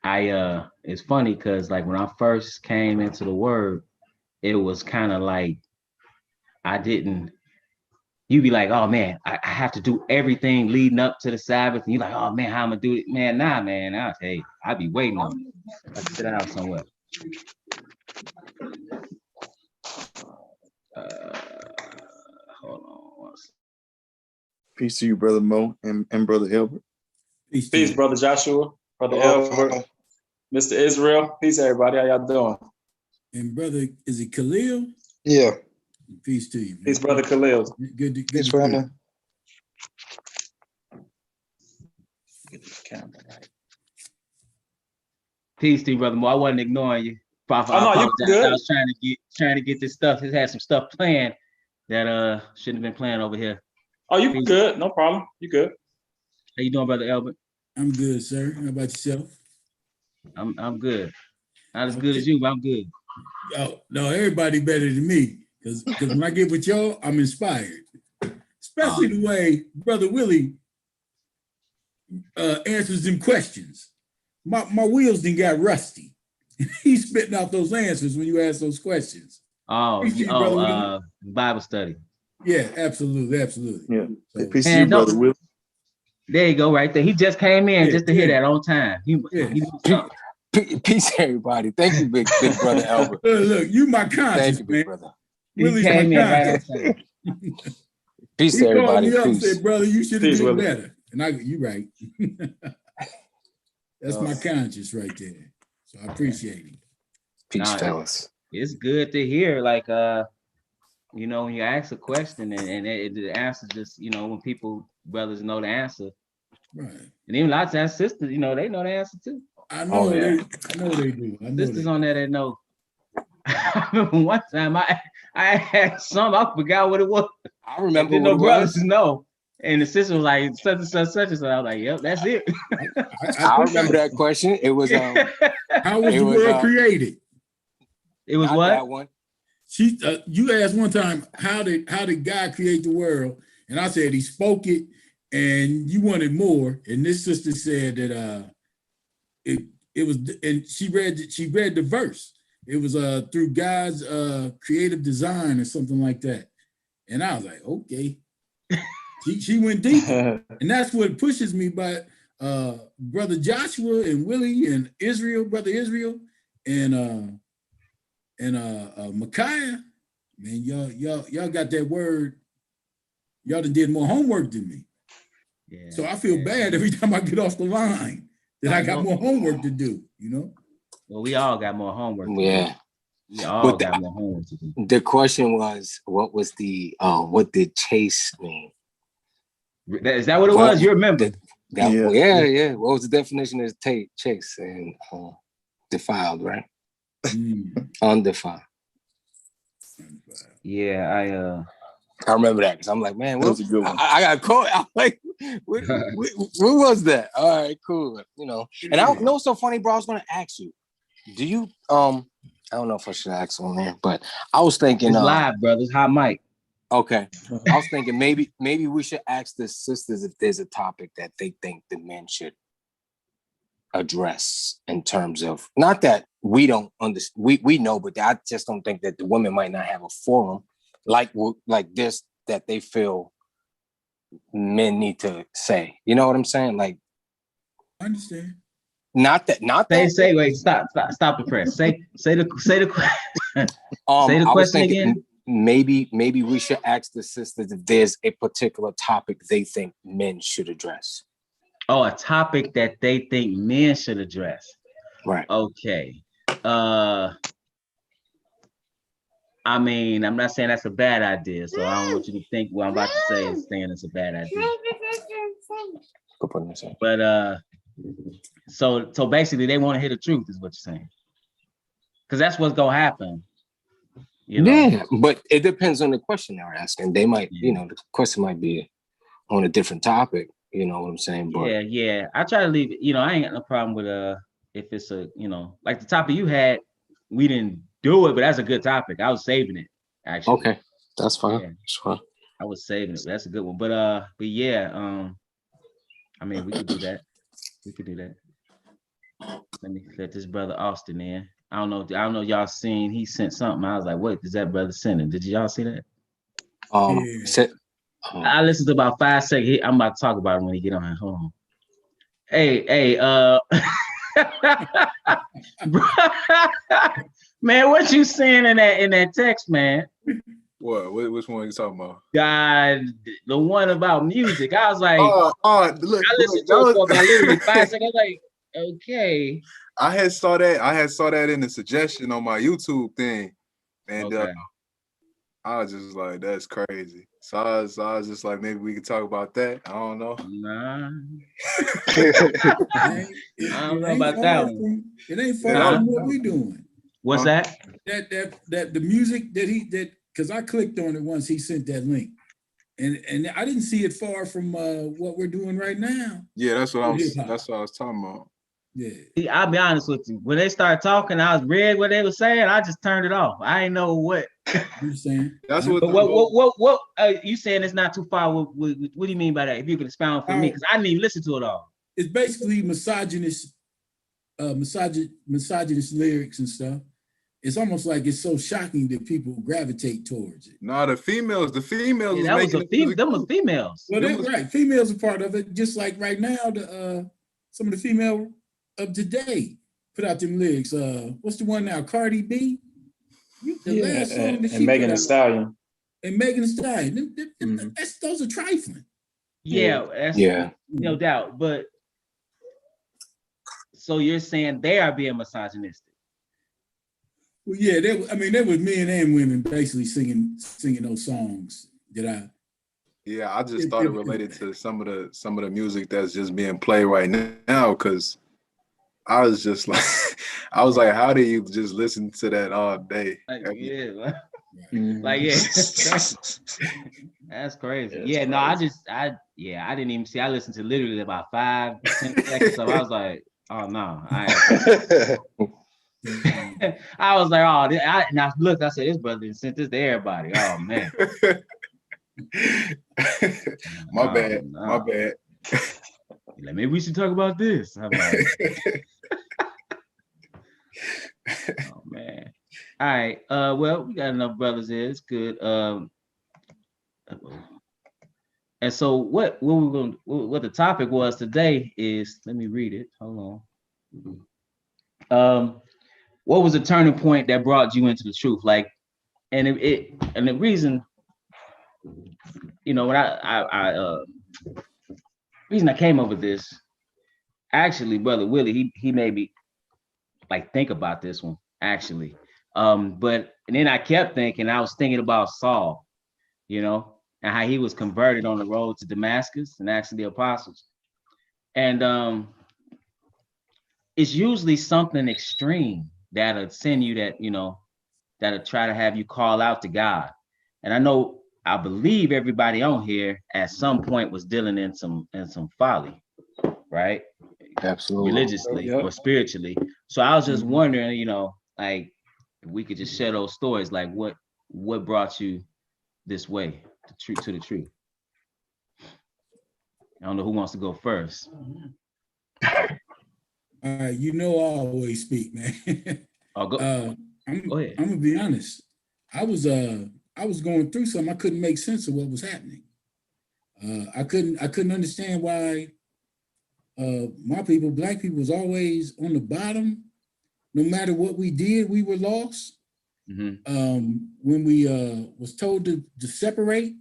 Yeah. It's funny because like when I first came into the word, it was kind of like I didn't. You'd be like, oh man, I have to do everything leading up to the Sabbath, and you're like, oh man, how I'm gonna do it, man? Nah, man, I'll be waiting on it. I sit out somewhere. Uh, hold on. Peace to you, brother Mo and brother Hilbert. Peace, brother Joshua, brother Elbert, Mr. Israel. Peace, everybody. How y'all doing? And brother, is it Khalil? Yeah. Peace to you, man. Peace, brother Khalil. Good to Peace, see you. brother. Get the camera right. Peace to you, brother Mo. I wasn't ignoring you. Prophet, Oh, no, I you apologize. good. I was trying to get this stuff. It had some stuff planned that shouldn't have been planned over here. Oh, you Peace. good? No problem. You good? How you doing, brother Albert? I'm good, sir. How about yourself? I'm good. Not as good as you, but I'm good. Oh, no, everybody better than me. Because when I get with y'all, I'm inspired. Especially the way Brother Willie answers them questions. My wheels done got rusty. He's spitting out those answers when you ask those questions. Bible study. Yeah, absolutely. Yeah. So, Peace to you, brother Will. There you go, right there. He just came in just to hear that on time. Peace, everybody. Thank you, big brother Albert. Look, you my conscience, Thank you, big man. brother. Willie's my conscience. Peace, he everybody. He called me up and Peace. said, brother, you should have Peace, did Willie. better. And you right. That's my conscience right there. So I appreciate it. Peace, fellas. It's good to hear, like, when you ask a question and the answer just, when brothers know the answer. Right. And even lots of sisters, they know the answer too. I know they do. Sisters on there that know. I remember one time I had some, I forgot what it was. I remember what brothers know. And the sister was like, such and such, such and such. I was like, yep, that's it. I remember that question. It was how was the world created? It was what? That one. You asked one time, how did God create the world? And I said he spoke it, and you wanted more. And this sister said that it was, and she read the verse. It was through God's creative design or something like that. And I was like, okay. She went deep, and that's what pushes me by brother Joshua and Willie and brother Israel, and Micaiah. Man, y'all got that word. Y'all done did more homework than me. Yeah. So I feel bad every time I get off the line that I got more homework to do. Well, we all got more homework. Yeah. We all got more homework to do. The question was, what what did chase mean? Is that what it was? You remember? Yeah. What was the definition of chase? And defiled, right? Undefiled. Yeah, I remember that because I'm like, man, what was a good one? I got caught. I'm like, what was that? All right, cool. And I know what's so funny, bro. I was gonna ask you, do you I don't know if I should ask on there, but I was thinking it's live, brothers. Hot mic. Okay. I was thinking maybe we should ask the sisters if there's a topic that they think the men should address in terms of, not that we don't understand, we know, but I just don't think that the women might not have a forum like this that they feel men need to say. You know what I'm saying? Like, I understand. Not that. Say. Wait. Stop the press. Say the question. Say the question again. Maybe we should ask the sisters if there's a particular topic they think men should address. Oh, a topic that they think men should address. Right. Okay. I mean, I'm not saying that's a bad idea, so I don't want you to think what I'm about to say is saying it's a bad idea. But so basically they want to hear the truth, is what you're saying. Because that's what's gonna happen. Yeah, but it depends on the question they're asking. They might, the question might be on a different topic. You know what I'm saying? But yeah. I try to leave it. I ain't got no problem with if it's a like the topic you had, we didn't do it, but that's a good topic. I was saving it actually. Okay, that's fine. Yeah. That's fine. I was saving it. That's a good one. But yeah, I mean, we could do that. Let me let this brother Austin in. I don't know. Y'all seen? He sent something. I was like, "What is that brother sending?" Did y'all see that? Yeah. I listened to about 5 seconds. I'm about to talk about it when he get on. Hold on. Hey, man, what you saying in that text, man? What? Which one are you talking about? God, the one about music. I was like, look, I listened to it for about literally 5 seconds. I was like, okay. I had saw that in the suggestion on my YouTube thing, and Okay. I was just like, that's crazy. So I was just like, maybe we could talk about that. I don't know. Nah. I don't know about that one. It ain't far from what we doing. What's that? That the music that because I clicked on it once he sent that link. And I didn't see it far from what we're doing right now. Yeah, that's what I was talking about. Yeah. I'll be honest with you. When they started talking, I was read what they were saying. I just turned it off. I didn't know what. You saying? That's what. But what you saying it's not too far? What do you mean by that? If you can expound for me, because I didn't even listen to it all. It's basically misogynist lyrics and stuff. It's almost like it's so shocking that people gravitate towards it. No, the females. Yeah, that was them was females. Well, right. Females are part of it. Just like right now, some of the female of today put out them lyrics. What's the one now? Cardi B. Last song that she Megan Thee Stallion. And Megan Thee Stallion. Those are trifling. Yeah, no doubt. But so you're saying they are being misogynistic? Well, yeah, there was men and women basically singing those songs that I. Yeah, I just thought it related to some of the music that's just being played right now, because I was just like, how do you just listen to that all day? Like, that's crazy. Yeah, no, I didn't even see. I listened to literally about 5-10 seconds. So I was like, oh no, I was like, oh, and I looked. I said, this brother sent this to everybody. Oh man. My bad. Like, maybe we should talk about this. I'm like, oh man. All right. Well, we got enough brothers here. It's good. And so what the topic was today is, let me read it. Hold on. What was the turning point that brought you into the truth? Like, and the reason, when reason I came up with this, actually, Brother Willie, he made me like think about this one, actually. But then I kept thinking, I was thinking about Saul, and how he was converted on the road to Damascus and actually the apostles. And it's usually something extreme that'll send you that'll try to have you call out to God. And I believe everybody on here at some point was dealing in some folly, right? Absolutely. Religiously or spiritually. So I was just wondering, like, if we could just share those stories, like what brought you this way, to the truth. I don't know who wants to go first. All right, I always speak, man. Go ahead. I'm gonna be honest. I was going through something. I couldn't make sense of what was happening. I couldn't understand why my people, Black people, was always on the bottom. No matter what we did, we were lost. When we was told to separate,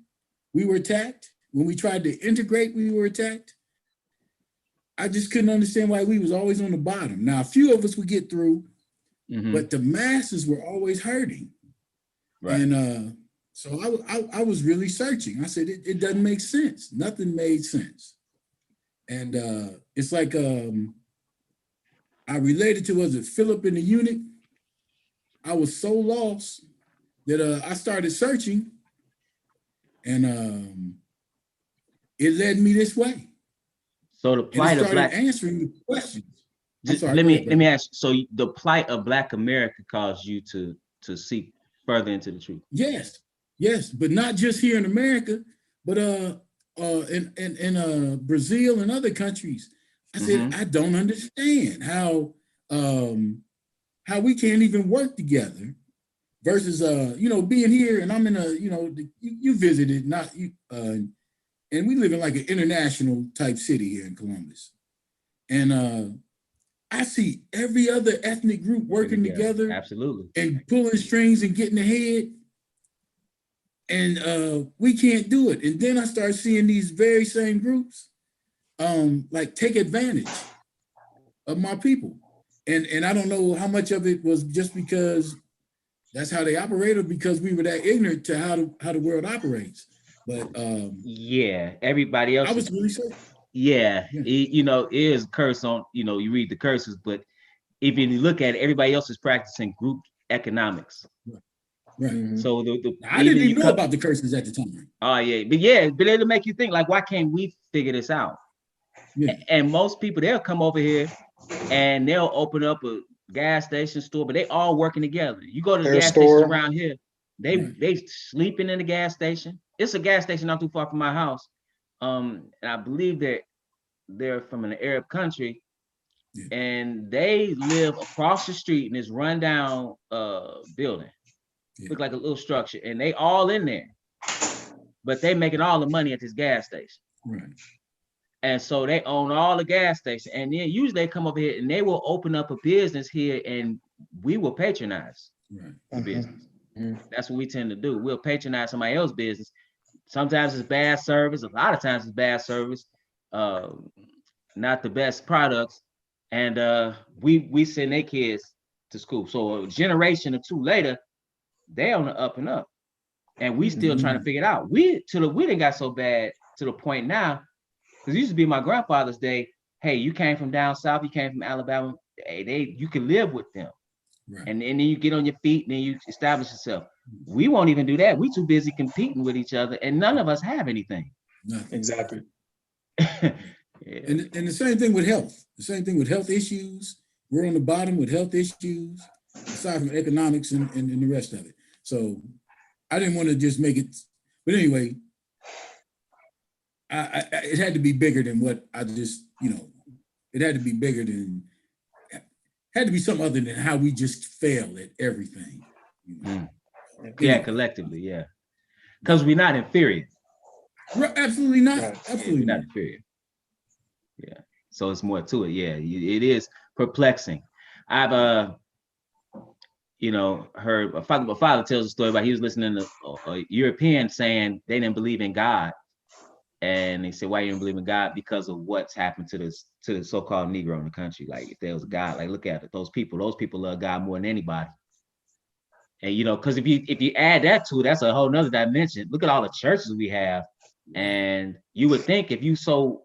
we were attacked. When we tried to integrate, we were attacked. I just couldn't understand why we was always on the bottom. Now, a few of us would get through, but the masses were always hurting. Right. And so I was really searching. I said, it doesn't make sense. Nothing made sense. And it's like I related to, was it Philip and the eunuch? I was so lost that I started searching, and it led me this way. So the plight of Black, answering the questions. Let me ask. So the plight of Black America caused you to seek further into the truth. Yes, but not just here in America, but in Brazil and other countries. I said, I don't understand how how we can't even work together versus, being here and I'm in a, you visited, not you, and we live in like an international type city here in Columbus. And I see every other ethnic group working together. Absolutely. And pulling strings and getting ahead. And we can't do it. And then I start seeing these very same groups like take advantage of my people. And I don't know how much of it was just because that's how they operate or because we were that ignorant to how the world operates. But yeah, everybody else I was really certain. Yeah, it is a curse on, you read the curses, but if you look at it, everybody else is practicing group economics. Right. So I didn't even know about the curses at the time. Oh yeah, but it'll make you think like, why can't we figure this out? Yeah. And most people, they'll come over here and they'll open up a gas station store, but they all working together. You go to the gas station around here, they sleeping in the gas station. It's a gas station not too far from my house. And I believe that they're from an Arab country, and they live across the street in this rundown building. Look like a little structure, and they all in there, but they making all the money at this gas station. Right. And so they own all the gas stations, and then usually they come over here and they will open up a business here, and we will patronize the business. That's what we tend to do. We'll patronize somebody else's business. Sometimes it's bad service. A lot of times it's bad service, not the best products, and we send their kids to school. So a generation or two later, they on the up and up, and we still trying to figure it out. We didn't got so bad to the point now, because it used to be my grandfather's day. Hey, you came from down south, you came from Alabama. Hey, you can live with them, and then you get on your feet, and then you establish yourself. We won't even do that. We too busy competing with each other, and none of us have anything. Nothing. Exactly. And the same thing with health. The same thing with health issues. We're on the bottom with health issues, aside from economics and the rest of it. So I didn't want to just make it, but anyway, it had to be bigger than what I just, it had to be bigger than, had to be something other than how we just fail at everything. Yeah, collectively, yeah. Because we're not inferior. Absolutely not. Absolutely not inferior. Yeah. So it's more to it. Yeah, it is perplexing. I've heard my father tells a story about he was listening to a European saying they didn't believe in God. And they said, why you didn't believe in God? Because of what's happened to the so-called Negro in the country. Like, if there was a God, like, look at it, those people love God more than anybody. And because if you add that to it, that's a whole nother dimension. Look at all the churches we have. And you would think if you so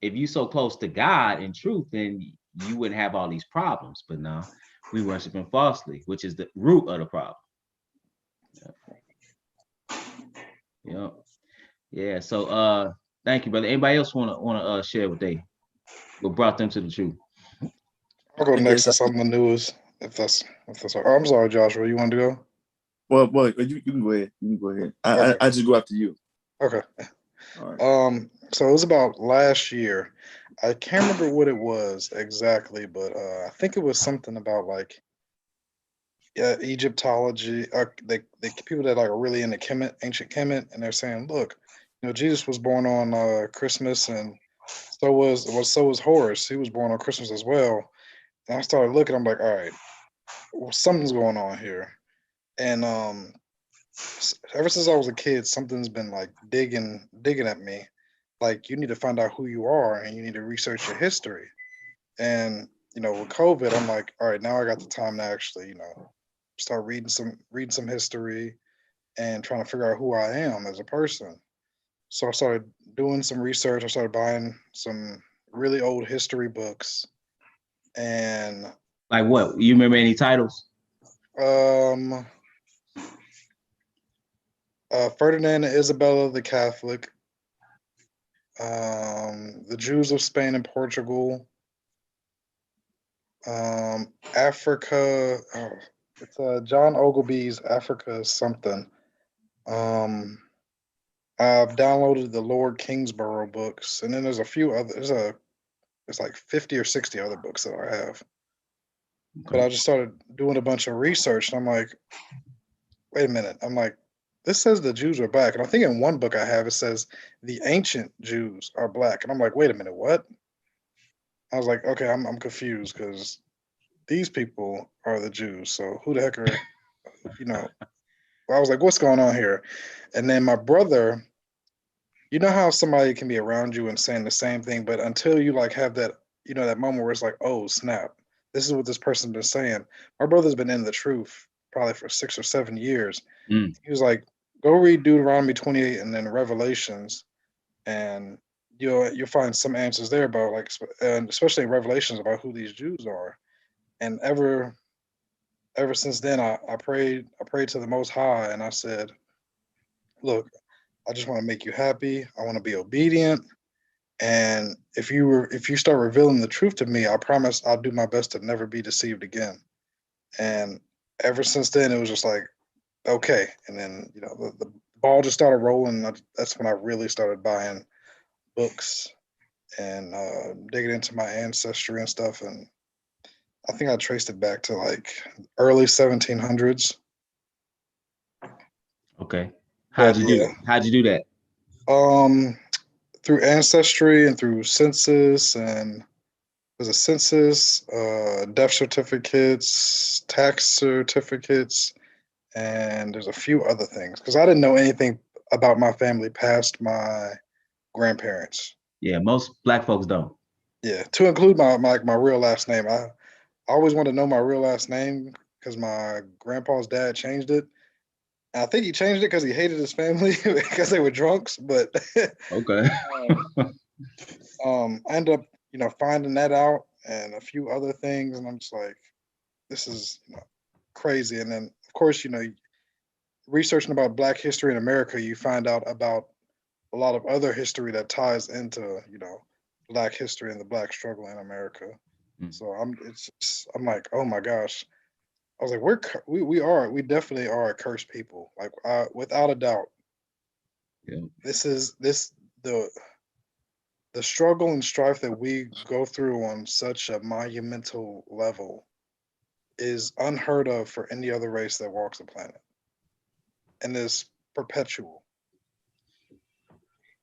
close to God in truth, then you wouldn't have all these problems. But no, we worship him falsely, which is the root of the problem. Yeah. So thank you, brother. Anybody else wanna share what brought them to the truth? I'll go next to something in the news, if that's all. Oh, I'm sorry, Joshua. You want to go? Well, you can go ahead. You can go ahead. I just go after you. Okay. All right. So it was about last year. I can't remember what it was exactly, but I think it was something about like Egyptology. The people that like are really into Kemet, ancient Kemet, and they're saying, look, Jesus was born on Christmas, and so was Horus. He was born on Christmas as well. And I started looking. I'm like, all right, well, something's going on here. And ever since I was a kid, something's been like digging at me. Like, you need to find out who you are, and you need to research your history. And with COVID, I'm like, all right, now I got the time to actually, start reading some history and trying to figure out who I am as a person. So I started doing some research. I started buying some really old history books. And like what? You remember any titles? Ferdinand and Isabella the Catholic, the Jews of Spain and Portugal, Africa. It's John Ogilvy's Africa something. I've downloaded the Lord Kingsborough books, and then there's a few others. There's like 50 or 60 other books that I have. But I just started doing a bunch of research, and I'm like, wait a minute. I'm like, this says the Jews are black, and I think in one book I have it says the ancient Jews are black, and I'm like, wait a minute, what? I was like, okay, I'm confused because these people are the Jews. So who the heck are, you know? I was like, what's going on here? And then my brother, you know how somebody can be around you and saying the same thing, but until you like have that, that moment where it's like, oh snap, this is what this person's been saying. My brother's been in the truth probably for 6 or 7 years. He was like, go read Deuteronomy 28 and then Revelations, and you'll find some answers there about like, and especially in Revelations about who these Jews are. And ever since then, I prayed to the Most High, and I said, look, I just want to make you happy. I want to be obedient. And if you start revealing the truth to me, I promise I'll do my best to never be deceived again. And ever since then, it was just like, okay. And then, the ball just started rolling. That's when I really started buying books and digging into my ancestry and stuff. And I think I traced it back to like early 1700s. Okay. How'd you do that? Through ancestry and through census, and there's a census, death certificates, tax certificates, and there's a few other things because I didn't know anything about my family past my grandparents. Yeah, most Black folks don't. Yeah, to include my real last name. I always wanted to know my real last name because my grandpa's dad changed it. I think he changed it because he hated his family because they were drunks. But okay, I ended up, finding that out and a few other things, and I'm just like, this is crazy. And then, of course, researching about Black history in America, you find out about a lot of other history that ties into, Black history and the Black struggle in America. So I'm like, oh my gosh. I was like, we definitely are a cursed people, like without a doubt. Yeah. The struggle and strife that we go through on such a monumental level is unheard of for any other race that walks the planet, and is perpetual.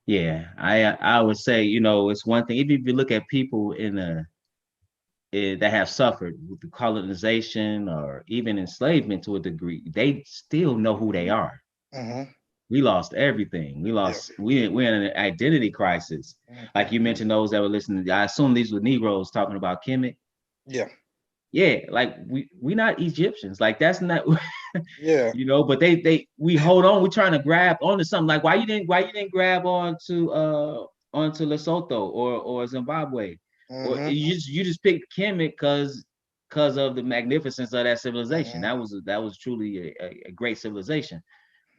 Yeah, I would say, it's one thing. Even if you look at people that have suffered with the colonization or even enslavement to a degree, they still know who they are. Mm-hmm. We lost everything. We're in an identity crisis. Mm-hmm. Like you mentioned, those that were listening, I assume these were Negroes talking about Kemet. Yeah. Yeah, like we not Egyptians. Like that's not yeah. But we hold on, we're trying to grab onto something. Like why you didn't grab onto Lesotho or Zimbabwe. Mm-hmm. Or you just picked Kemet because of the magnificence of that civilization. Mm-hmm. That was truly a great civilization.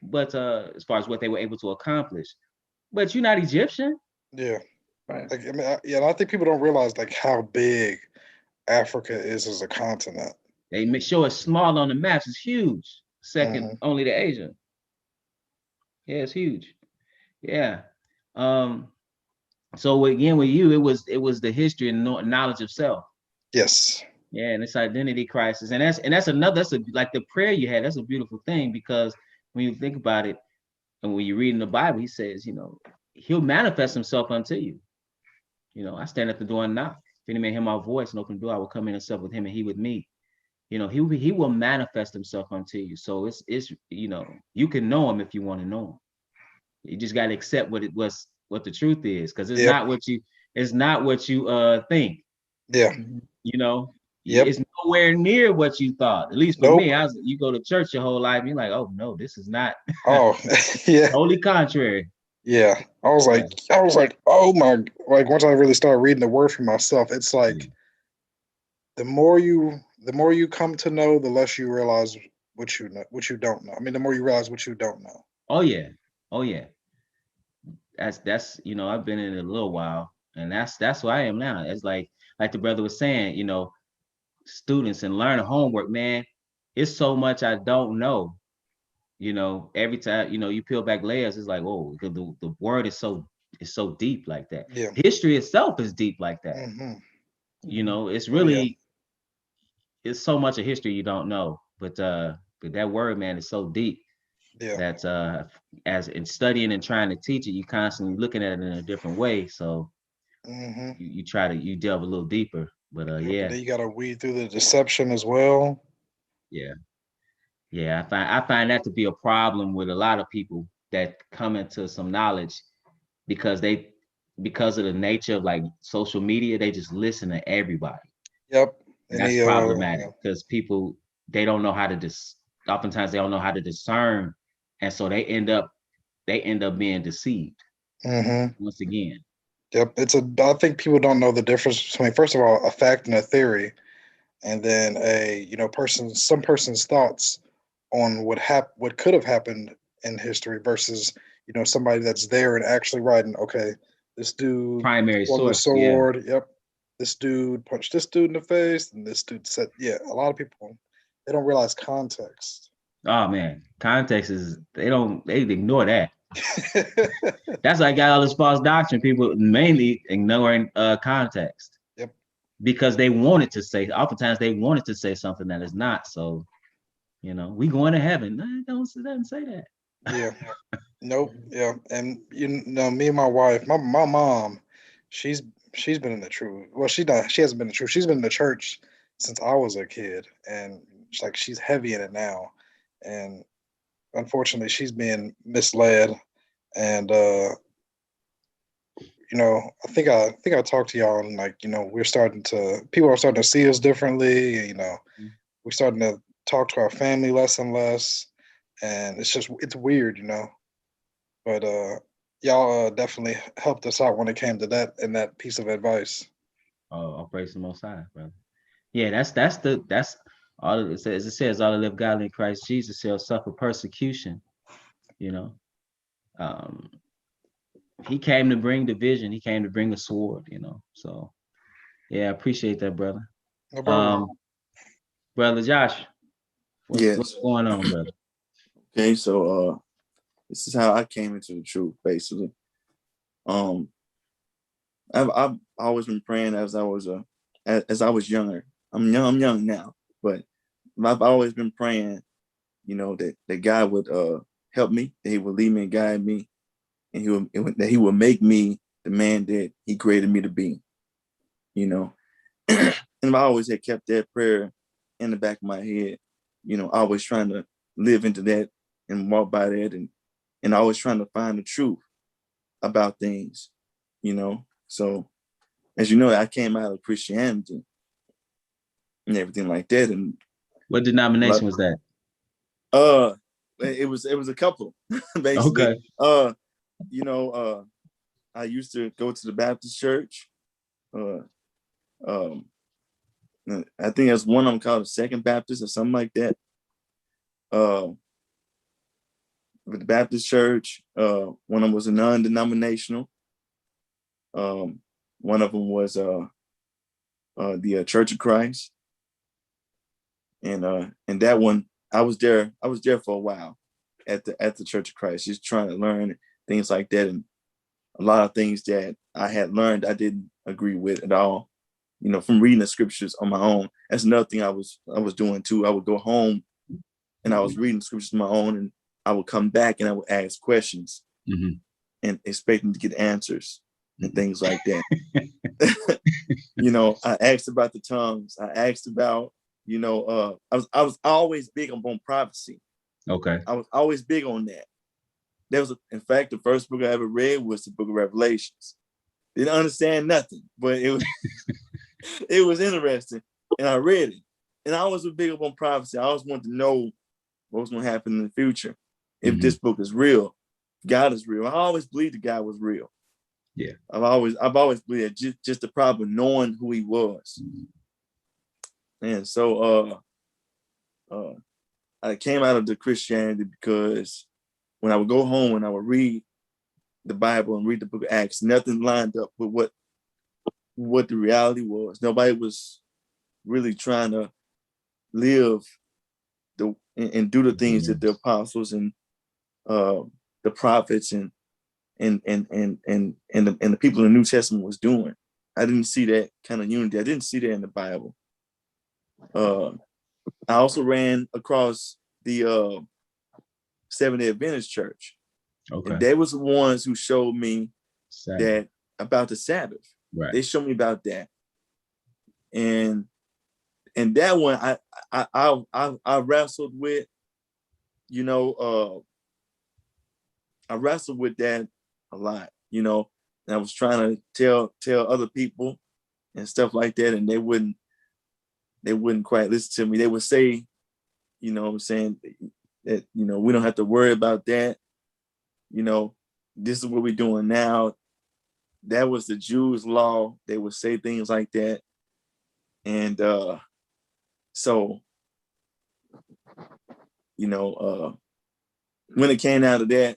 But as far as what they were able to accomplish, but you're not Egyptian. Yeah, right. Like, I think people don't realize like how big Africa is as a continent. They show it small on the maps. It's huge. Second only to Asia. Yeah, it's huge. Yeah. So again, with you, it was the history and knowledge of self. Yes. Yeah, and it's identity crisis, and that's like the prayer you had. That's a beautiful thing because when you think about it, and when you read in the Bible, he says, he'll manifest himself unto you. I stand at the door and knock. If any man hear my voice and open the door, I will come in and sup with him and he with me. He will manifest himself unto you. So it's you can know him if you want to know him. You just got to accept what the truth is, because it's not what you think. Yeah. It's nowhere near what you thought. At least for me, you go to church your whole life, and you're like, oh no, this is not. Oh, yeah. Totally contrary. Yeah. I was like, oh my, like once I really started reading the word for myself, it's like the more you come to know, the less you realize what you don't know. I mean, the more you realize what you don't know. Oh yeah. That's I've been in it a little while, and that's who I am now. It's like the brother was saying, students and learning homework, man. It's so much I don't know. Every time you peel back layers, it's like, oh, because the word is so deep like that. Yeah. History itself is deep like that. Mm-hmm. It's really it's so much of history you don't know, but that word, man, is so deep Yeah. that as in studying and trying to teach it, you constantly looking at it in a different way. So Mm-hmm. you delve a little deeper. But But yeah, then you got to weed through the deception as well. yeah, yeah. I find that to be a problem with a lot of people that come into some knowledge because because of the nature of like social media, they just listen to everybody. Yep. And And that's he, problematic because people they don't know how to oftentimes they don't know how to discern, and so they end up being deceived mm-hmm. once again. Yep. I think people don't know the difference between, first of all, a fact and a theory, and then some person's thoughts on what could have happened in history versus, somebody that's there and actually writing, okay, this dude Primary swung the source, yeah. sword. Yep. This dude punched this dude in the face, and this dude said, yeah, a lot of people, they don't realize context. Oh man, context is they ignore that. That's why I got all this false doctrine. People mainly ignoring context. Yep. Because they wanted to say, oftentimes they wanted to say something that is not. So, we going to heaven. No, it doesn't say that. Yeah. Nope. Yeah. And me and my wife, my mom, she's been in the truth. Well, she hasn't been in the truth. She's been in the church since I was a kid, and it's like she's heavy in it now. And unfortunately, she's being misled. And I talked to y'all, and like, people are starting to see us differently. We're starting to talk to our family less and less, and it's weird, But y'all definitely helped us out when it came to that and that piece of advice. Oh, I'll praise the Most High, brother. Yeah, that's all it says. It says all that live godly in Christ Jesus shall suffer persecution. Um, he came to bring division. He came to bring a sword. So yeah, I appreciate that, brother. No problem. Brother Josh, Yes. what's going on, brother? Okay, so this is how I came into the truth, basically. I've always been praying as I was younger. I'm young now, but I've always been praying, that God would help me, that He would lead me and guide me, and that He would make me the man that He created me to be. And I always had kept that prayer in the back of my head, always trying to live into that and walk by that, and always trying to find the truth about things, So, as you know, I came out of Christianity and everything like that. And what denomination was that? It was a couple, basically. Okay. I used to go to the Baptist church. I think there's one of them called the Second Baptist or something like that. With the Baptist church, one of them was a non-denominational. One of them was the Church of Christ, and that one I was there for a while at the Church of Christ, just trying to learn things like that, and a lot of things that I had learned I didn't agree with at all. From reading the scriptures on my own. That's another thing I was doing too. I would go home and I was reading scriptures on my own, and I would come back and I would ask questions and expecting to get answers and things like that. I asked about the tongues. I asked about, I was always big on prophecy. Okay. I was always big on that. In fact, the first book I ever read was the book of Revelations. Didn't understand nothing, but it was it was interesting, and I read it. And I always was big up on prophecy. I always wanted to know what was going to happen in the future. If this book is real, God is real. I always believed that God was real. Yeah. I've always believed that just the problem of knowing who He was. And so I came out of the Christianity because when I would go home and I would read the Bible and read the book of Acts, nothing lined up with what the reality was. Nobody was really trying to live and do the things that the apostles and the prophets and the people in the New Testament was doing. I didn't see that kind of unity. I didn't see that in the Bible. I also ran across the Seventh-day Adventist Church. Okay. And they was the ones who showed me that about the Sabbath. Right. They showed me about that. And that one I wrestled with, I wrestled with that a lot, and I was trying to tell other people and stuff like that, and they wouldn't quite listen to me. They would say, what I'm saying, that, we don't have to worry about that. This is what we're doing now. That was the Jews' law. They would say things like that. And so, when it came out of that,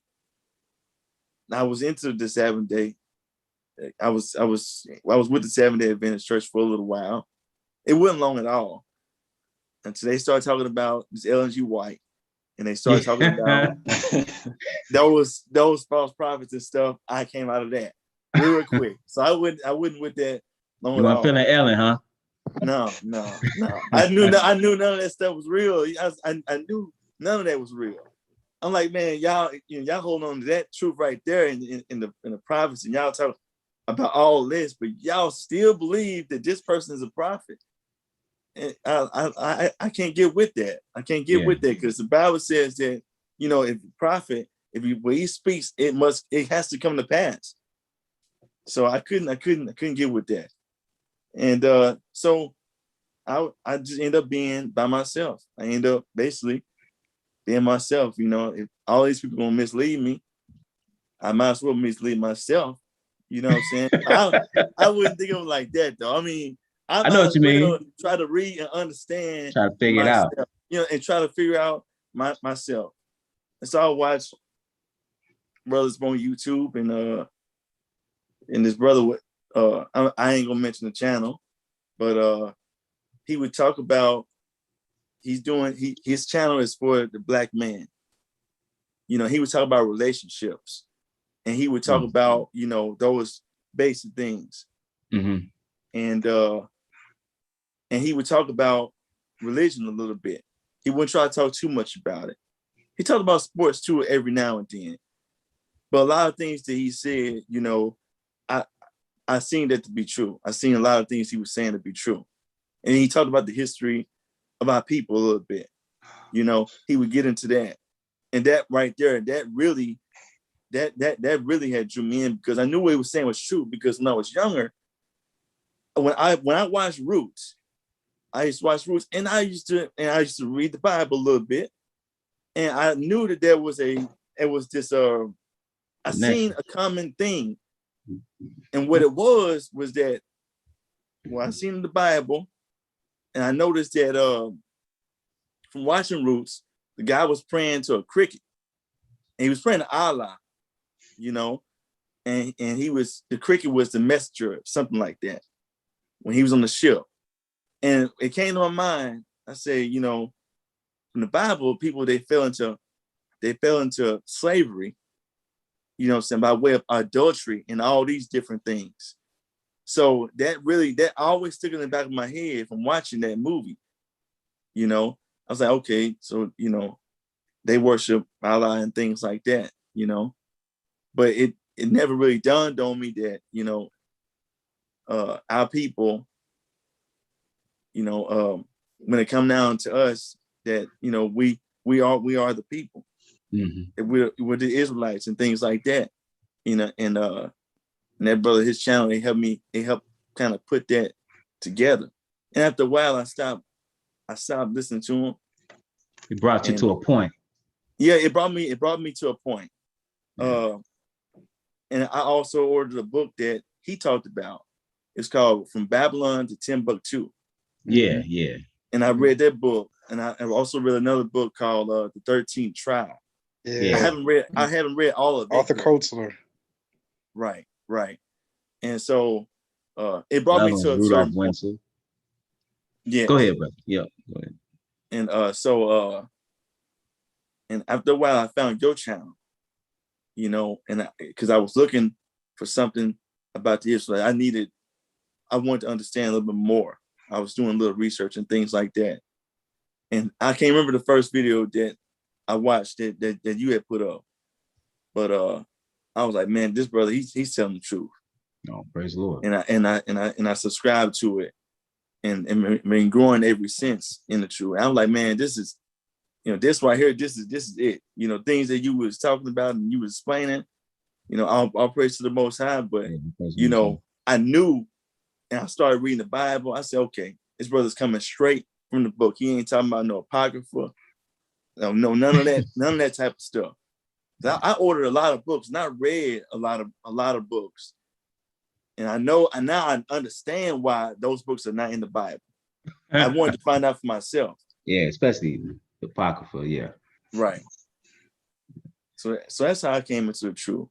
I was into the Seventh Day. I was with the Seventh-day Adventist Church for a little while. It wasn't long at all until they started talking about this Ellen G. White, and they started talking about those false prophets and stuff. I came out of that real quick, so I wouldn't with that long you at all. You weren't feeling Ellen, huh? No. I knew none of that stuff was real. I knew none of that was real. I'm like, man, y'all hold on to that truth right there in the prophets, and y'all talk about all this, but y'all still believe that this person is a prophet. And I can't get with that. I can't get with that, because the Bible says that, if a prophet, when he speaks, it has to come to pass. So I couldn't get with that. And so I just end up being by myself. I end up basically being myself. If all these people gonna mislead me, I might as well mislead myself. You know what I'm saying? I wouldn't think of it like that, though. I mean, I know what you mean. Try to read and understand. Try to figure myself, it out. And try to figure out myself. And so I watch brothers on YouTube, and this brother, I ain't gonna mention the channel, but he would talk about his channel is for the Black man. He would talk about relationships, and he would talk about those basic things. Mm-hmm. And he would talk about religion a little bit. He wouldn't try to talk too much about it. He talked about sports too every now and then, but a lot of things that he said, I seen that to be true. I seen a lot of things he was saying to be true. And he talked about the history of our people a little bit. He would get into that. And that right there, that really had drew me in, because I knew what he was saying was true. Because when I was younger, when I watched Roots, I used to watch Roots, and I used to read the Bible a little bit, and I knew that there was this I seen a common thing, and what it was that I seen the Bible, and I noticed that from watching Roots, the guy was praying to a cricket, and he was praying to Allah, and the cricket was the messenger, something like that, when he was on the ship. And it came to my mind. I said, in the Bible, people, they fell into slavery, by way of adultery and all these different things. So that always stuck in the back of my head from watching that movie. I was like, okay, so they worship Allah and things like that, but it never really dawned on me that our people, when it come down to us, that we are the people. Mm-hmm. We're the Israelites and things like that. And that brother, his channel, they helped kind of put that together. And after a while, I stopped listening to him. It brought you to a point. Yeah, it brought me to a point. And I also ordered a book that he talked about. It's called From Babylon to Timbuktu. Yeah. And I read that book, and I also read another book called The 13th Tribe. Yeah. I haven't read all of it. Arthur Koestler. Right. And so it brought me to a certain point. Yeah. Go ahead, brother. Yeah. Go ahead. And so and after a while, I found your channel, and because I was looking for something about the Israelite, I wanted to understand a little bit more. I was doing a little research and things like that. And I can't remember the first video that I watched that you had put up. But I was like, man, this brother, he's telling the truth. Oh, praise the Lord. And I subscribed to it and been growing ever since in the truth. I'm like, man, this is, this right here, this is it. Things that you was talking about and you was explaining, I'll praise to the Most High. But, I knew, and I started reading the Bible. I said, okay, this brother's coming straight from the book. He ain't talking about no apocrypha. No, none of that type of stuff. I ordered a lot of books, and I read a lot of books. And I know, and now I understand why those books are not in the Bible. I wanted to find out for myself. Yeah, especially the Apocrypha, yeah. Right. So that's how I came into the truth.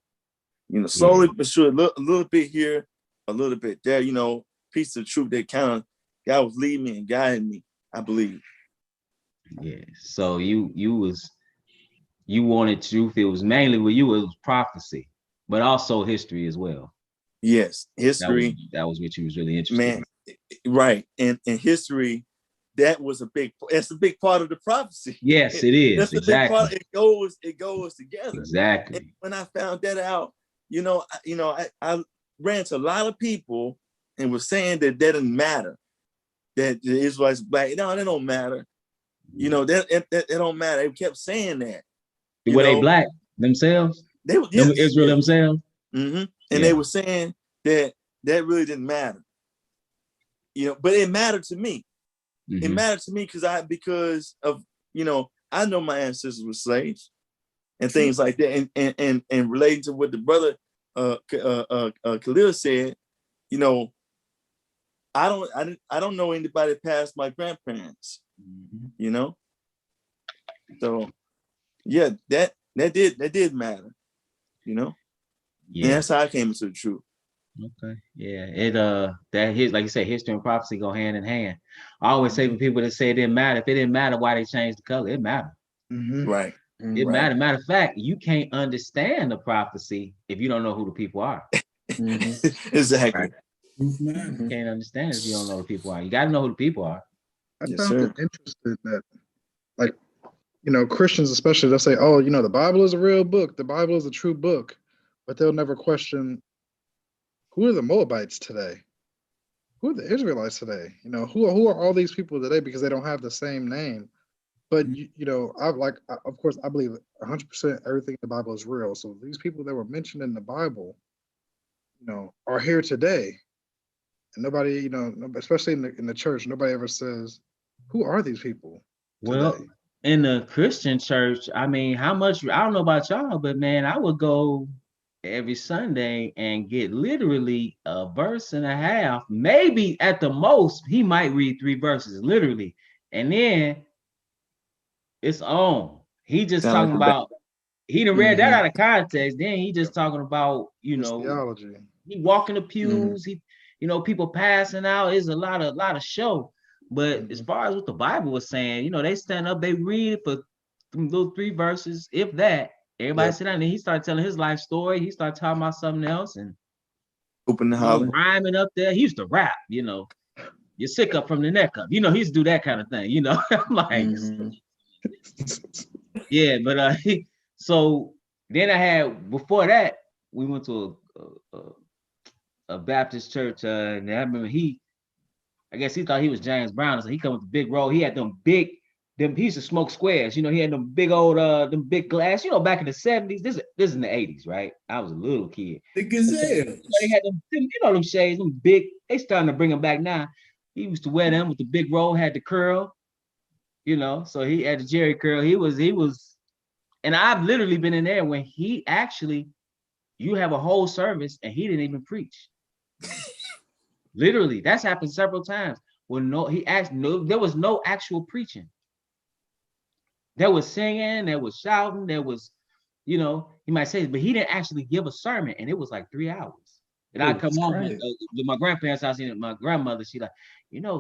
Slowly but sure, a little bit here, a little bit there, piece of truth that kind of God was leading me and guiding me, I believe. Yeah. So you wanted truth. It was mainly with you, it was prophecy, but also history as well. Yes, history. That was what you was really interested in. Right. And history, that's a big part of the prophecy. Yes, it is. That's exactly. The big part. It goes together. Exactly. And when I found that out, I ran to a lot of people and was saying that didn't matter. That the Israelites black. No, that don't matter. That don't matter. They kept saying that. Were they black themselves? They were, yes, Israel themselves. Mm-hmm. And they were saying that really didn't matter. But it mattered to me. Mm-hmm. It mattered to me because of I know my ancestors were slaves and things like that. And relating to what the brother Khalil said, I don't know anybody past my grandparents. Mm-hmm. So yeah, that did matter. Yeah. And that's how I came into the truth. Okay. Yeah. Like you said, history and prophecy go hand in hand. I always say for people that say it didn't matter, if it didn't matter why they changed the color, it mattered. Mm-hmm. Right. It mattered. Matter of fact, you can't understand the prophecy if you don't know who the people are. Mm-hmm. Exactly. Right. You can't understand it if you don't know who the people are. You got to know who the people are. I found it interesting that, like, Christians especially, they'll say, oh, the Bible is a real book. The Bible is a true book. But they'll never question, who are the Moabites today? Who are the Israelites today? Who are all these people today, because they don't have the same name. But, of course, I believe 100% everything in the Bible is real. So these people that were mentioned in the Bible, are here today. And nobody, especially in the church, nobody ever says, who are these people today? Well, in the Christian church, I mean, I don't know about y'all, but man, I would go every Sunday and get literally a verse and a half. Maybe at the most, he might read 3 verses, literally. And then it's on. He just talking about, he done read that out of context. Then he just talking about, theology. He walking the pews, he, people passing out. Is a lot of show. But as far as what the Bible was saying, they stand up, they read it for little 3 verses, if that. Everybody sit down, and he started telling his life story. He started talking about something else and open the holler, rhyming up there. He used to rap, you're sick up from the neck up. He used to do that kind of thing, I'm like, yeah, but so then I had, before that, we went to a Baptist church, and I remember I guess he thought he was James Brown, so he come with the big roll. He had he used to smoke squares, he had them big old them big glass, back in the 70s. This is in the 80s, right? I was a little kid. The Gazelle. They had them, them shades, them big, they starting to bring them back now. He used to wear them with the big roll, had the curl, so he had the Jerry curl. He was, and I've literally been in there when he actually, you have a whole service and he didn't even preach. Literally, that's happened several times. There was no actual preaching. There was singing, there was shouting, there was, you might say, but he didn't actually give a sermon, and it was like 3 hours. And I come home with my grandparents' house, and my grandmother, she like,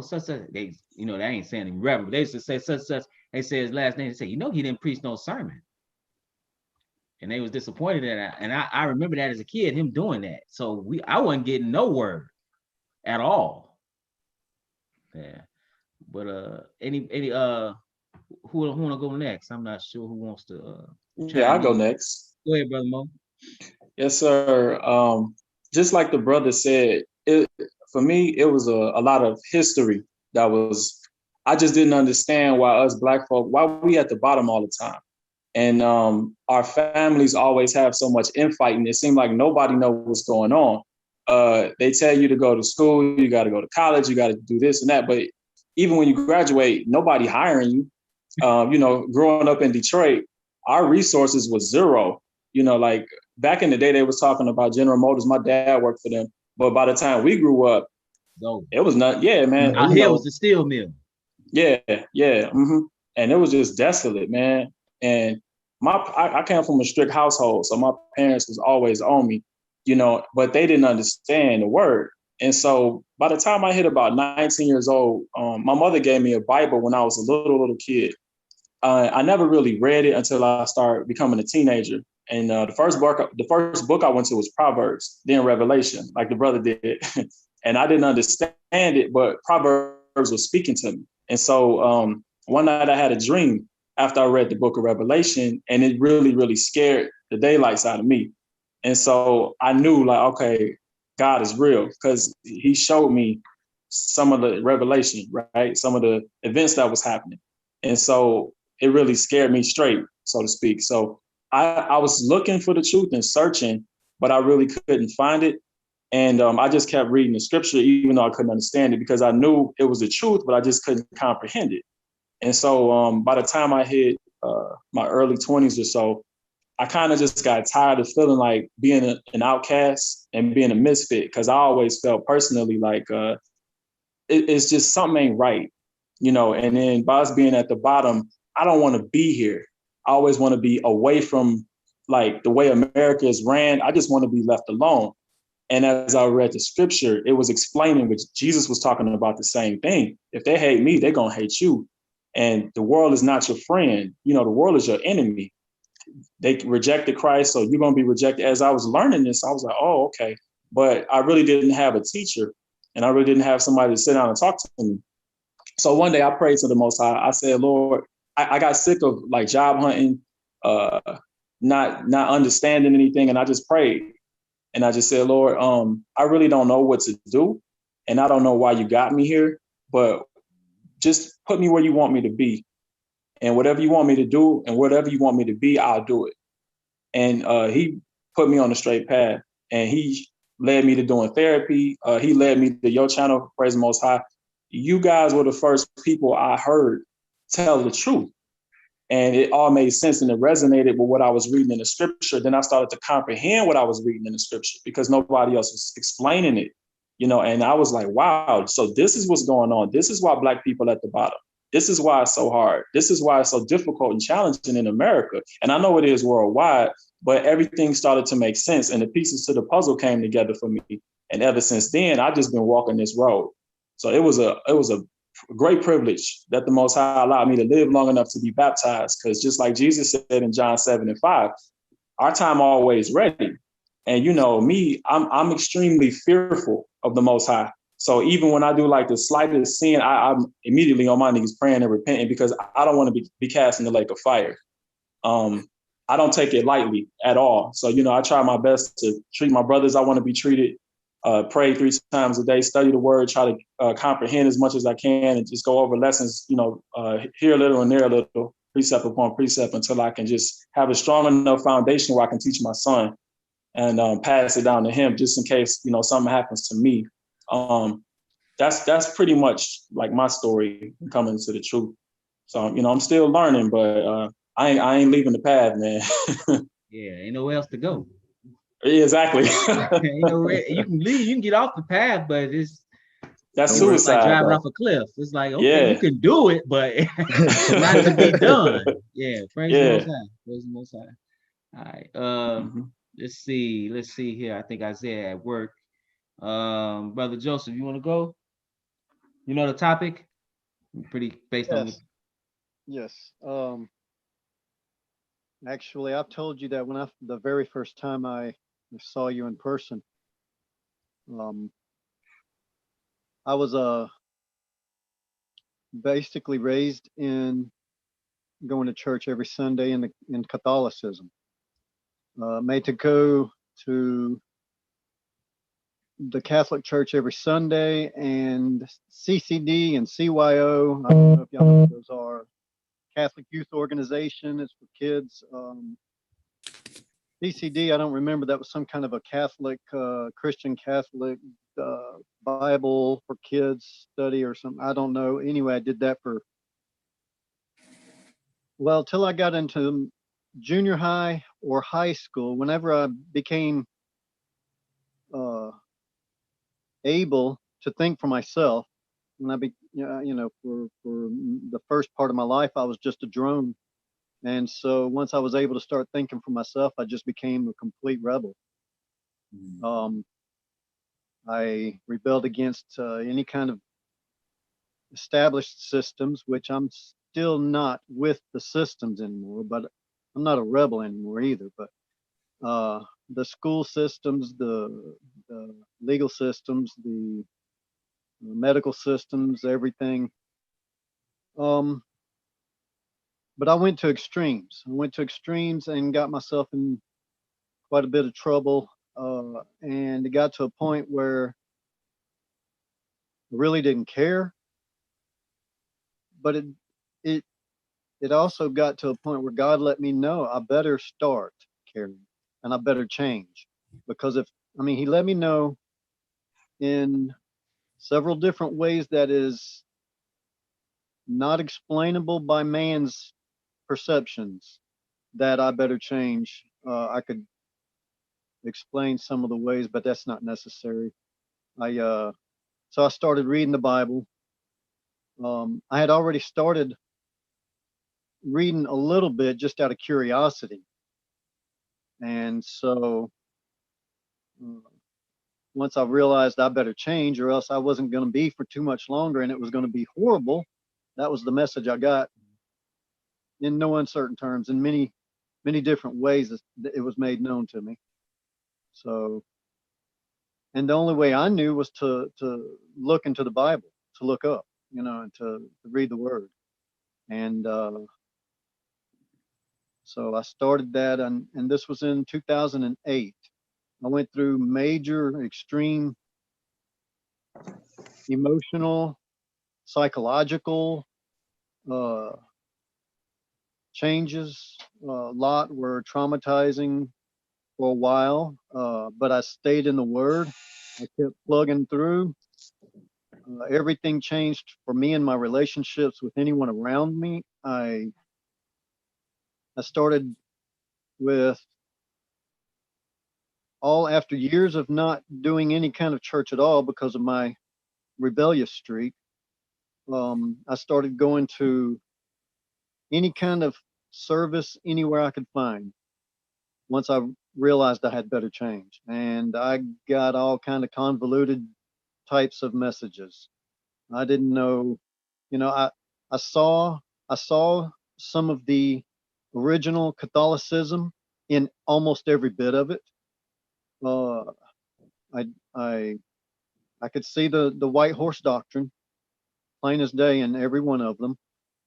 such, they, they ain't saying him reverend, but they used to say such. They say his last name. They say, he didn't preach no sermon, and they was disappointed in that. And I remember that as a kid, him doing that. So I wasn't getting no word at all. Yeah. But any who wanna go next? I'm not sure who wants to Yeah, I'll chime go in. next. Go ahead, brother Mo. Yes, sir. Just like the brother said, it for me it was a lot of history that was. I just didn't understand why us black folk, why we at the bottom all the time, and our families always have so much infighting. It seemed like nobody knows what's going on. They tell you to go to school, you got to go to college, you got to do this and that, but even when you graduate, nobody hiring you. Growing up in Detroit, our resources was zero. Like back in the day, they was talking about General Motors. My dad worked for them, but by the time we grew up, Go. it was not. Yeah, man. Out here was the steel mill. Yeah, yeah. And it was just desolate, man. And I came from a strict household, so my parents was always on me, but they didn't understand the word. And so by the time I hit about 19 years old, my mother gave me a Bible when I was a little kid. I never really read it until I started becoming a teenager. And the first book I went to was Proverbs, then Revelation, like the brother did. And I didn't understand it, but Proverbs was speaking to me. And so one night I had a dream after I read the book of Revelation, and it really, really scared the daylights out of me. And so I knew, like, okay, God is real, because he showed me some of the revelation, right? Some of the events that was happening. And so it really scared me straight, so to speak. So I was looking for the truth and searching, but I really couldn't find it. And I just kept reading the scripture, even though I couldn't understand it, because I knew it was the truth, but I just couldn't comprehend it. And so by the time I hit my early 20s or so, I kind of just got tired of feeling like being an outcast and being a misfit, because I always felt personally like it's just something ain't right, And then by us being at the bottom, I don't want to be here. I always want to be away from like the way America is ran. I just want to be left alone. And as I read the scripture, it was explaining, which Jesus was talking about the same thing. If they hate me, they're going to hate you. And the world is not your friend. The world is your enemy. They rejected Christ, so you're going to be rejected. As I was learning this, I was like, oh, okay. But I really didn't have a teacher, and I really didn't have somebody to sit down and talk to me. So one day I prayed to the Most High. I said, Lord, I got sick of like job hunting, not understanding anything. And I just prayed. And I just said, Lord, I really don't know what to do. And I don't know why you got me here, but just put me where you want me to be. And whatever you want me to do and whatever you want me to be, I'll do it. And he put me on the straight path. And he led me to doing therapy. He led me to your channel, Praise the Most High. You guys were the first people I heard tell the truth. And it all made sense and it resonated with what I was reading in the scripture. Then I started to comprehend what I was reading in the scripture because nobody else was explaining it, and I was like, wow, so this is what's going on. This is why Black people at the bottom. This is why it's so hard. This is why it's so difficult and challenging in America. And I know it is worldwide, but everything started to make sense and the pieces to the puzzle came together for me. And ever since then, I've just been walking this road. So it was a great privilege that the Most High allowed me to live long enough to be baptized. Because just like Jesus said in John 7:5, our time always ready. And me, I'm extremely fearful of the Most High. So even when I do like the slightest sin, I'm immediately on my knees praying and repenting because I don't want to be cast in the lake of fire. I don't take it lightly at all. So, I try my best to treat my brothers I want to be treated. Pray 3 times a day, study the word, try to comprehend as much as I can, and just go over lessons, here a little and there a little, precept upon precept, until I can just have a strong enough foundation where I can teach my son and pass it down to him, just in case, something happens to me. That's pretty much like my story coming to the truth. So, I'm still learning, but I ain't leaving the path, man. Yeah, ain't nowhere else to go. Exactly. You can leave, you can get off the path, but that's it's suicide. like driving though. off a cliff. It's like, okay, you can do it, but not to be done. Yeah, praise the Most High. Praise the Most High. All right. Let's see here. I think Isaiah at work. Brother Joseph, you want to go? You know the topic? Pretty based on Yes. Actually, I've told you that the very first time I saw you in person, I was basically raised in going to church every Sunday in Catholicism. Made to go to the Catholic Church every Sunday, and CCD and CYO. I don't know if y'all know what those are. Catholic Youth Organization. It's for kids. CCD, I don't remember. That was some kind of a Catholic, Christian Catholic Bible for kids study or something. I don't know. Anyway, I did that for, well, till I got into junior high or high school. Whenever I became able to think for myself, when I for the first part of my life, I was just a drone. And so once I was able to start thinking for myself, I just became a complete rebel. I rebelled against any kind of established systems, which I'm still not with the systems anymore, but I'm not a rebel anymore either. But the school systems, the legal systems, the medical systems, everything. But I went to extremes. I went to extremes and got myself in quite a bit of trouble. And it got to a point where I really didn't care. But it also got to a point where God let me know I better start caring and I better change. Because He let me know in several different ways that is not explainable by man's perceptions that I better change. I could explain some of the ways, but that's not necessary. So I started reading the Bible. I had already started reading a little bit just out of curiosity. And so once I realized I better change or else I wasn't going to be for too much longer and it was going to be horrible, that was the message I got in no uncertain terms, in many, many different ways it was made known to me. So, and the only way I knew was to look into the Bible, to look up, and to read the Word. And so I started that, and this was in 2008. I went through major, extreme, emotional, psychological changes. A lot were traumatizing for a while, but I stayed in the Word. I kept plugging through. Everything changed for me in my relationships with anyone around me. I started with, all after years of not doing any kind of church at all because of my rebellious streak. I started going to any kind of service anywhere I could find once I realized I had better change. And I got all kind of convoluted types of messages. I didn't know, I saw some of the original Catholicism in almost every bit of it. I could see the white horse doctrine plain as day in every one of them.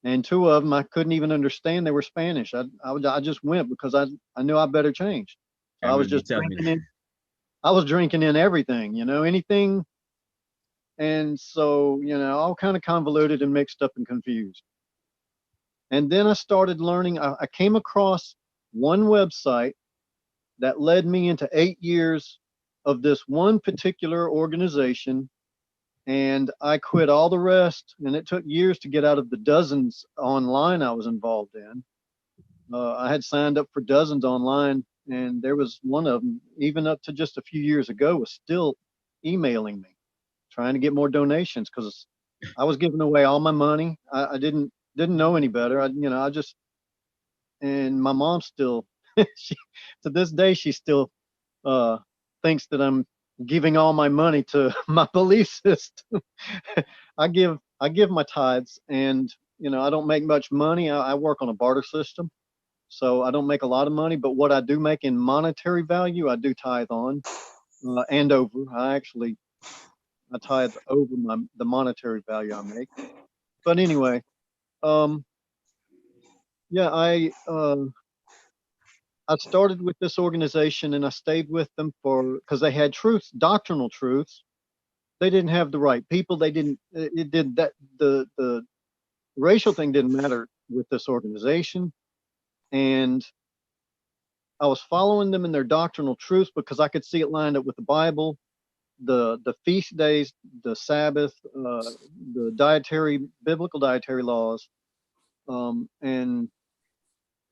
And two of them I couldn't even understand. They were Spanish. I just went because I knew I better change. So I was just drinking in. I was drinking in everything, anything. And so, all kind of convoluted and mixed up and confused. And then I started learning. I came across one website that led me into 8 years of this one particular organization. And I quit all the rest, and it took years to get out of the dozens online I was involved in. I had signed up for dozens online, and there was one of them, even up to just a few years ago, was still emailing me, trying to get more donations because I was giving away all my money. I didn't know any better. And my mom still, to this day, she still thinks that I'm giving all my money to my belief system. I give my tithes, and I don't make much money. I work on a barter system, so I don't make a lot of money. But what I do make in monetary value, I do tithe on and over. I tithe over the monetary value I make. But anyway, yeah, I started with this organization and I stayed with them because they had truths, doctrinal truths. They didn't have the right people. They didn't. It did that. The racial thing didn't matter with this organization, and I was following them in their doctrinal truths because I could see it lined up with the Bible, the feast days, the Sabbath, the biblical dietary laws, and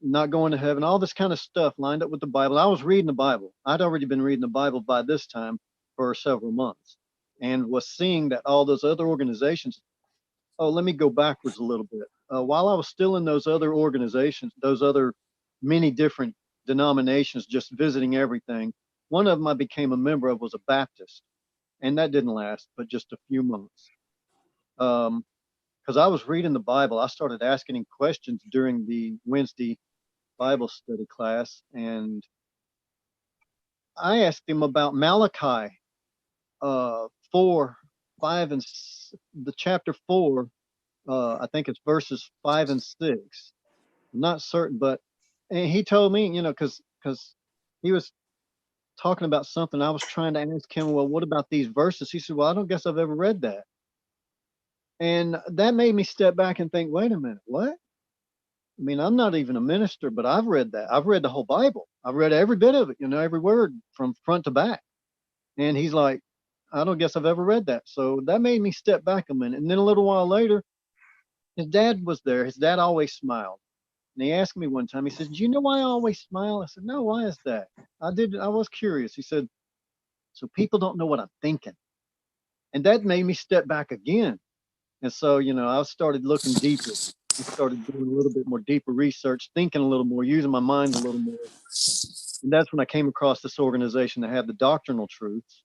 not going to heaven, all this kind of stuff lined up with the Bible. I was reading the Bible. I'd already been reading the Bible by this time for several months and was seeing that all those other organizations. Oh, let me go backwards a little bit. While I was still in those other organizations, those other many different denominations, just visiting everything, one of them I became a member of was a Baptist. And that didn't last, but just a few months. Because I was reading the Bible, I started asking him questions during the Wednesday Bible study class, and I asked him about Malachi 4, 5, and the chapter 4. I think it's verses 5 and 6. I'm not certain, but and he told me, because he was talking about something. I was trying to ask him, well, what about these verses? He said, well, I don't guess I've ever read that. And that made me step back and think, wait a minute, what? I mean, I'm not even a minister, but I've read that. I've read the whole Bible. I've read every bit of it, every word from front to back. And he's like, I don't guess I've ever read that. So that made me step back a minute. And then a little while later, his dad was there. His dad always smiled. And he asked me one time, he said, do you know why I always smile? I said, no, why is that? I was curious. He said, so people don't know what I'm thinking. And that made me step back again. And so, I started looking deeper. I started doing a little bit more deeper research, thinking a little more, using my mind a little more. And that's when I came across this organization that had the doctrinal truths.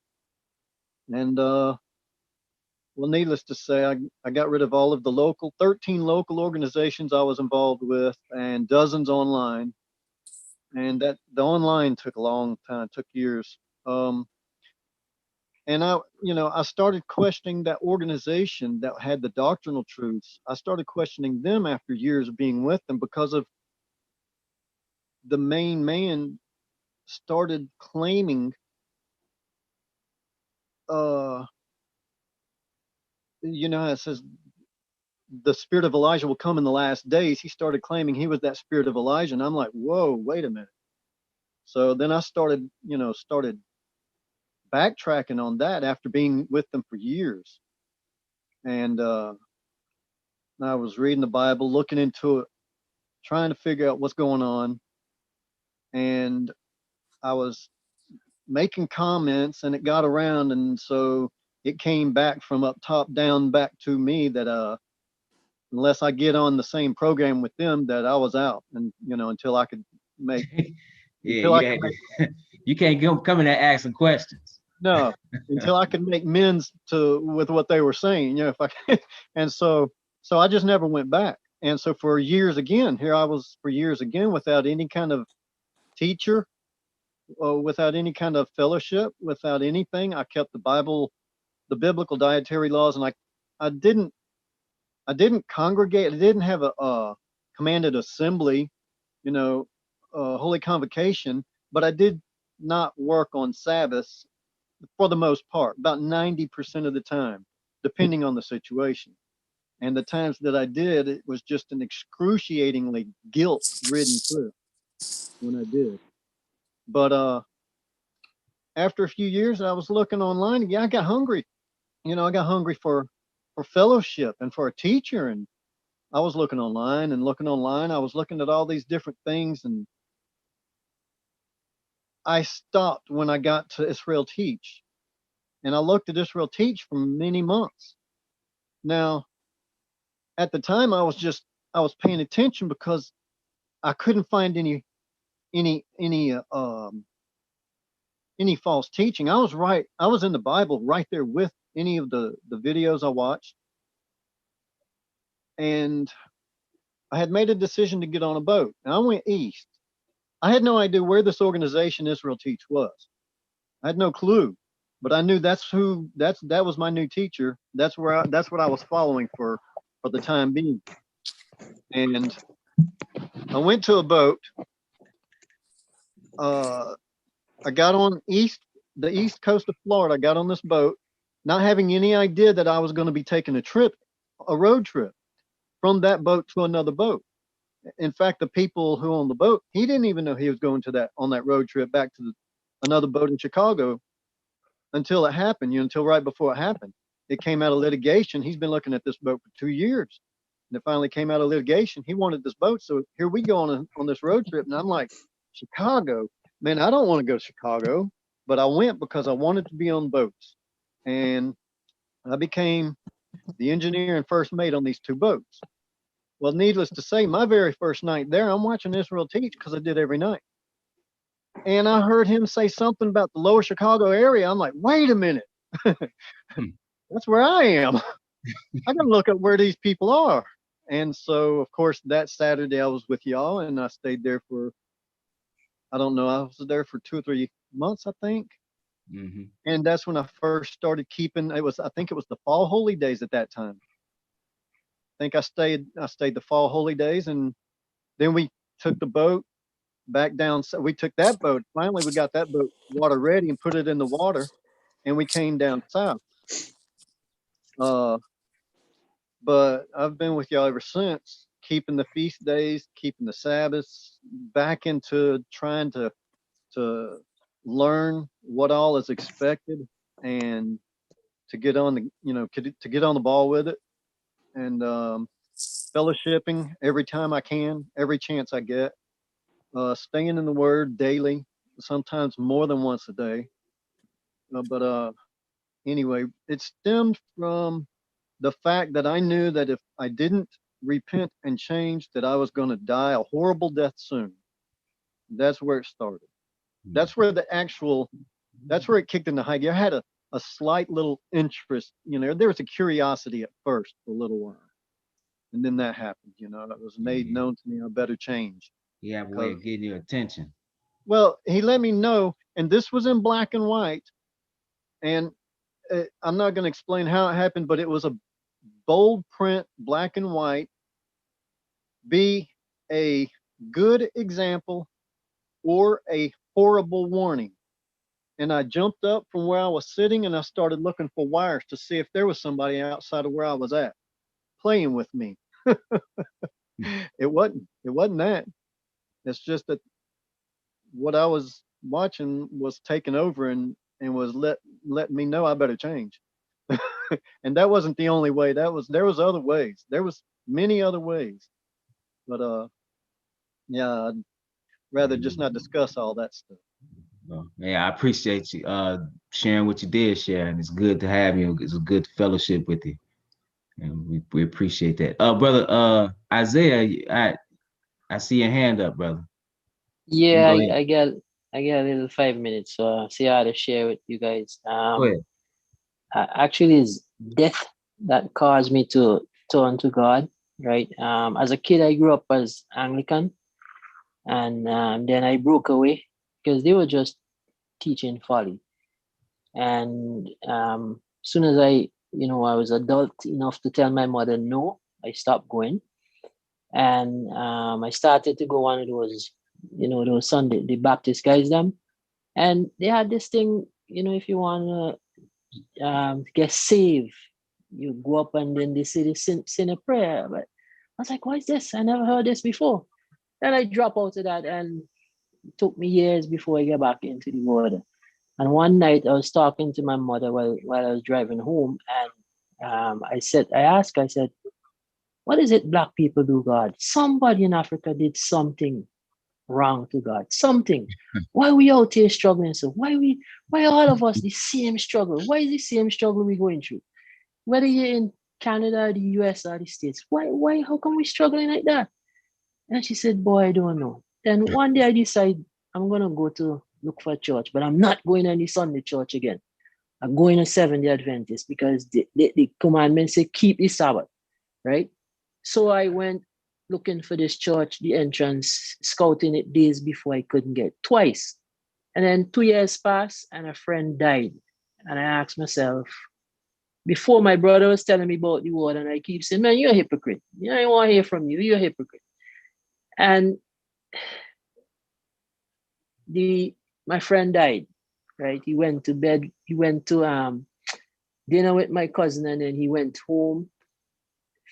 And, well, needless to say, I got rid of all of the 13 local organizations I was involved with and dozens online. And the online took a long time, took years. And I started questioning that organization that had the doctrinal truths. I started questioning them after years of being with them because of the main man started claiming, it says the spirit of Elijah will come in the last days. He started claiming he was that spirit of Elijah. And I'm like, whoa, wait a minute. So then I started backtracking on that after being with them for years. And I was reading the Bible, looking into it, trying to figure out what's going on. And I was making comments and it got around. And so it came back from up top down back to me that unless I get on the same program with them, that I was out. And, until I could make. Yeah, you can't come in there asking questions. No, until I could make amends with what they were saying, if I could. And so I just never went back. And so for years again, here I was for years again without any kind of teacher, without any kind of fellowship, without anything. I kept the Bible, the biblical dietary laws, and I didn't congregate. I didn't have a commanded assembly, holy convocation, but I did not work on Sabbaths for the most part, about 90% of the time, depending on the situation. And the times that I did, it was just an excruciatingly guilt-ridden trip when I did. But after a few years, I was looking online. Yeah, I got hungry. I got hungry for fellowship and for a teacher. And I was looking online. I was looking at all these different things. And I stopped when I got to Israel Teach. And I looked at Israel Teach for many months. Now, at the time, I was paying attention because I couldn't find any false teaching. I was in the Bible right there with any of the videos I watched. And I had made a decision to get on a boat. And I went east. I had no idea where this organization Israel Teach was. I had no clue, but I knew that was my new teacher. That's what I was following for for the time being. And I went to a boat. I got on the east coast of Florida. I got on this boat, not having any idea that I was going to be taking a road trip from that boat to another boat. In fact, the people who owned the boat, he didn't even know he was going on that road trip back to another boat in Chicago until it happened, until right before it happened. It came out of litigation. He's been looking at this boat for 2 years. And it finally came out of litigation. He wanted this boat. So here we go on this road trip. And I'm like, Chicago? Man, I don't want to go to Chicago. But I went because I wanted to be on boats. And I became the engineer and first mate on these 2 boats. Well, needless to say, my very first night there, I'm watching Israel teach because I did every night. And I heard him say something about the lower Chicago area. I'm like, wait a minute. That's where I am. I got to look up where these people are. And so, of course, that Saturday I was with y'all and I stayed there for, I don't know, I was there for 2 or 3 months, I think. Mm-hmm. And that's when I first started keeping, I think it was the fall holy days at that time. I think I stayed the fall holy days, and then we took the boat back down. So we took that boat. Finally, we got that boat water ready and put it in the water, and we came down south. But I've been with y'all ever since, keeping the feast days, keeping the Sabbaths, back into trying to learn what all is expected and to get on to get on the ball with it, and fellowshipping every time I can, every chance I get, staying in the Word daily, sometimes more than once a day. But anyway, it stemmed from the fact that I knew that if I didn't repent and change, that I was going to die a horrible death soon. That's where it started. That's where it kicked into high gear. I had a slight little interest, there was a curiosity at first for a little while. And then that happened, it was made known to me I better change. You have a way of getting your attention. Well, he let me know, and this was in black and white. And I'm not going to explain how it happened, but it was a bold print, black and white. Be a good example or a horrible warning. And I jumped up from where I was sitting and I started looking for wires to see if there was somebody outside of where I was at playing with me. It wasn't that. It's just that what I was watching was taking over and was letting me know I better change. And that wasn't the only way. There was other ways. There was many other ways. But yeah, I'd rather just not discuss all that stuff. Well, yeah, I appreciate you sharing what you did share, and it's good to have you. It's a good fellowship with you, and we appreciate that. Brother Isaiah, I see your hand up, brother. Yeah, I got a little 5 minutes, so see how to share with you guys. Go ahead. Actually, it's death that caused me to turn to God. Right. As a kid, I grew up as Anglican, and then I broke away because they were just teaching folly. And soon as I was adult enough to tell my mother no, I stopped going. And I started to go one of those, those Sunday, the Baptist guys, them. And they had this thing, if you want to get saved, you go up and then they say sin a prayer. But I was like, what is this? I never heard this before. Then I dropped out of that, and it took me years before I get back into the word. And one night I was talking to my mother while I was driving home, and I asked her, what is it black people do, God? Somebody in Africa did something wrong to God. Something. Why we out here struggling? So why all of us the same struggle? Why is the same struggle we going through? Whether you're in Canada, the US, or the States, why how come we struggling like that? And she said, boy, I don't know. Then one day I decide I'm gonna go to look for a church, but I'm not going to any Sunday church again. I'm going to Seventh-day Adventist because the commandment say keep the Sabbath, right? So I went looking for this church, the entrance, scouting it days before I couldn't get twice. And then 2 years passed and a friend died. And I asked myself, before my brother was telling me about the word, and I keep saying, man, you're a hypocrite. I don't want to hear from you. You're a hypocrite. And my friend died, right? He went to bed. He went to dinner with my cousin, and then he went home,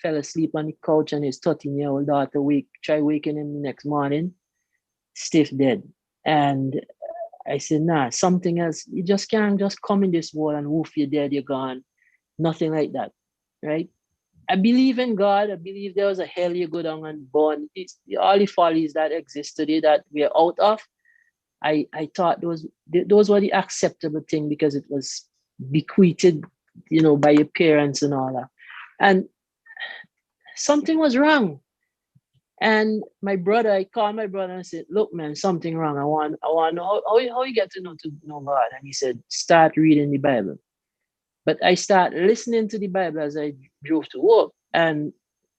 fell asleep on the couch, and his 13-year-old daughter tried waking him the next morning, stiff dead. And I said, nah, something else. You just can't just come in this world and woof, you're dead, you're gone. Nothing like that, right? I believe in God. I believe there was a hell you go down and burn. All the follies that exist today that we're out of, I thought those were the acceptable thing because it was bequeathed, by your parents and all that. And something was wrong. And I called my brother and I said, look, man, something wrong. I want to know how you get to know God. And he said, start reading the Bible. But I started listening to the Bible as I drove to work. And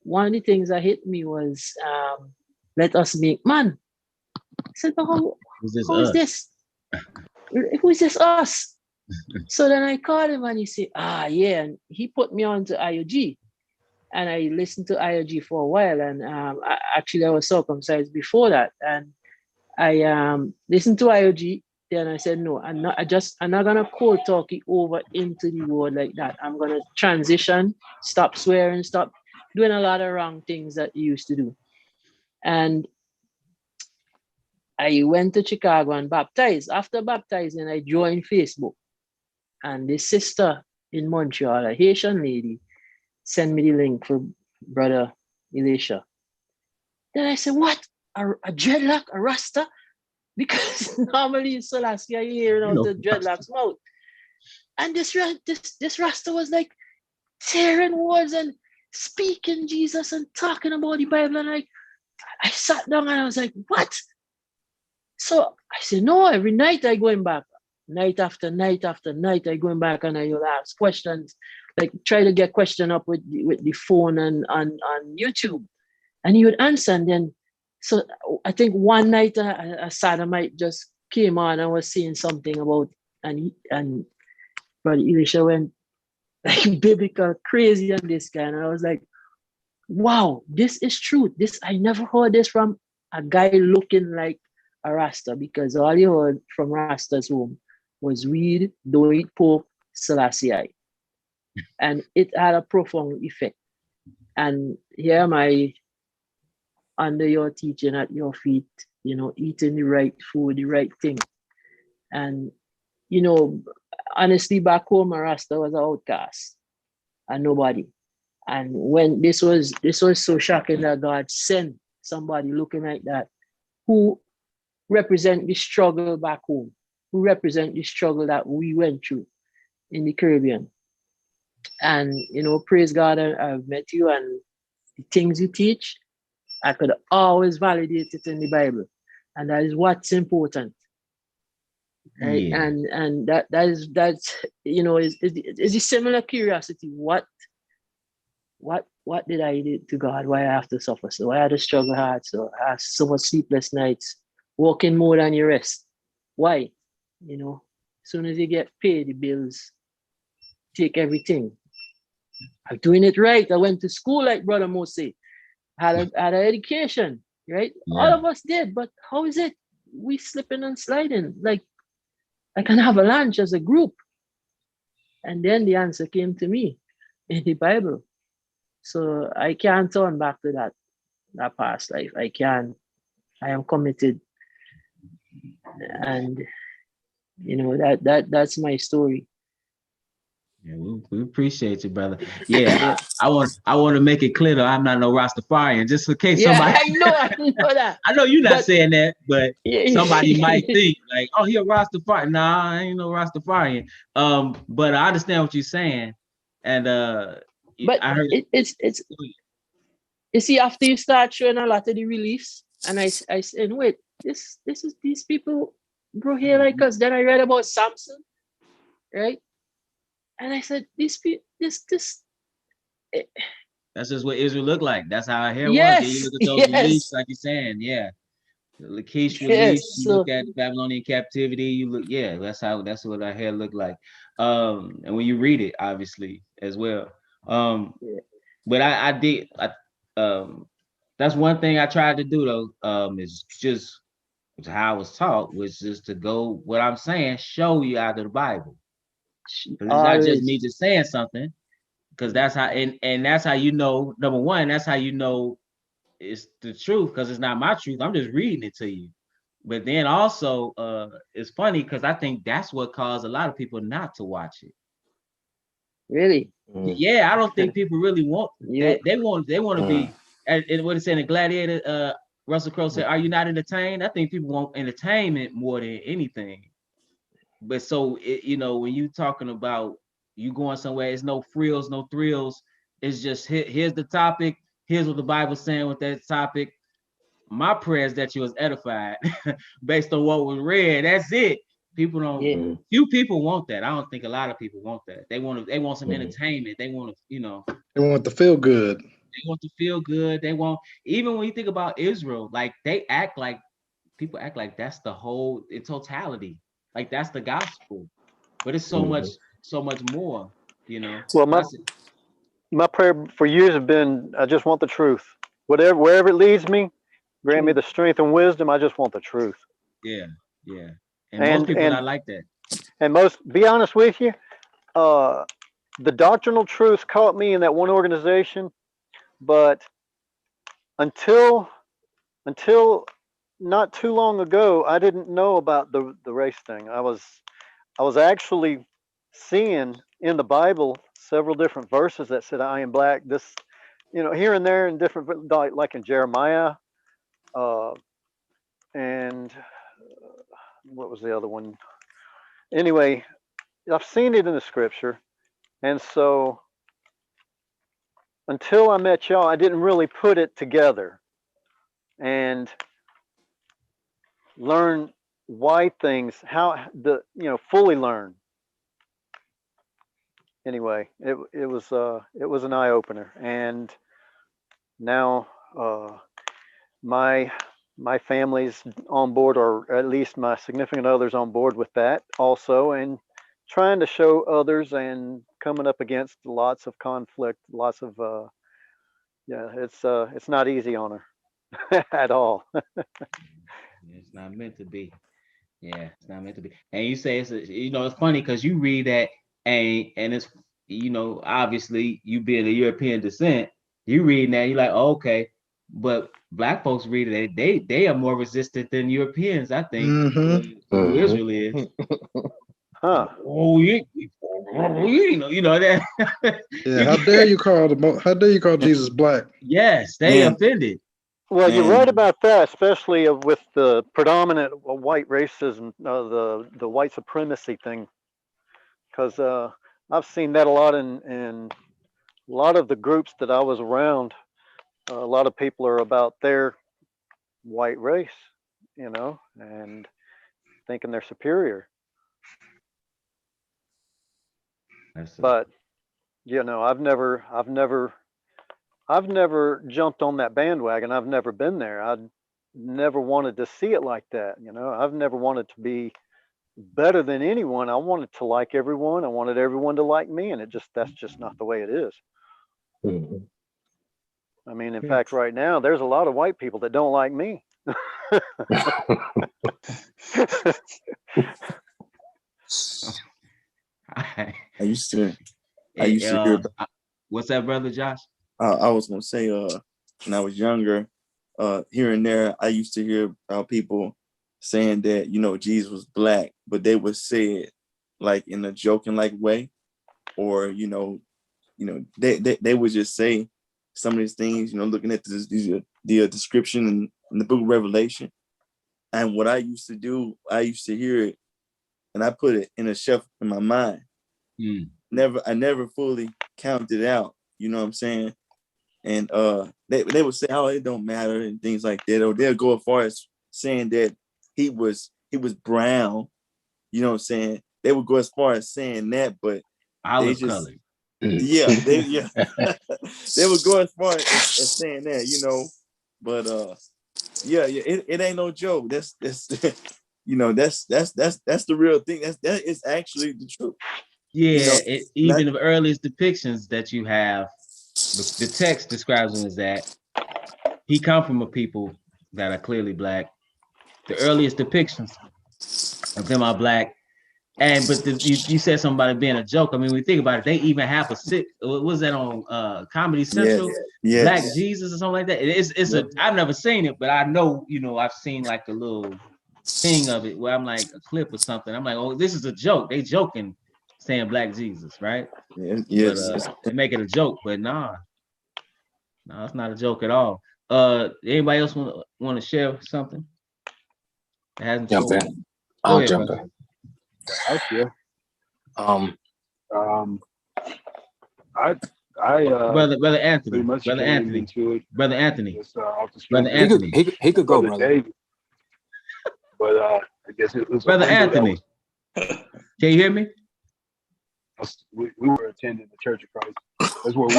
one of the things that hit me was, let us make man. I said, who is this? Who is this us? So then I called him and he said, yeah. And he put me on to IOG. And I listened to IOG for a while. And I was circumcised before that. And I listened to IOG. Then I said, no, I'm not gonna cold talk it over into the world like that. I'm gonna transition, stop swearing, stop doing a lot of wrong things that you used to do. And I went to Chicago and baptized. After baptizing, I joined Facebook. And this sister in Montreal, a Haitian lady, sent me the link for Brother Elisha. Then I said, what? A dreadlock, a Rasta? Because normally in Selassie, you hear out the dreadlocks mouth. And this Rasta was like tearing words and speaking Jesus and talking about the Bible. And I sat down and I was like, what? So I said, no, every night I going back. Night after night after night, I going back and I will ask questions, like try to get question up with the phone and on YouTube. And he would answer. And then, so I think one night a sodomite just came on and was saying something about, and Brother Elisha went like biblical crazy on this guy. And I was like, wow, this is truth. I never heard this from a guy looking like a Rasta, because all you heard from Rasta's home was weed, don't eat pork, Selassie. And it had a profound effect. And here am I under your teaching at your feet, eating the right food, the right thing. And, honestly, back home, a Rasta was an outcast and nobody. And when this was so shocking that God sent somebody looking like that, who represent the struggle back home, who represent the struggle that we went through in the Caribbean. And, praise God, I've met you, and the things you teach, I could always validate it in the Bible. And that is what's important. Right? Yeah. And that's is a similar curiosity. What did I do to God? Why I have to suffer? So why I had to struggle hard? So I have so much sleepless nights, working more than you rest. Why? As soon as you get paid, the bills take everything. I'm doing it right. I went to school like Brother Mose. Had an education, right? Yeah. All of us did, but how is it we slipping and sliding like an avalanche as a group? And then the answer came to me in the Bible. So I can't turn back to that past life. I can't. I am committed, and that's my story. Yeah, we appreciate you, brother. Yeah, I want to make it clear that I'm not no Rastafarian, just in case somebody. I know that. I know you're not saying that, but somebody might think like, "Oh, he a Rastafarian." Nah, I ain't no Rastafarian. But I understand what you're saying, and but I heard it's. You see, after you start showing a lot of the reliefs, and I said, wait, this is these people, bro, here like us. Then I read about Samson, right? And I said, this. That's just what Israel looked like. That's how her hair was. Yeah, you look at those reliefs, like you're saying, yeah. The Lachish reliefs, you look at Babylonian captivity, you look, yeah, that's what our hair looked like. And when you read it, obviously as well. But I did. That's one thing I tried to do though. Is just how I was taught, was just to go what I'm saying, show you out of the Bible. It's not just me just saying something, because that's how and that's how you know. Number one, that's how you know it's the truth, because it's not my truth. I'm just reading it to you. But then also, it's funny because I think that's what caused a lot of people not to watch it. Really? Yeah, I don't think people really want that. They want to be, and what it said in Gladiator, Russell Crowe said, "Are you not entertained?" I think people want entertainment more than anything. But so when you talking about you going somewhere, it's no frills, no thrills. It's just here's the topic. Here's what the Bible's saying with that topic. My prayer is that you was edified based on what was read. That's it. People don't. Yeah. Few people want that. I don't think a lot of people want that. They want some entertainment. They want to. They want to feel good. They want to feel good. They want, even when you think about Israel, like people act like that's the whole in totality. Like that's the gospel. But it's so much more, Well, my prayer for years have been, I just want the truth. Wherever it leads me, grant me the strength and wisdom. I just want the truth. Yeah. And most people not like that. And be honest with you, the doctrinal truth caught me in that one organization, but until not too long ago, I didn't know about the race thing. I was actually seeing in the Bible several different verses that said, "I am black." This, here and there in different, like in Jeremiah, and what was the other one? Anyway, I've seen it in the scripture, and so until I met y'all, I didn't really put it together and learn why things, fully learn. Anyway, it was an eye opener, and now my family's on board, or at least my significant other's on board with that also, and trying to show others, and coming up against lots of conflict, lots of it's not easy on her at all. It's not meant to be. Yeah, it's not meant to be. And you say it's funny because you read that, and it's obviously you being a European descent, you reading that, you're like, oh, okay. But black folks read it, they are more resistant than Europeans, I think. Who Israel is. Huh. Oh, that. Yeah, how dare you call Jesus black? Yes, they offended. Well, you're right about that, especially with the predominant white racism, the white supremacy thing, because I've seen that a lot in a lot of the groups that I was around. A lot of people are about their white race, and thinking they're superior. But I've never jumped on that bandwagon. I've never been there. I've never wanted to see it like that. I've never wanted to be better than anyone. I wanted to like everyone. I wanted everyone to like me, and that's just not the way it is. I mean, in fact, right now there's a lot of white people that don't like me. I used to hear. What's that, brother Josh? I was gonna say, when I was younger, here and there, I used to hear people saying that Jesus was black, but they would say it like in a joking like way, or they would just say some of these things, looking at the description in the book of Revelation. And what I used to do, I used to hear it, and I put it in a shelf in my mind. I never fully counted it out. You know what I'm saying? And they would say, "Oh, it don't matter," and things like that. Or they'll go as far as saying that he was brown. You know what I'm saying? They would go as far as saying that, but olive color. Yeah, they would go as far as saying that, But it ain't no joke. That's that's the real thing. That is actually the truth. Yeah, know, even the earliest depictions that you have, the text describes him as that. He come from a people that are clearly black. The earliest depictions of them are black. But you said something about it being a joke. I mean, when we think about it, they even have a what was that on Comedy Central? Yes. Black Jesus or something like that. I've never seen it, but I know, I've seen like a little thing of it where I'm like a clip or something. I'm like, oh, this is a joke. They joking saying Black Jesus, right? Yes. But they make it a joke, but no, it's not a joke at all. Anybody else want to share something? It hasn't Jump told. in. Go I'll ahead, jump brother. in. I'll share. Um, Brother Anthony, pretty much brother came Anthony, into it brother Anthony, just off the brother strength of Anthony, he could go, Brother brother. David. But I guess it was brother a window Anthony. Can you hear me? we were attending the Church of Christ. That's where we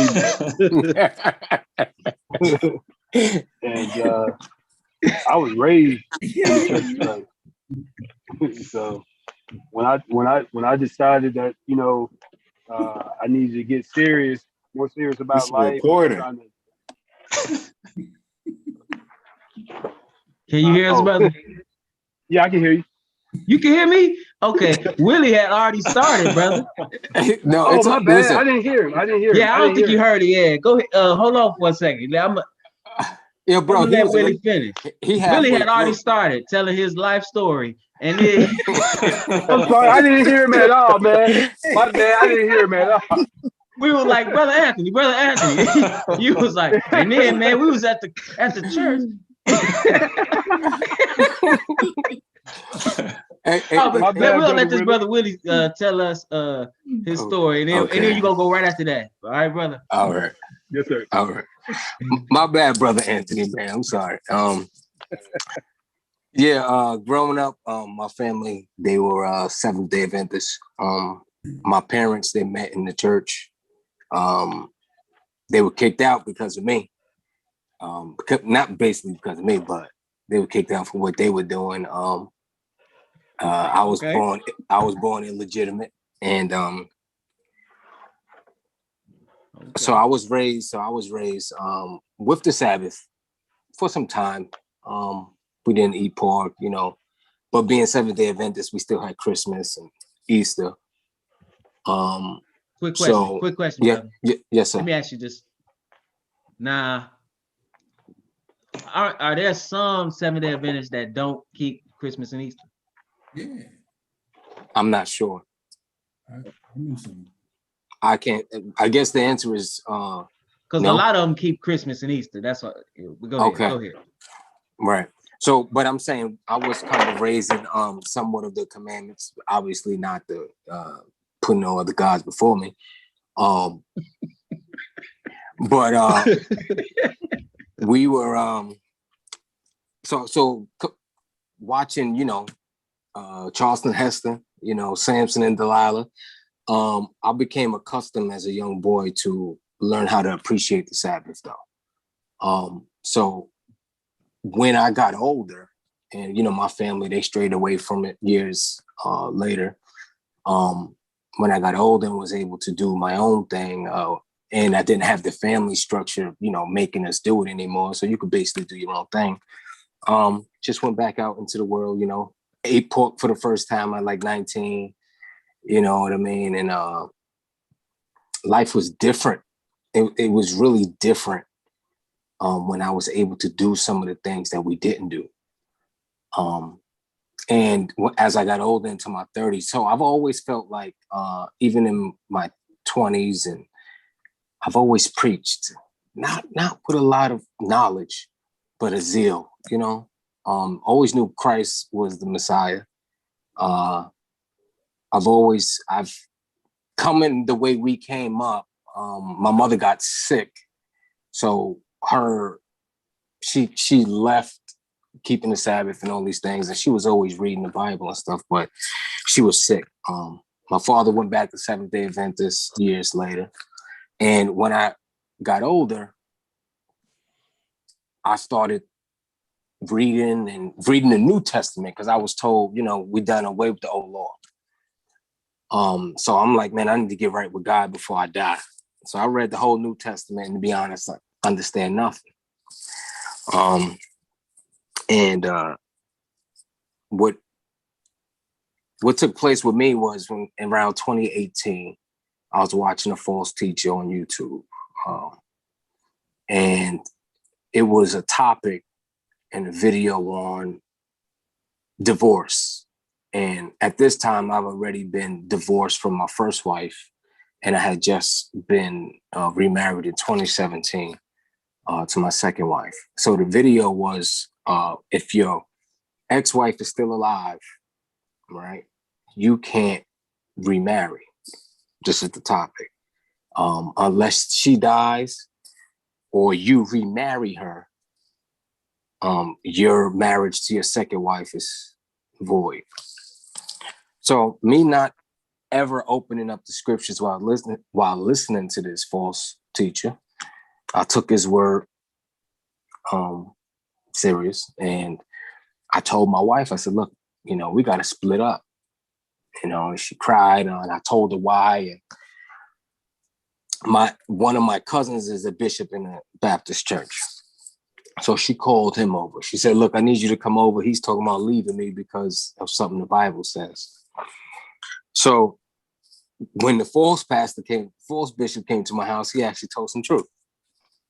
met. And I was raised in the Church of Christ. So when I decided that I needed to get more serious about life, recording. Can you hear us, brother? Yeah, I can hear you. You can hear me? Okay. Willie had already started, brother. No, Oh, it's my bad. listen. I didn't hear him. Yeah, I don't think you heard it. Yeah, go ahead. Hold on for a second. Yeah, bro. I'm gonna let Willie finish. He Willie had already through. started telling his life story, and then I'm sorry, I didn't hear him at all, man. My bad, I didn't hear him at all. we were like, brother Anthony. You was like, and then man, we was at the church. We'll let this brother Willie tell us his story, and then you gonna go right after that. All right, brother. All right. Yes, sir. All right. My bad, brother Anthony, man. I'm sorry. Growing up, my family, they were Seventh-day Adventists. My parents, they met in the church. They were kicked out because of me. Not basically because of me, but they were kicked out for what they were doing. I was born illegitimate, and so I was raised with the Sabbath for some time. We didn't eat pork, but being Seventh-day Adventists, we still had Christmas and Easter. Quick question, yeah, brother. Yes, sir. Let me ask you this. Now, are there some Seventh-day Adventists that don't keep Christmas and Easter? Yeah. I'm not sure. I knew some. I can't. I guess the answer is because a lot of them keep Christmas and Easter. That's what. Go ahead. Right. So, but I'm saying I was kind of raised in somewhat of the commandments. Obviously, not the put no other gods before me. But we were so watching, Charleston Heston, Samson and Delilah. I became accustomed as a young boy to learn how to appreciate the Sabbath, though. So when I got older, and my family, they strayed away from it years later. When I got older and was able to do my own thing, and I didn't have the family structure, making us do it anymore. So you could basically do your own thing. Just went back out into the world, ate pork for the first time at like 19. You know what I mean? And life was different. It was really different when I was able to do some of the things that we didn't do. And as I got older into my 30s, so I've always felt like, even in my 20s, and I've always preached, not with a lot of knowledge, but a zeal, always knew Christ was the Messiah. I've come in the way we came up. My mother got sick, so she left keeping the Sabbath and all these things, and she was always reading the Bible and stuff, but she was sick. My father went back to Seventh-day Adventist years later, and when I got older, I started reading the New Testament because I was told, we done away with the old law. So I'm like, man, I need to get right with God before I die. So I read the whole New Testament, and to be honest, I understand nothing. And what took place with me was when around 2018, I was watching a false teacher on YouTube. And it was a topic and a video on divorce. And at this time, I've already been divorced from my first wife, and I had just been remarried in 2017 to my second wife. So the video was, if your ex-wife is still alive, right, you can't remarry. This is the topic. Unless she dies or you remarry her, your marriage to your second wife is void. So me not ever opening up the scriptures while listening to this false teacher, I took his word serious, and I told my wife, I said, look, we got to split up. And she cried, and I told her why. And one of my cousins is a bishop in a Baptist church. So she called him over. She said, look, I need you to come over. He's talking about leaving me because of something the Bible says. So when the false bishop came to my house, he actually told some truth.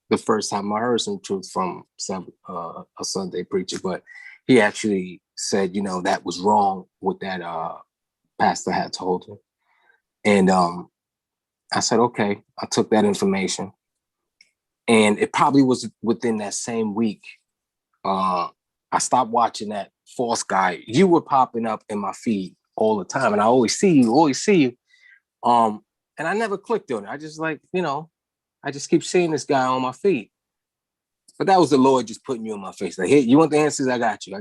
The first time I heard some truth from a Sunday preacher, but he actually said, that was wrong what that pastor had told him. And I said, okay. I took that information. And it probably was within that same week, I stopped watching that false guy. You were popping up in my feed all the time, and I always see you. And I never clicked on it. I just I just keep seeing this guy on my feed. But that was the Lord just putting you in my face. Like, hey, you want the answers? I got you.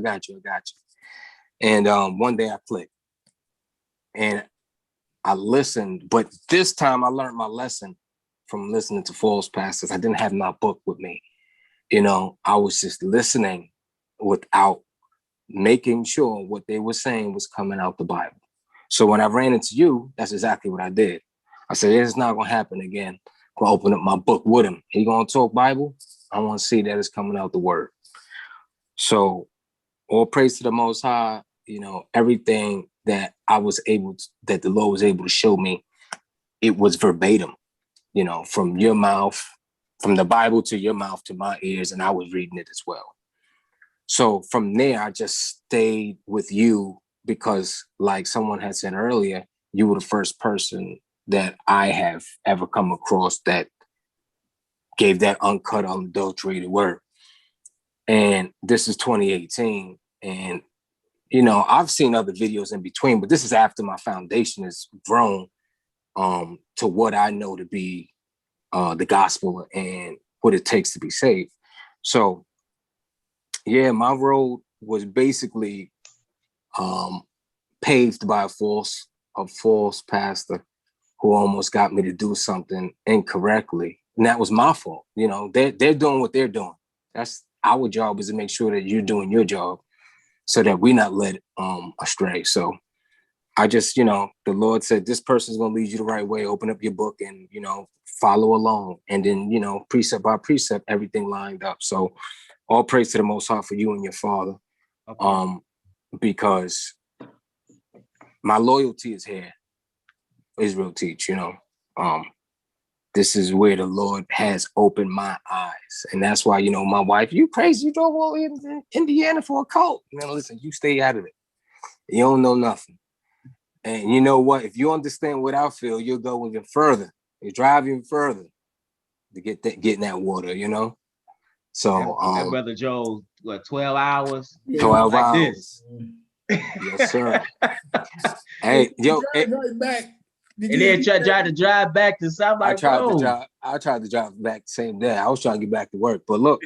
And one day I clicked. And I listened, but this time I learned my lesson from listening to false pastors. I didn't have my book with me. I was just listening without making sure what they were saying was coming out the Bible. So when I ran into you, that's exactly what I did. I said, it's not going to happen again. I'm going to open up my book with him. He going to talk Bible. I want to see that it's coming out the word. So all praise to the Most High, everything that that the Lord was able to show me, it was verbatim, from your mouth, from the Bible to your mouth to my ears, and I was reading it as well. So from there, I just stayed with you because, like someone had said earlier, you were the first person that I have ever come across that gave that uncut, unadulterated word. And this is 2018. And, I've seen other videos in between, but this is after my foundation has grown to what I know to be the gospel and what it takes to be saved. So, yeah, my road was basically paved by a false pastor who almost got me to do something incorrectly. And that was my fault. They're doing what they're doing. That's our job, is to make sure that you're doing your job so that we're not led astray. So I just, the Lord said, this person's going to lead you the right way. Open up your book and, follow along. And then, precept by precept, everything lined up. So all praise to the Most High for you and your father. Okay. Because my loyalty is here. Israel Teach, this is where the Lord has opened my eyes. And that's why, my wife, you crazy, you drove all in Indiana for a cult. Listen, you stay out of it. You don't know nothing. And you know what? If you understand what I feel, you'll go even further. You drive even further to get in that water, So that brother Joe, 12 hours? 12 like hours. This. Yes, sir. Hey, yo, right back. And then tried to drive back to South. Like, I tried to drive back the same day. I was trying to get back to work, but look,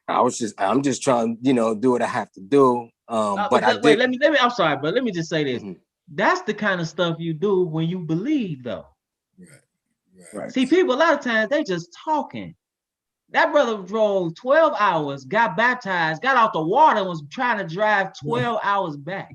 I'm just trying, do what I have to do. Let me. I'm sorry, but let me just say this. Mm-hmm. That's the kind of stuff you do when you believe, though. Right. See, people a lot of times they just talking. That brother drove 12 hours, got baptized, got out the water, and was trying to drive 12 hours back.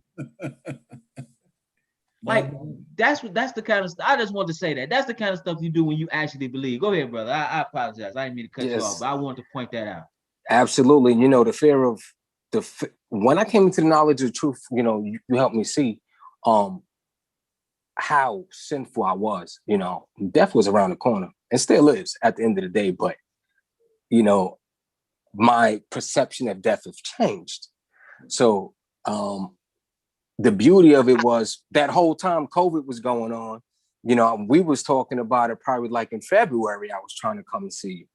Like that's the kind of stuff. I just want to say that that's the kind of stuff you do when you actually believe. Go ahead, brother. I apologize. I didn't mean to cut you off, but I want to point that out. Absolutely. You know, the fear of when I came into the knowledge of the truth, you know, you helped me see how sinful I was. You know, death was around the corner and still is at the end of the day. But, you know, my perception of death has changed. So the beauty of it was that whole time COVID was going on, you know, we was talking about it probably like in February. I was trying to come and see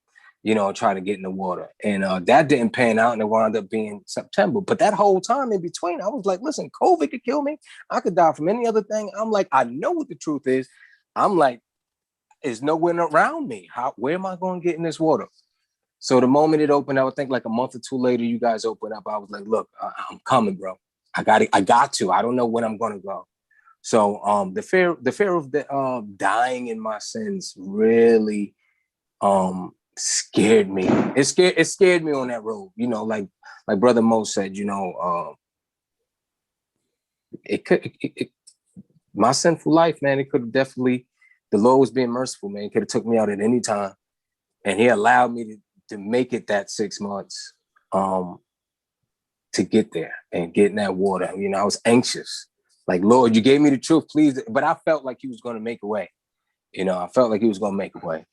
you know, trying to get in the water. And that didn't pan out and it wound up being September. But that whole time in between, I was like, listen, COVID could kill me. I could die from any other thing. I'm like, I know what the truth is. I'm like, there's no one around me. Where am I going to get in this water? So the moment it opened, I would think like a month or two later, you guys opened up. I was like, look, I'm coming, bro. I got to. I don't know when I'm going to go. So the fear of the dying in my sins really scared me. It scared me on that road. You know, like Brother Mo said, you know, my sinful life, man, it could have definitely, the Lord was being merciful, man. He could have took me out at any time. And he allowed me to make it that 6 months to get there and get in that water. You know, I was anxious. Like, Lord, you gave me the truth, please. But I felt like he was going to make a way. You know, I felt like he was going to make a way.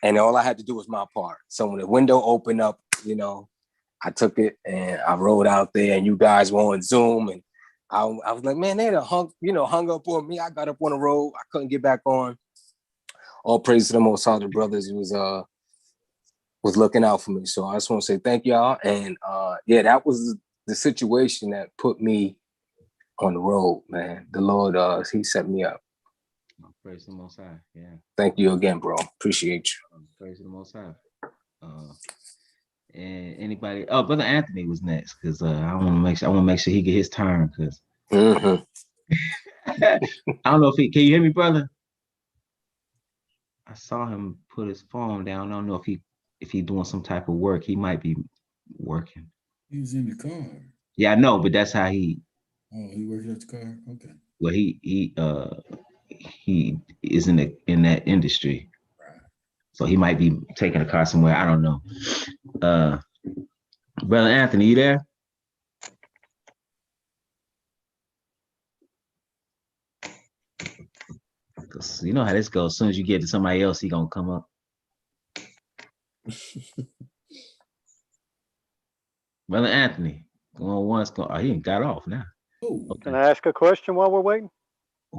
And all I had to do was my part. So when the window opened up, you know, I took it and I rode out there and you guys were on Zoom. And I was like, man, they done hung up on me. I got up on the road. I couldn't get back on. All praise to the Most High, the brothers. He was looking out for me. So I just want to say thank y'all. And yeah, that was the situation that put me on the road, man. The Lord, he set me up. Praise the Most High. Yeah. Thank you again, bro. Appreciate you. Praise the Most High. And anybody? Oh, Brother Anthony was next because I want to make sure he get his turn because I don't know if he can you hear me, brother? I saw him put his phone down. I don't know if he doing some type of work. He might be working. He was in the car. Yeah, I know, but that's how he. Oh, he working at the car. Okay. Well, he is in that industry, right. So he might be taking a car somewhere. I don't know. Brother Anthony, you there? Because you know how this goes. As soon as you get to somebody else, he gonna come up. Brother Anthony, going once, he got off now. Okay. Can I ask a question while we're waiting?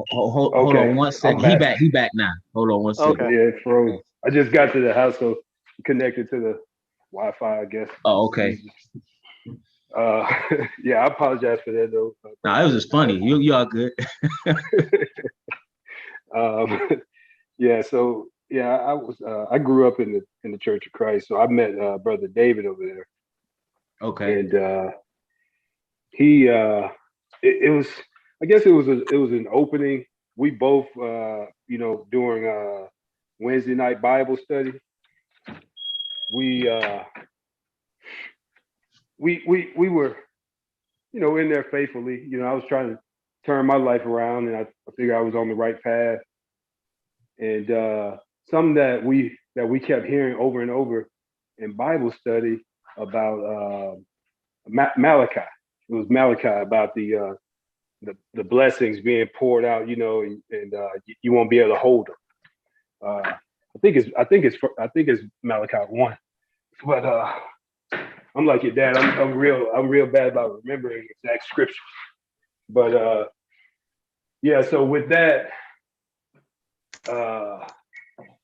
Hold on 1 second. He back now. Hold on 1 second. Okay. Yeah, it froze. I just got to the house, so connected to the Wi-Fi, I guess. Oh, okay. Yeah, I apologize for that though. No, it was just funny. You all good. Yeah, so yeah, I grew up in the Church of Christ, so I met Brother David over there. Okay. And he it was, I guess it was an opening. We both you know, during Wednesday night Bible study, we were, you know, in there faithfully. You know, I was trying to turn my life around, and I figured I was on the right path. And something that we kept hearing over and over in Bible study about Malachi. It was Malachi about the blessings being poured out, you know, and you won't be able to hold them. I think it's Malachi 1. But I'm like your dad. I'm real bad about remembering exact scriptures. But yeah. So with that,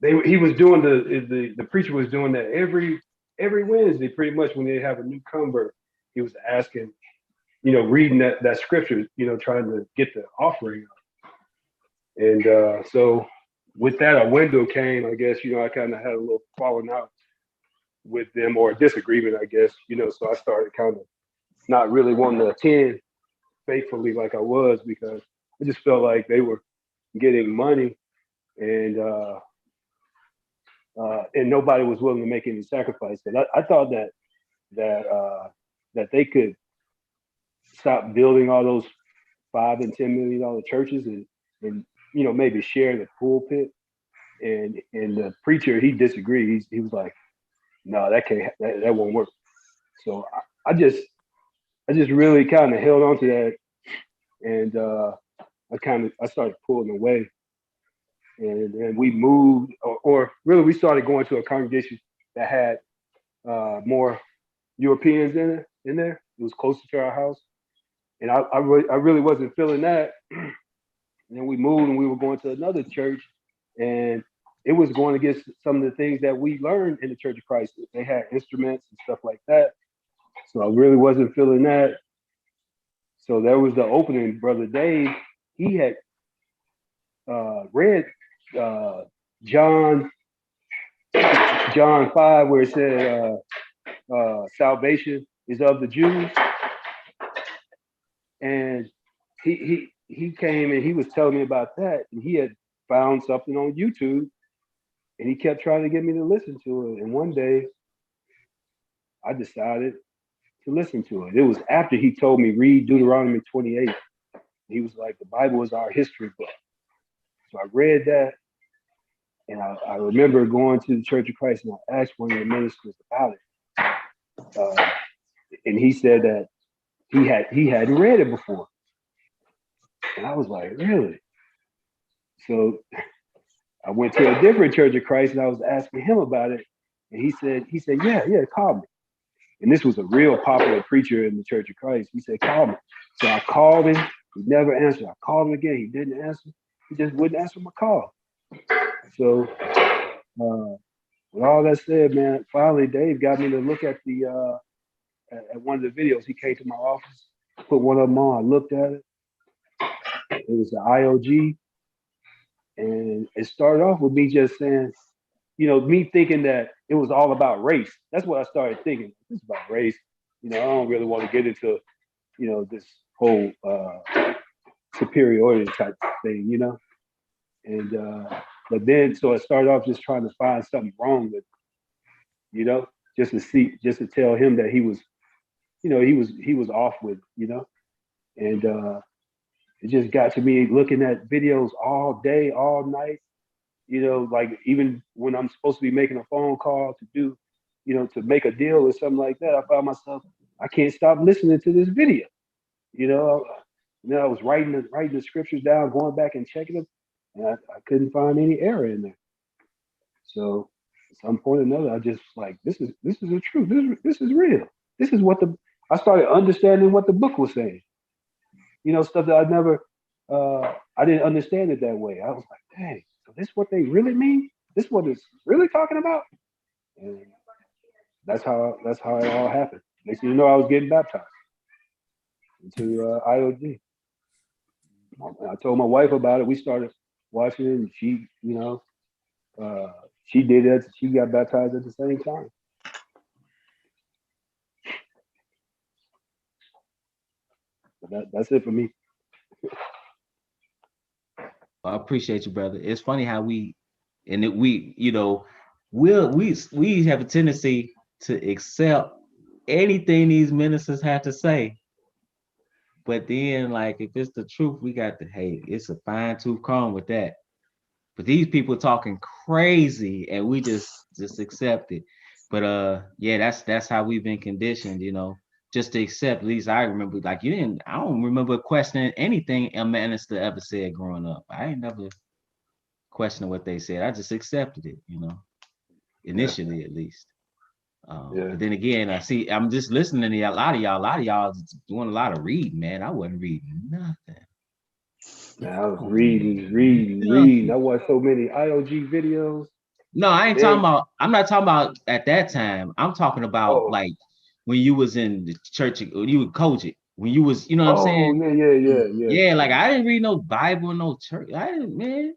he was doing the preacher was doing that every Wednesday, pretty much when they have a new convert. He was asking, you know, reading that scripture, you know, trying to get the offering up. And so with that, a window came. I guess, you know, I kind of had a little falling out with them, or a disagreement, I guess, you know. So I started kind of not really wanting to attend faithfully like I was, because I just felt like they were getting money, and nobody was willing to make any sacrifice. And I thought that they could stop building all those $5 and $10 million churches and you know, maybe share the pulpit. And the preacher, he disagreed. He was like, no, that won't work. So I just really kind of held on to that, and I started pulling away, and we moved, or really we started going to a congregation that had more Europeans in there. It was closer to our house, and I really wasn't feeling that. And then we moved, and we were going to another church, and it was going against some of the things that we learned in the Church of Christ. They had instruments and stuff like that. So I really wasn't feeling that. So there was the opening. Brother Dave, he had read John 5, where it said salvation is of the Jews. And he came and he was telling me about that. And he had found something on YouTube. And he kept trying to get me to listen to it. And one day, I decided to listen to it. It was after he told me, read Deuteronomy 28. He was like, the Bible is our history book. So I read that. And I remember going to the Church of Christ and I asked one of the ministers about it. And he said that he hadn't read it before. And I was like, really? So I went to a different Church of Christ and I was asking him about it. And he said, yeah, call me. And this was a real popular preacher in the Church of Christ. He said, call me. So I called him. He never answered. I called him again. He didn't answer. He just wouldn't answer my call. So with all that said, man, finally Dave got me to look at at one of the videos. He came to my office, put one of them on. I looked at it. It was the IOG. And it started off with me just saying, you know, me thinking that it was all about race. That's what I started thinking. It's about race. You know, I don't really want to get into, you know, this whole superiority type thing, you know. And but then so it started off just trying to find something wrong with, you know, just to tell him that he was, you know, he was off with, you know. And it just got to me looking at videos all day, all night, you know, like even when I'm supposed to be making a phone call to do, you know, to make a deal or something like that, I found myself, I can't stop listening to this video. You know, I was writing the scriptures down, going back and checking them, and I couldn't find any error in there. So at some point or another, I just like, this is the truth. This is real. This is what I started understanding what the book was saying. You know, stuff that I didn't understand it that way. I was like, dang, so this is what they really mean? This is what it's really talking about? And that's how it all happened. Next thing you know, I was getting baptized into IOG. I told my wife about it. We started watching it, and she, you know, she did it. She got baptized at the same time. But that's it for me. I appreciate you, brother. It's funny how we you know, we have a tendency to accept anything these ministers have to say. But then, like, if it's the truth, we got to, hey, it's a fine tooth comb with that. But these people talking crazy and we just accept it. But yeah, that's how we've been conditioned, you know, just to accept. At least I remember, like, I don't remember questioning anything a minister ever said growing up. I ain't never questioned what they said. I just accepted it, you know, initially at least. But then again, I'm just listening to a lot of y'all doing a lot of reading, man. I wasn't reading nothing. Man, I was reading. I watched so many IOG videos. No, I ain't talking about, I'm not talking about at that time. I'm talking about like when you was in the church, you would coach it. When you was, you know what I'm saying? Yeah, like I didn't read no Bible, no church. I didn't, man.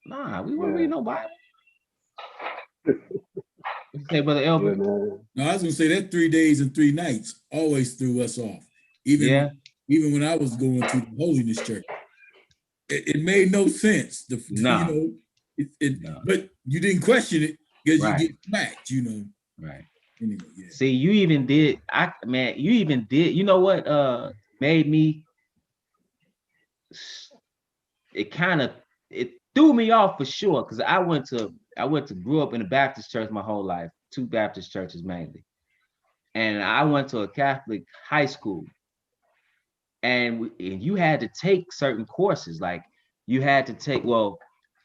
Nah, we wouldn't read no Bible. Say, Brother Elbert. No, I was gonna say that 3 days and 3 nights always threw us off. Even when I was going to the holiness church, it made no sense. You know, but you didn't question it because you get smacked. You know, right? Anyway, yeah. See, you even did. You know what? Made me it threw me off for sure, because I grew up in a Baptist church my whole life, 2 Baptist churches mainly, and I went to a Catholic high school, and you had to take certain courses, like you had to take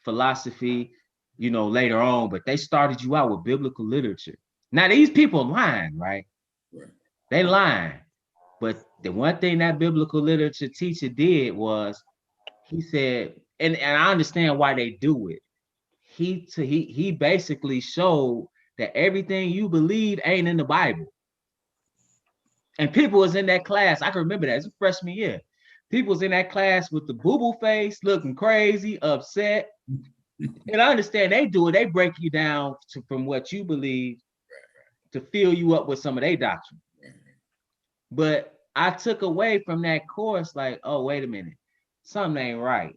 philosophy, later on, but they started you out with biblical literature. Now these people lying, right? They lying, but the one thing that biblical literature teacher did was he said, and I understand why they do it. He basically showed that everything you believe ain't in the Bible. And people was in that class. I can remember that. It's a freshman year. People was in that class with the boo-boo face, looking crazy, upset. And I understand they do it. They break you down from what you believe to fill you up with some of their doctrine. But I took away from that course, like, oh, wait a minute, something ain't right.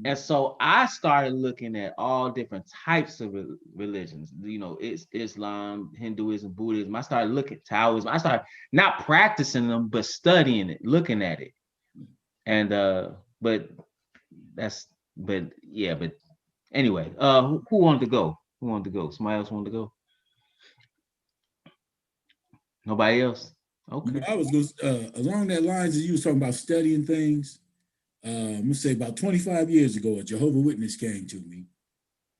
And so I started looking at all different types of religions. It's Islam, Hinduism, Buddhism. I started looking at Taoism. I started not practicing them, but studying it, looking at it. And but anyway, who wanted to go? Who wanted to go? Somebody else wanted to go? Nobody else? Okay. I was going along that lines as you was talking about studying things. I'm gonna say about 25 years ago, a Jehovah's Witness came to me,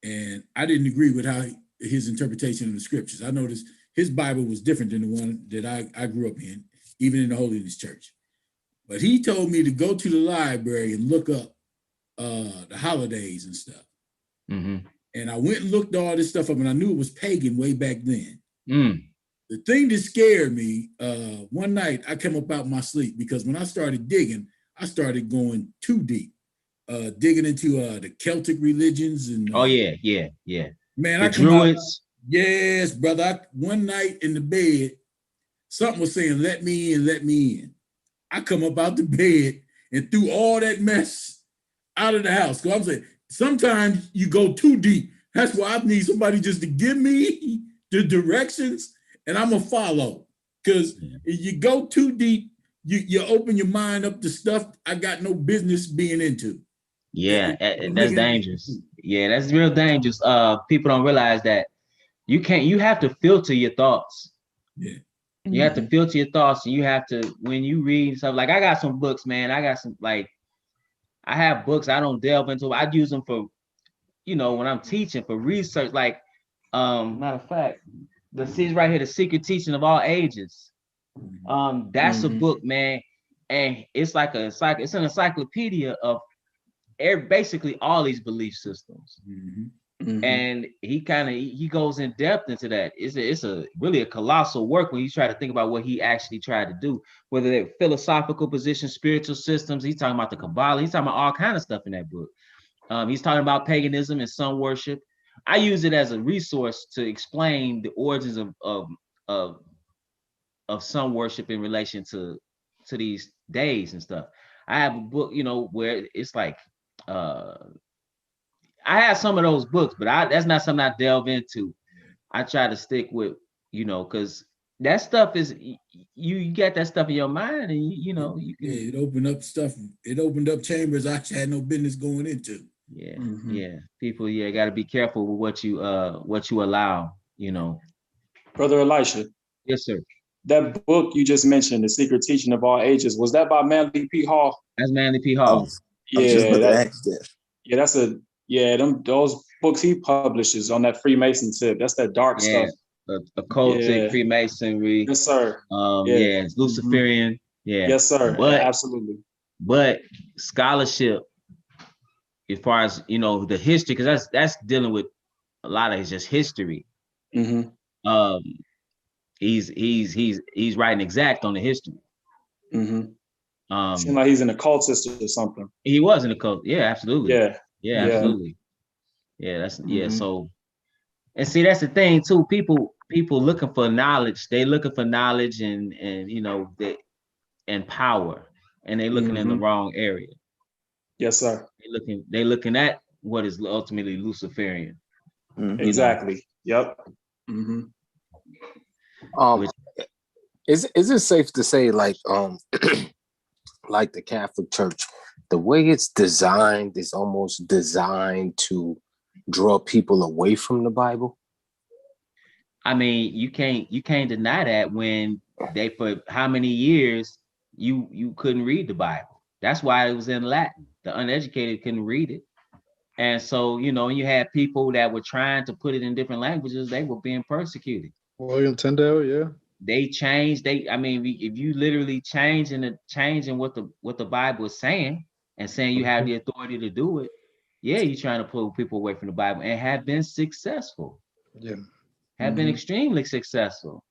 and I didn't agree with his interpretation of the scriptures. I noticed his Bible was different than the one that I grew up in, even in the Holiness Church. But he told me to go to the library and look up the holidays and stuff. Mm-hmm. And I went and looked all this stuff up, and I knew it was pagan way back then. Mm. The thing that scared me, one night I came up out my sleep, because when I started digging, I started going too deep, digging into the Celtic religions and man, the Druids. Yes, brother. One night in the bed, something was saying, "Let me in, let me in." I come up out the bed and threw all that mess out of the house. So I'm saying, sometimes you go too deep. That's why I need somebody just to give me the directions, and I'm gonna follow. Because if you go too deep, you open your mind up to stuff I got no business being into. Yeah, that's dangerous. Yeah, that's real dangerous. People don't realize that you have to filter your thoughts. Yeah. You have to filter your thoughts, and you have to, when you read stuff, like I got some books, man. I got some, like, I have books I don't delve into. I use them for, when I'm teaching, for research. Like, matter of fact, this is right here, The Secret Teaching of All Ages. That's a book, man, and it's an encyclopedia of basically all these belief systems. And he goes in depth into that. It's really a colossal work when you try to think about what he actually tried to do, whether they're philosophical positions, spiritual systems. He's talking about the Kabbalah. He's talking about all kinds of stuff in that book. He's talking about paganism and sun worship. I use it as a resource to explain the origins of sun worship in relation to these days and stuff. I have a book, where it's like, I have some of those books, but that's not something I delve into. I try to stick with, because that stuff is, you get that stuff in your mind, and you can. Yeah, it opened up stuff. It opened up chambers I had no business going into. Yeah, people, got to be careful with what you allow. Brother Elisha. Yes, sir. That book you just mentioned, The Secret Teaching of All Ages, was that by Manly P. Hall? That's Manly P. Hall. Those books he publishes on that Freemason tip. That's that dark stuff. Occultic, Freemasonry. Yes, sir. It's Luciferian. Yeah. Yes, sir. Absolutely. But scholarship, as far as the history, because that's dealing with a lot of it's just history. He's writing exact on the history. Seems like he's an occultist or something. He was in a cult. Yeah, absolutely. Yeah, absolutely. Yeah, that's So, and see, that's the thing too. People looking for knowledge. They looking for knowledge and and power, and they looking in the wrong area. Yes, sir. They looking at what is ultimately Luciferian. Exactly. Yep. Is it safe to say, like like the Catholic Church the way it's designed is almost designed to draw people away from the Bible. I mean, you can't deny that when they, for how many years you couldn't read the Bible. That's why it was in Latin. The uneducated couldn't read it. And so, you had people that were trying to put it in different languages, they were being persecuted. William Tyndale, yeah. They changed, if you literally changing what the Bible is saying and saying you have the authority to do it, yeah, you're trying to pull people away from the Bible and have been successful. Yeah. Have been extremely successful.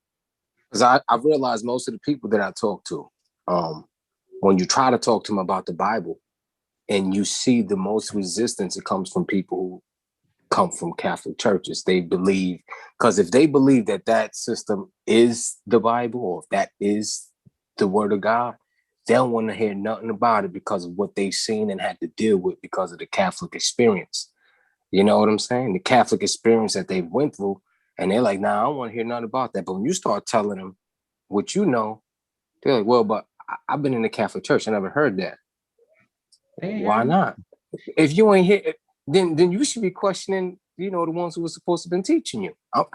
Because I've realized most of the people that I talk to, when you try to talk to them about the Bible and you see the most resistance, it comes from people who come from Catholic churches. They believe, because if they believe that system is the Bible, or if that is the word of God, they don't want to hear nothing about it because of what they've seen and had to deal with because of the Catholic experience. You know what I'm saying? The Catholic experience that they went through, and they're like, nah, I don't want to hear nothing about that. But when you start telling them what you know, they're like, well, but I've been in the Catholic church. I never heard that. Why not? If you ain't here, then you should be questioning, the ones who were supposed to have been teaching you. I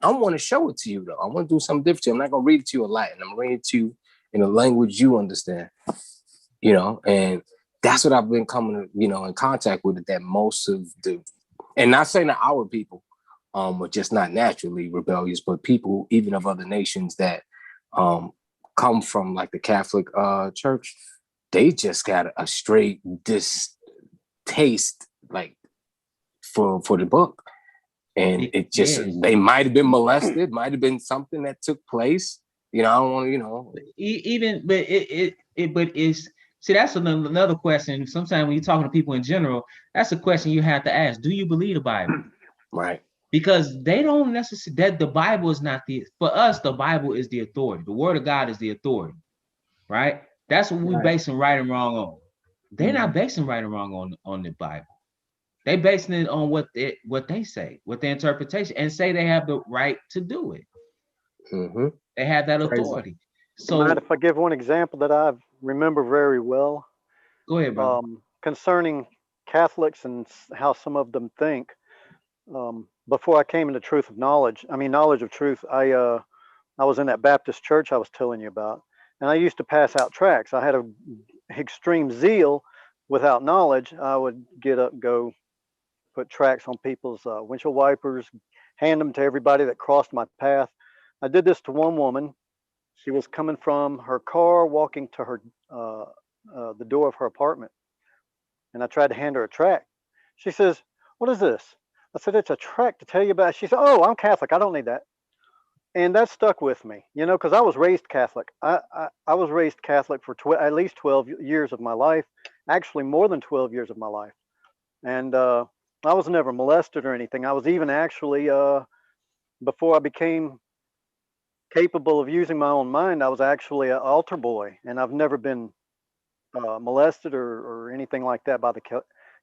want to show it to you, though. I want to do something different to you. I'm not going to read it to you in Latin. I'm reading it to you in a language you understand, and that's what I've been coming, in contact with, that most of the, and not saying that our people are just not naturally rebellious, but people even of other nations that come from like the Catholic church, they just got a straight distaste like for the book. And it just, they might have been molested, might have been something that took place. I don't want to, but it's, see, that's another question. Sometimes when you're talking to people in general, that's a question you have to ask. Do you believe the Bible? Right. Because they don't necessarily, that the Bible is not for us, the Bible is the authority. The word of God is the authority, right? That's what we're basing right and wrong on. They're not basing right and wrong on the Bible. They basing it on what they say, what their interpretation, and say they have the right to do it. They have that authority. So, mind if I give one example that I remember very well? Go ahead, bro. Concerning Catholics and how some of them think. Before I came into knowledge of truth, I was in that Baptist church I was telling you about, and I used to pass out tracts. I had a extreme zeal. Without knowledge, I would get up, go put tracts on people's windshield wipers, hand them to everybody that crossed my path. I did this to one woman. She was coming from her car, walking to her the door of her apartment, and I tried to hand her a tract. She says, "What is this?" I said, "It's a tract to tell you about." She said, "Oh, I'm Catholic. I don't need that." And that stuck with me, because I was raised Catholic. I was raised Catholic for at least 12 years of my life, actually more than 12 years of my life. And I was never molested or anything. I was even actually, before I became capable of using my own mind, I was actually an altar boy. And I've never been molested or anything like that by the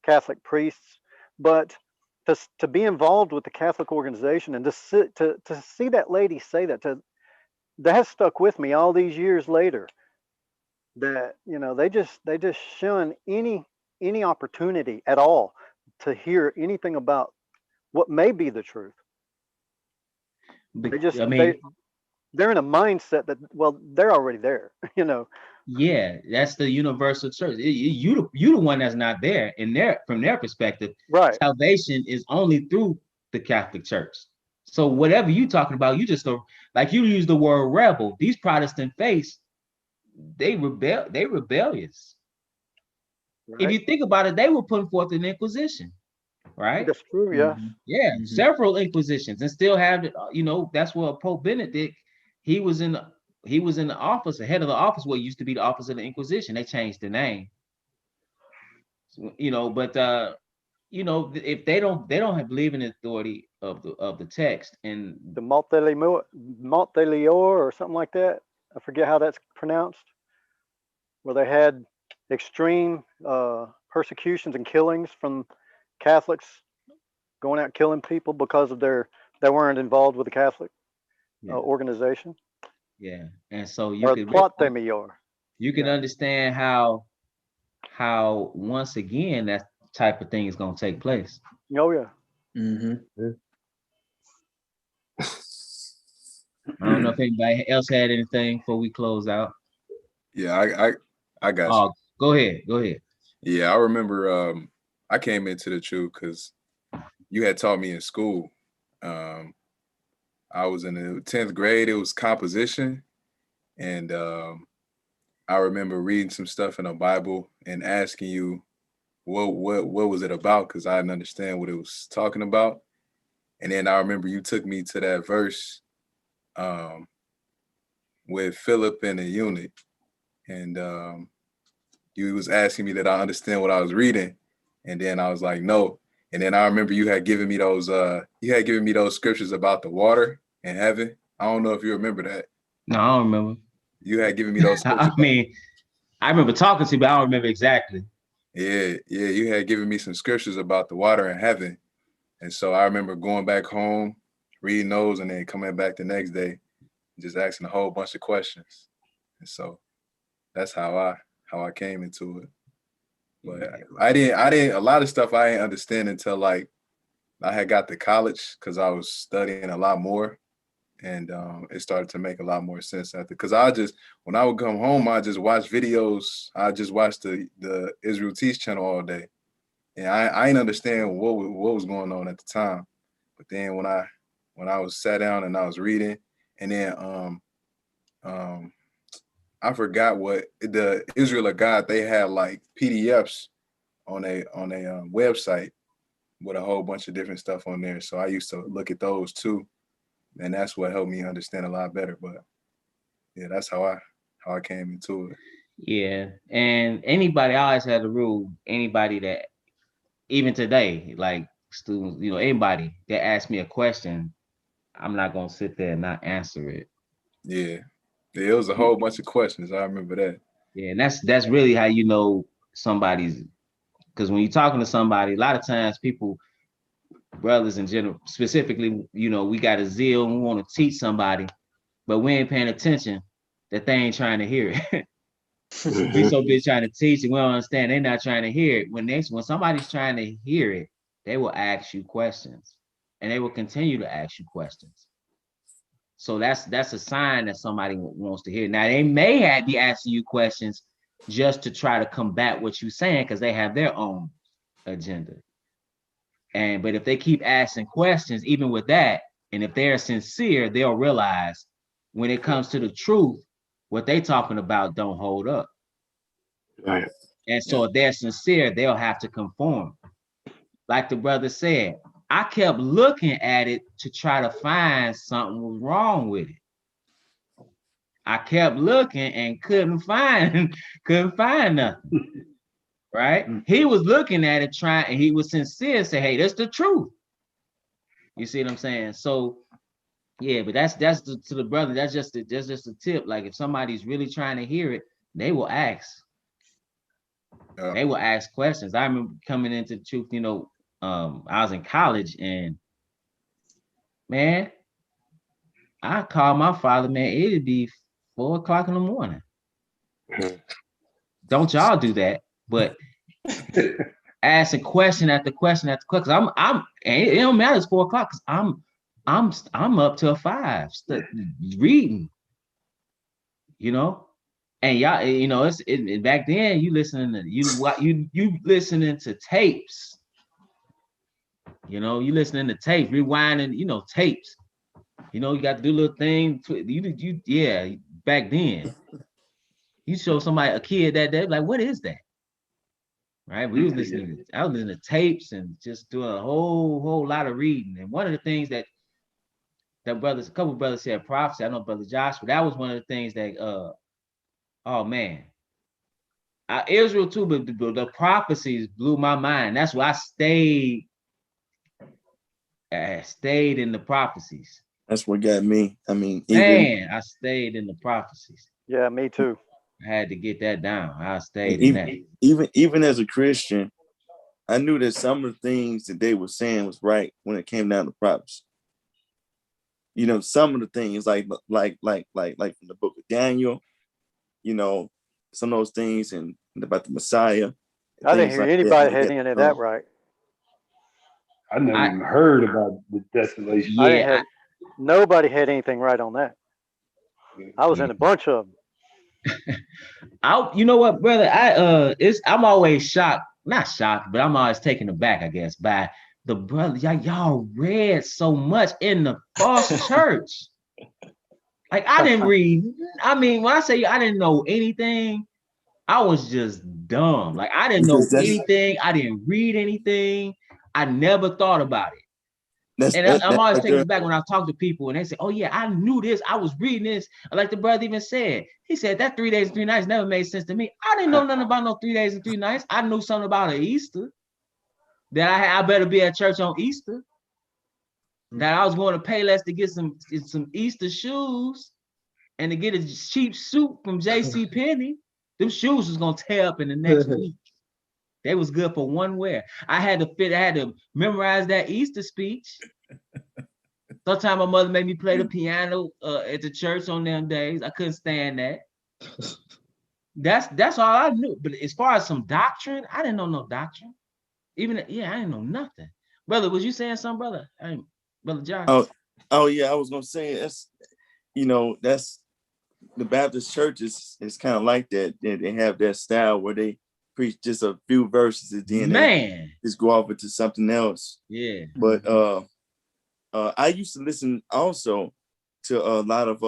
Catholic priests. But to be involved with the Catholic organization and to see that lady say that has stuck with me all these years later. That they just shun any opportunity at all to hear anything about what may be the truth. They just they're in a mindset that, well, they're already there. Yeah, that's the universal church. You the one that's not there. From their perspective, right? Salvation is only through the Catholic Church. So whatever you talking about, you just like you use the word rebel. These Protestant faiths, they rebellious. Right? If you think about it, they were putting forth an Inquisition, right? That's true. Yeah. Yeah, several Inquisitions, and still have it. That's what Pope Benedict. He was in the office, the head of the office, what used to be the office of the Inquisition. They changed the name. But if they don't believe in the authority of the text and the Montelior or something like that. I forget how that's pronounced. Where they had extreme persecutions and killings from Catholics going out killing people because of they weren't involved with the Catholic organization. Yeah, and so you could understand how once again that type of thing is gonna take place. Oh yeah. Mm-hmm. I don't know if anybody else had anything before we close out. Yeah, I got you. Oh, go ahead. Yeah, I remember I came into the truth because you had taught me in school. I was in the 10th grade, it was composition. And I remember reading some stuff in the Bible and asking you what was it about? Because I didn't understand what it was talking about. And then I remember you took me to that verse with Philip and the eunuch. And you was asking me that I understand what I was reading. And then I was like, no. And then I remember you had given me those scriptures about the water in heaven. I don't know if you remember that. No, I don't remember. You had given me those I scriptures. mean, I remember talking to you, but I don't remember exactly. Yeah, you had given me some scriptures about the water in heaven. And so I remember going back home, reading those, and then coming back the next day, just asking a whole bunch of questions. And so that's how I came into it. But I didn't a lot of stuff I didn't understand until like I had got to college because I was studying a lot more. And it started to make a lot more sense after. Because when I would come home, I just watch videos. I just watched the Israel Teach channel all day. And I didn't understand what was going on at the time. But then when I was sat down and I was reading, and then I forgot what the Israel of God, they had like PDFs on a website with a whole bunch of different stuff on there. So I used to look at those too. And that's what helped me understand a lot better. But yeah, that's how I came into it. Yeah. And anybody, I always had the rule, anybody that even today, like students, anybody that asks me a question, I'm not gonna sit there and not answer it. Yeah. It was a whole bunch of questions. I remember that. Yeah, and that's really how you know somebody's, because when you're talking to somebody, a lot of times people, brothers in general, specifically, we got a zeal and we want to teach somebody, but we ain't paying attention that they ain't trying to hear it. We so busy trying to teach and we don't understand. They're not trying to hear it. When somebody's trying to hear it, they will ask you questions, and they will continue to ask you questions. So that's a sign that somebody wants to hear. Now they may be asking you questions just to try to combat what you're saying because they have their own agenda. But if they keep asking questions, even with that, and if they're sincere, they'll realize when it comes to the truth, what they talking about don't hold up. Right. And so if they're sincere, they'll have to conform. Like the brother said, I kept looking at it to try to find something was wrong with it. I kept looking and couldn't find nothing. Right? He was looking at it, and he was sincere and say, hey, that's the truth. You see what I'm saying? So yeah, but that's to the brother, that's just a tip. Like if somebody's really trying to hear it, they will ask. They will ask questions. I remember coming into the truth, I was in college and man, I called my father, man, it'd be 4 o'clock in the morning. Don't y'all do that, but asking question after question after question. I'm and it don't matter, it's 4 o'clock because I'm up till 5 reading, and y'all, it's back then you listening to you listening to tapes, you listening to tapes, rewinding, tapes. You got to do a little thing. Yeah, back then. You show somebody, a kid that day, like, what is that? Right? I was listening to tapes and just doing a whole lot of reading. And one of the things that a couple of brothers said prophecy. I know Brother Joshua, that was one of the things that oh man. Israel too, but the prophecies blew my mind. That's why I stayed in the prophecies. That's what got me. I mean, I stayed in the prophecies. Yeah, me too. I had to get that down. I stayed in that. Even as a Christian, I knew that some of the things that they were saying was right when it came down to prophecy. Some of the things like from the book of Daniel, some of those things and about the Messiah. I didn't hear like anybody had any of that right. I never even heard about the desolation. I didn't have nobody had anything right on that. I was in a bunch of them. You know what, brother? I'm always shocked, not shocked, but I'm always taken aback, I guess, by the brother. Y'all read so much in the false church. Like I didn't read. I mean, when I say I didn't know anything, I was just dumb. Like I didn't know anything. I didn't read anything. I never thought about it. I'm always taken aback when I talk to people and they say, "Oh yeah, I knew this. I was reading this." Like the brother even said, he said that 3 days and 3 nights never made sense to me. I didn't know nothing about no 3 days and 3 nights. I knew something about an Easter. That I better be at church on Easter. That I was going to pay less to get some Easter shoes and to get a cheap suit from J.C. Penney. Them shoes was gonna tear up in the next week. They was good for one wear. I had to memorize that Easter speech. Sometimes my mother made me play the piano at the church on them days. I couldn't stand that. That's all I knew. But as far as some doctrine, I didn't know no doctrine. I didn't know nothing. Brother, was you saying something, brother? Brother John. Oh yeah, I was gonna say that's the Baptist churches is kind of like that. They have that style where they preach just a few verses and then they just go off into something else. Yeah. But I used to listen also to a lot of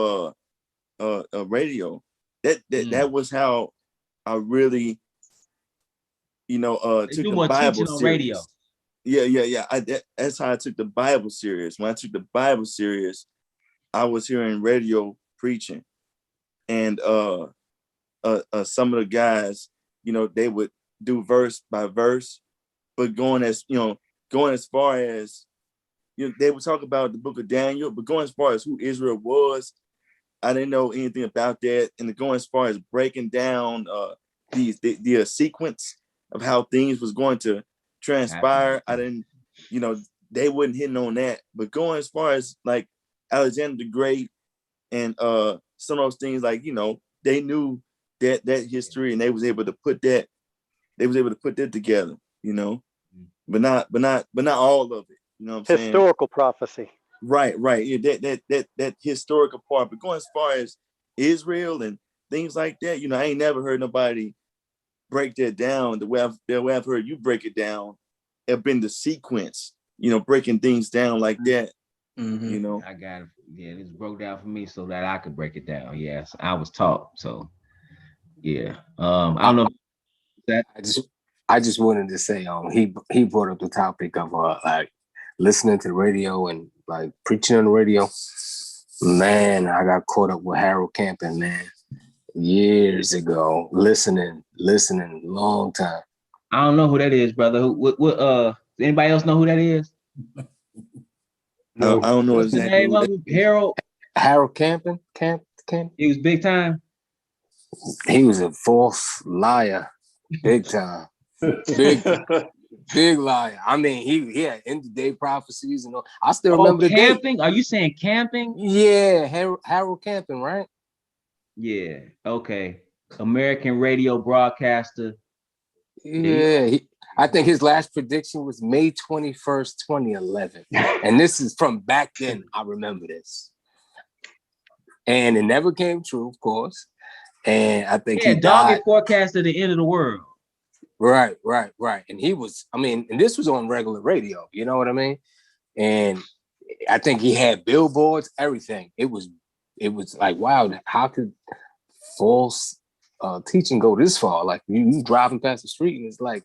radio. That was how I really took the Bible serious. Radio. Yeah. That's how I took the Bible serious. When I took the Bible serious, I was hearing radio preaching, and some of the guys, they would do verse by verse, but going as far as they would talk about the book of Daniel, but going as far as who Israel was, I didn't know anything about that. And going as far as breaking down the sequence of how things was going to transpire, I didn't, they wouldn't hit on that. But going as far as like Alexander the Great and some of those things, like, they knew that history, and they was able to put that together, but not all of it. You know what I'm saying? Historical prophecy. Right. Yeah, that historical part. But going as far as Israel and things like that, I ain't never heard nobody break that down the way I've heard you break it down. Have been the sequence, breaking things down like that. I got it. Yeah, this broke down for me so that I could break it down. Yes, I was taught. So yeah. I don't know that I just wanted to say he brought up the topic of like listening to the radio and like preaching on the radio. Man, I got caught up with Harold Camping, man, years ago. Listening, long time. I don't know who that is, brother. What anybody else know who that is? No, I don't know exactly. What's his name? Harold Camping. He was big time. He was a false liar, big time. Big liar. I mean, he had end of day prophecies and all. I still remember the camping. Are you saying camping? Yeah, Harold Camping, right? Yeah. Okay. American radio broadcaster. Yeah. I think his last prediction was May 21st, 2011. And this is from back then. I remember this. And it never came true, of course. And I think he died. Forecasted the end of the world. Right. And he was, and this was on regular radio, you know what I mean? And I think he had billboards, everything. It was like, wow, how could false teaching go this far? Like you driving past the street and it's like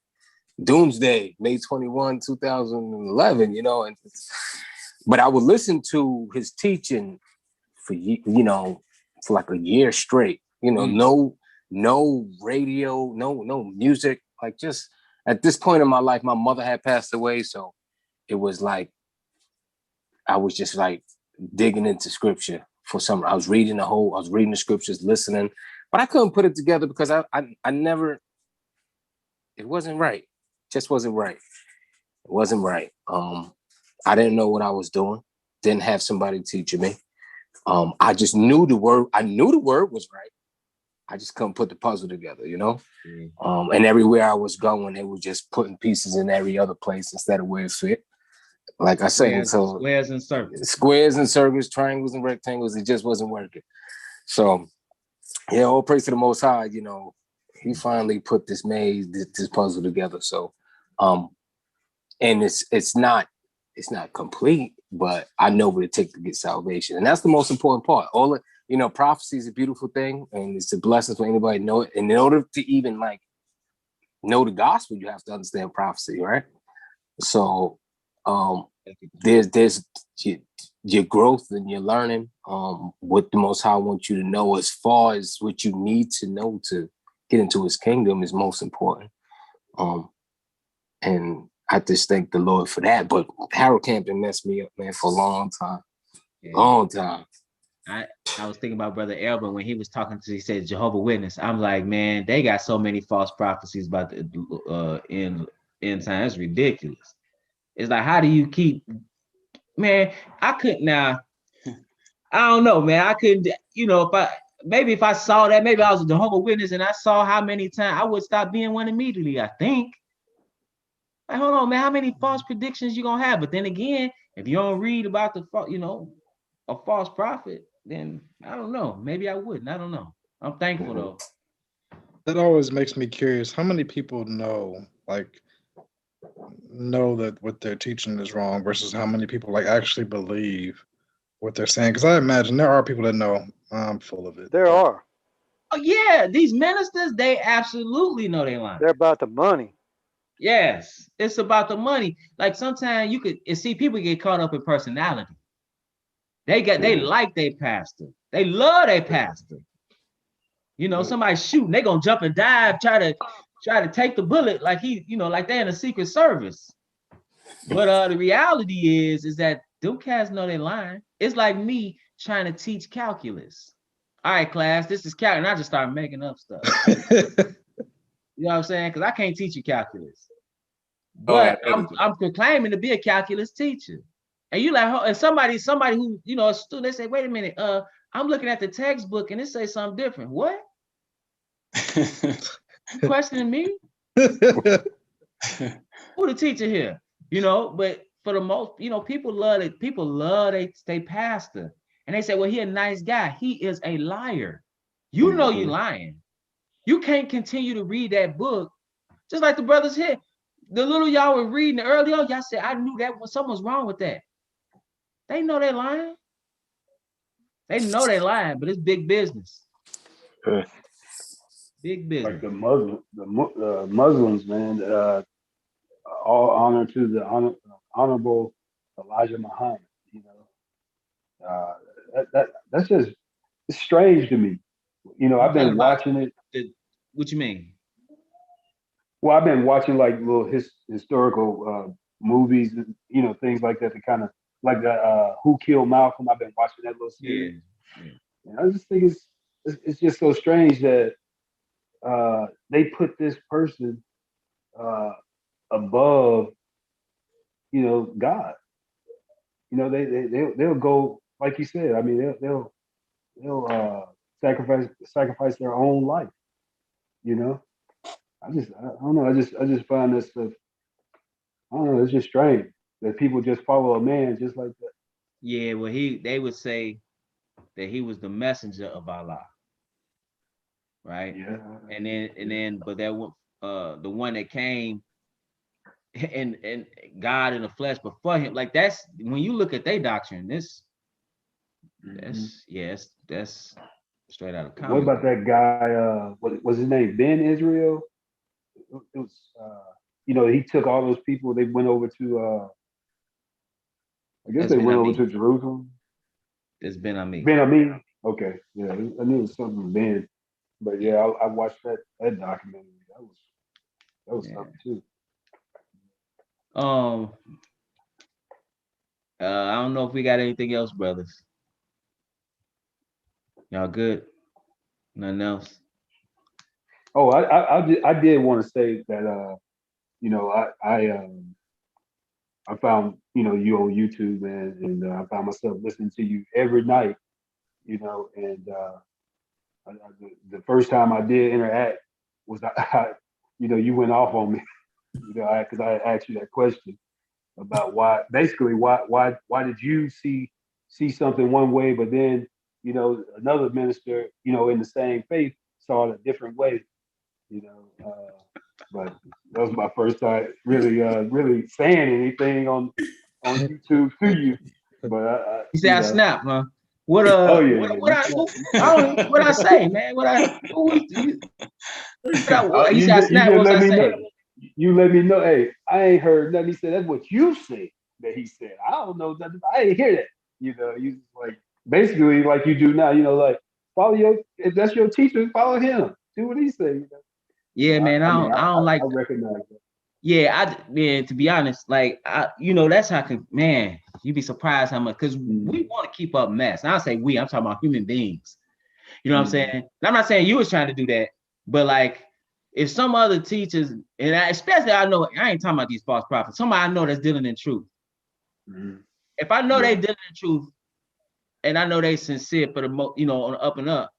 Doomsday, May 21, 2011, but I would listen to his teaching for like a year straight, no radio, no music. Like just at this point in my life, my mother had passed away. So it was like, I was just like digging into scripture for some, I was reading the scriptures, listening, but I couldn't put it together because I never, it wasn't right. Just wasn't right. It wasn't right. I didn't know what I was doing. Didn't have somebody teaching me. I just knew the word. I knew the word was right. I just couldn't put the puzzle together, you know? Mm. And everywhere I was going, they were just putting pieces in every other place instead of where it fit. Like I say, so squares and circles. Squares and circles, triangles and rectangles, it just wasn't working. So yeah, all praise to the Most High, you know, he finally put this puzzle together. So and it's not complete, but I know what it takes to get salvation. And that's the most important part. All of, you know, prophecy is a beautiful thing, and it's a blessing for anybody to know it. And in order to even like know the gospel, you have to understand prophecy, right? So there's your growth and your learning, what the Most High wants you to know as far as what you need to know to get into his kingdom is most important. And I just thank the Lord for that. But Harold Camping messed me up, man, for a long time. Yeah. Long time. I was thinking about Brother Elvin when he was talking to, he said Jehovah's Witness. I'm like, man, they got so many false prophecies about the end time. It's ridiculous. It's like, how do you keep, man, I couldn't now. I don't know, man. I couldn't, you know, if I saw that, maybe I was a Jehovah's Witness and I saw how many times I would stop being one immediately, I think. Like, hold on, man, how many false predictions you gonna have? But then again, if you don't read about a false prophet, then I don't know. Maybe I wouldn't. I don't know. I'm thankful though. That always makes me curious. How many people know that what they're teaching is wrong versus how many people like actually believe what they're saying? Because I imagine there are people that know I'm full of it. There are. Oh yeah, these ministers, they absolutely know they lying. They're about the money. Yes, it's about the money. Like sometimes you could see people get caught up in personality. They like their pastor. They love their pastor. You know, somebody shooting, they gonna jump and dive, try to take the bullet like like they're in a secret service. But the reality is that them cats know they lying. It's like me trying to teach calculus. All right, class, this is calculus. And I just start making up stuff. You know what I'm saying? Because I can't teach you calculus. But I'm proclaiming to be a calculus teacher. And you like, and somebody who, a student, they say, wait a minute, I'm looking at the textbook and it says something different. What? You questioning me? Who the teacher here? But for the most, people love it. People love they pastor. And they say, well, he a nice guy. He is a liar. You know you lying. You can't continue to read that book. Just like the brothers here. The little y'all were reading earlier, y'all said, I knew that something was wrong with that. They know they're lying. They know they're lying, but it's big business. Big business. Like the Muslims, man. All honor to the honorable Elijah Muhammad. That's just it's strange to me. I've been watching it. What you mean? Well, I've been watching like little historical movies, things like that. To kind of like the Who Killed Malcolm. I've been watching that little series. Yeah. And I just think it's just so strange that they put this person above, God. They'll go like you said. I mean, they'll sacrifice their own life. I don't know. I just find this stuff. I don't know. It's just strange that people just follow a man just like that. Yeah, well, they would say that he was the messenger of Allah, right? Yeah. And then, but that the one that came and God in the flesh before him, like that's when you look at their doctrine. That's straight out of comic. What about that guy? What was his name? Ben Israel. It was. He took all those people. They went over to. I guess they went over to Jerusalem. It's Ben Ami. Ben Ami. Okay, yeah, I knew it was something Ben, but yeah, I watched that documentary. That was something too. I don't know if we got anything else, brothers. Y'all good? Nothing else? Oh, I did want to say that I found you on YouTube, man, and I found myself listening to you every night, and The first time I did interact was, you went off on me, because I asked you that question about why did you see something one way, but then, another minister, in the same faith saw it a different way, but that was my first time really saying anything on YouTube to you. But you say I snap, huh? What oh yeah, what I say, man? He said I snap. What was I saying? You let me know. Hey, I ain't heard nothing. He said that's what you said that he said. I don't know nothing. I didn't hear that. You like basically like you do now. Like follow if that's your teacher, follow him. Do what he said. Yeah, so man. I don't like. I recognize that. Yeah, man. To be honest, like that's how man. You'd be surprised how much because we want to keep up mess. And I say we. I'm talking about human beings. You know what I'm saying? And I'm not saying you was trying to do that, but like if some other teachers, and especially I know I ain't talking about these false prophets. Somebody I know that's dealing in truth. If I know they dealing in truth, and I know they sincere for the on the up and up,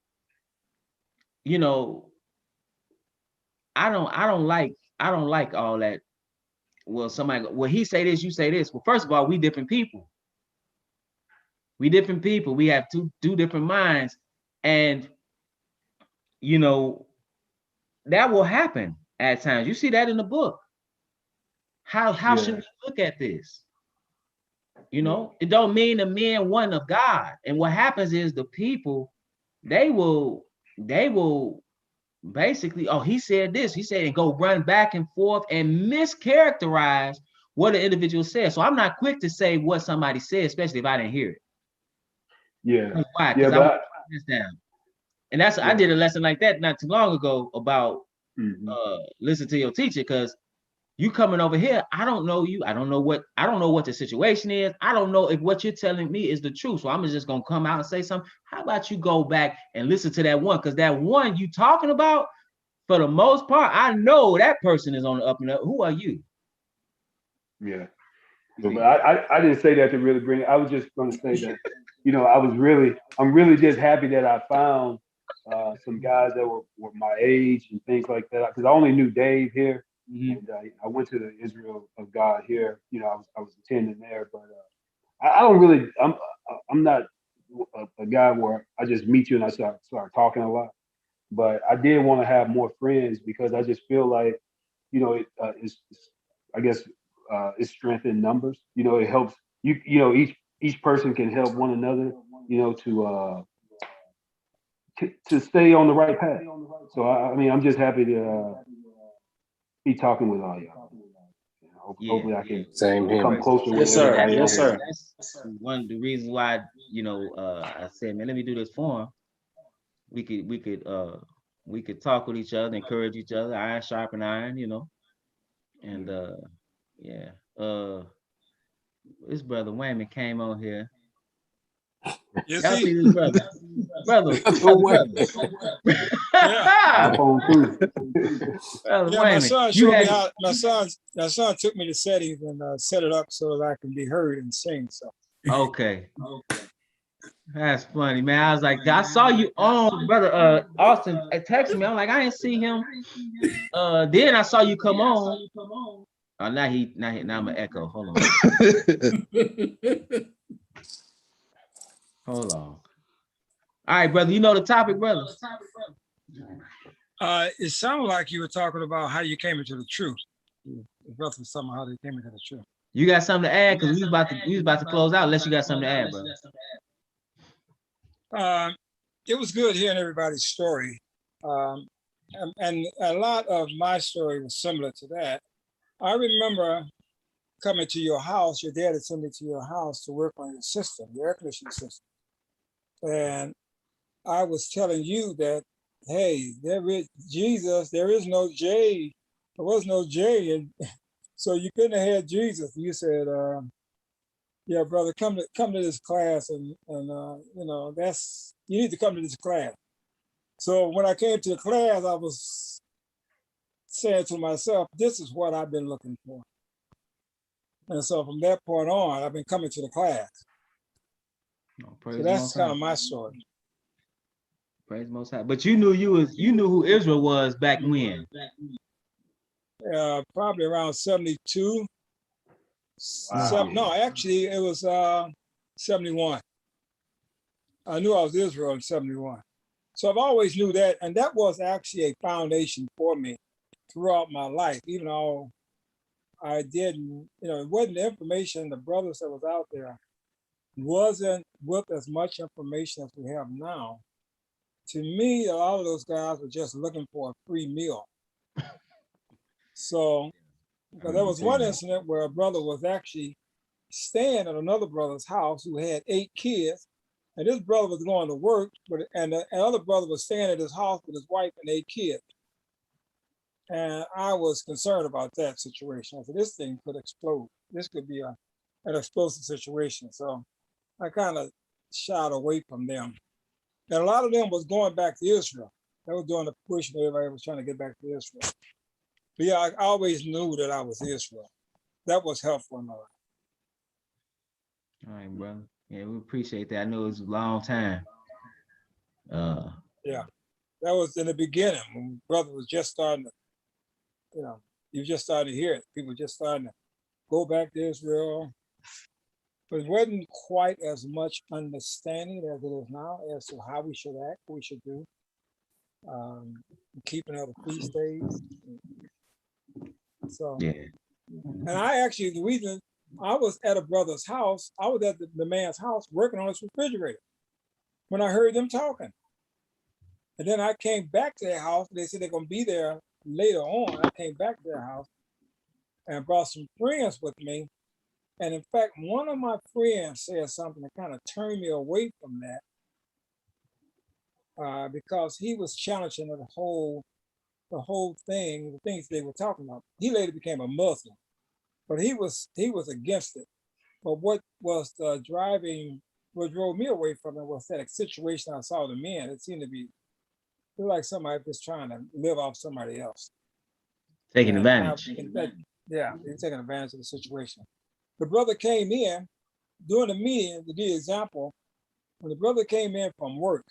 I don't like all that. Well, he say this, you say this. Well, first of all, we different people. We different people. We have two different minds, and that will happen at times. You see that in the book. How should we look at this? It don't mean the men one of God. And what happens is the people, they will basically, oh, he said this, he said, and go run back and forth and mischaracterize what an individual says. So I'm not quick to say what somebody said, especially if I didn't hear it. Yeah. Why? Because I want to write this down. And I did a lesson like that not too long ago about listen to your teacher, because you coming over here, I don't know you. I don't know what the situation is. I don't know if what you're telling me is the truth. So I'm just gonna come out and say something. How about you go back and listen to that one? Because that one you talking about, for the most part, I know that person is on the up and up. Who are you? Yeah. But I didn't say that to really bring it. I was just gonna say that, I'm really just happy that I found some guys that were my age and things like that. Because I only knew Dave here. And I went to the Israel of God here. I was attending there, but I don't really. I'm not a guy where I just meet you and I start talking a lot. But I did want to have more friends because I just feel like, it's I guess it's strength in numbers. It helps each person can help one another. To stay on the right path. So I'm just happy to be talking with all y'all. Hopefully I can come closer. Yes, sir. Yes, sir. That's one of the reasons why I said, man, let me do this forum. We could talk with each other, encourage each other, iron sharpen iron, and this brother Wayman came on here. You Y'all see this brother. Brother yeah. Brother My son showed me how my son took me to settings and set it up so that I can be heard and sing. So okay. That's funny, man. I was like, I saw you on, brother Austin texted me. I'm like, I didn't see him. Then I saw you come on. Oh, now I'm an echo. Hold on. Hold on. All right, brother. You know the topic, brother. It sounded like you were talking about how you came into the truth. Roughly something how they came into the truth. You got something to add? Because we was about to close out unless you got something to add, brother. It was good hearing everybody's story. And a lot of my story was similar to that. I remember coming to your house, your dad had sent me to your house to work on your system, your air conditioning system. And I was telling you that, hey, there is Jesus, there is no J. There was no J. And so you couldn't have had Jesus. You said, yeah, brother, come to this class and you need to come to this class. So when I came to the class, I was saying to myself, this is what I've been looking for. And so from that point on, I've been coming to the class. So that's kind of my story. Praise the Most High. But you knew who Israel was back when. Probably around 72. Wow. No, actually it was 71. I knew I was Israel in 71. So I've always knew that, and that was actually a foundation for me throughout my life, even though I didn't, it wasn't the information, the brothers that was out there wasn't with as much information as we have now. To me, a lot of those guys were just looking for a free meal. So, because there was one incident where a brother was actually staying at another brother's house who had 8 kids, and this brother was going to work, and the other brother was staying at his house with his wife and 8 kids. And I was concerned about that situation. I said, this thing could explode. This could be an explosive situation. So I kind of shied away from them. And a lot of them was going back to Israel. They were doing the push, and everybody was trying to get back to Israel. But yeah, I always knew that I was Israel. That was helpful in my life. All right, brother. Yeah, we appreciate that. I know it was a long time. Yeah, that was in the beginning when brother was just starting to, you just started to hear it. People just starting to go back to Israel. But it wasn't quite as much understanding as it is now as to how we should act, what we should do, keeping other feast days. So, yeah. And I actually, the reason I was at a brother's house, I was at the man's house working on his refrigerator when I heard them talking. And then I came back to their house. They said they're going to be there later on. I came back to their house and brought some friends with me. And in fact, one of my friends said something that kind of turned me away from that because he was challenging the whole thing, the things they were talking about. He later became a Muslim, but he was against it. But what drove me away from it was that situation I saw the men. It seemed to be like somebody was trying to live off somebody else. Taking advantage. They're taking advantage of the situation. The brother came in during the meeting, to give you an example, when the brother came in from work,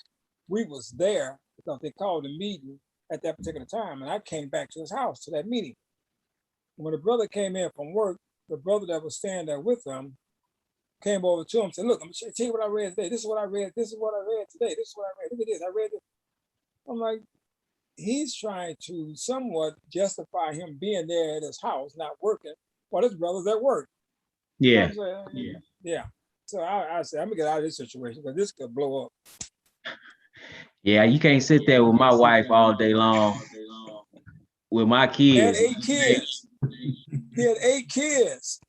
we was there because they called the meeting at that particular time, and I came back to his house to that meeting. When the brother came in from work, the brother that was standing there with him came over to him and said, look, I'm gonna tell you what I read today. This is what I read. This is what I read today. This is what I read. Look at this. I read this. I'm like, he's trying to somewhat justify him being there at his house, not working, while his brother's at work. Yeah. You know yeah. So I said, I'm gonna get out of this situation because this could blow up. Yeah, you can't sit there with my wife all day long with my kids. He had 8 kids. He had 8 kids.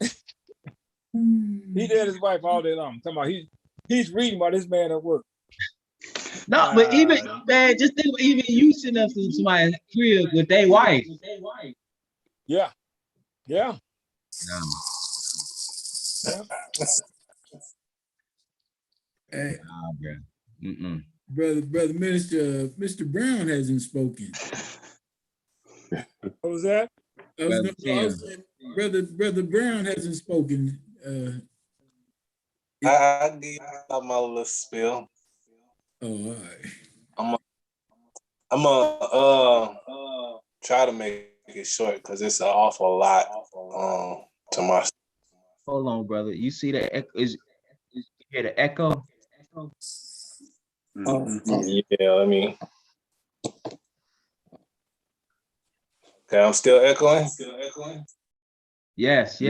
He did his wife all day long. I'm talking about he's reading about this man at work. No, but even man, just think even you sitting up to somebody's crib with their wife. Yeah. No. Yeah. Hey, bro. Brother Minister, Mr. Brown hasn't spoken. What was that? I was saying, Brother Brown hasn't spoken. I give you my little spill. Oh, all right. I'm gonna try to make it short because it's an awful lot to my. Hold on, brother. You see the echo? You hear the echo? Yeah, let me. Okay, I'm still echoing. Yes.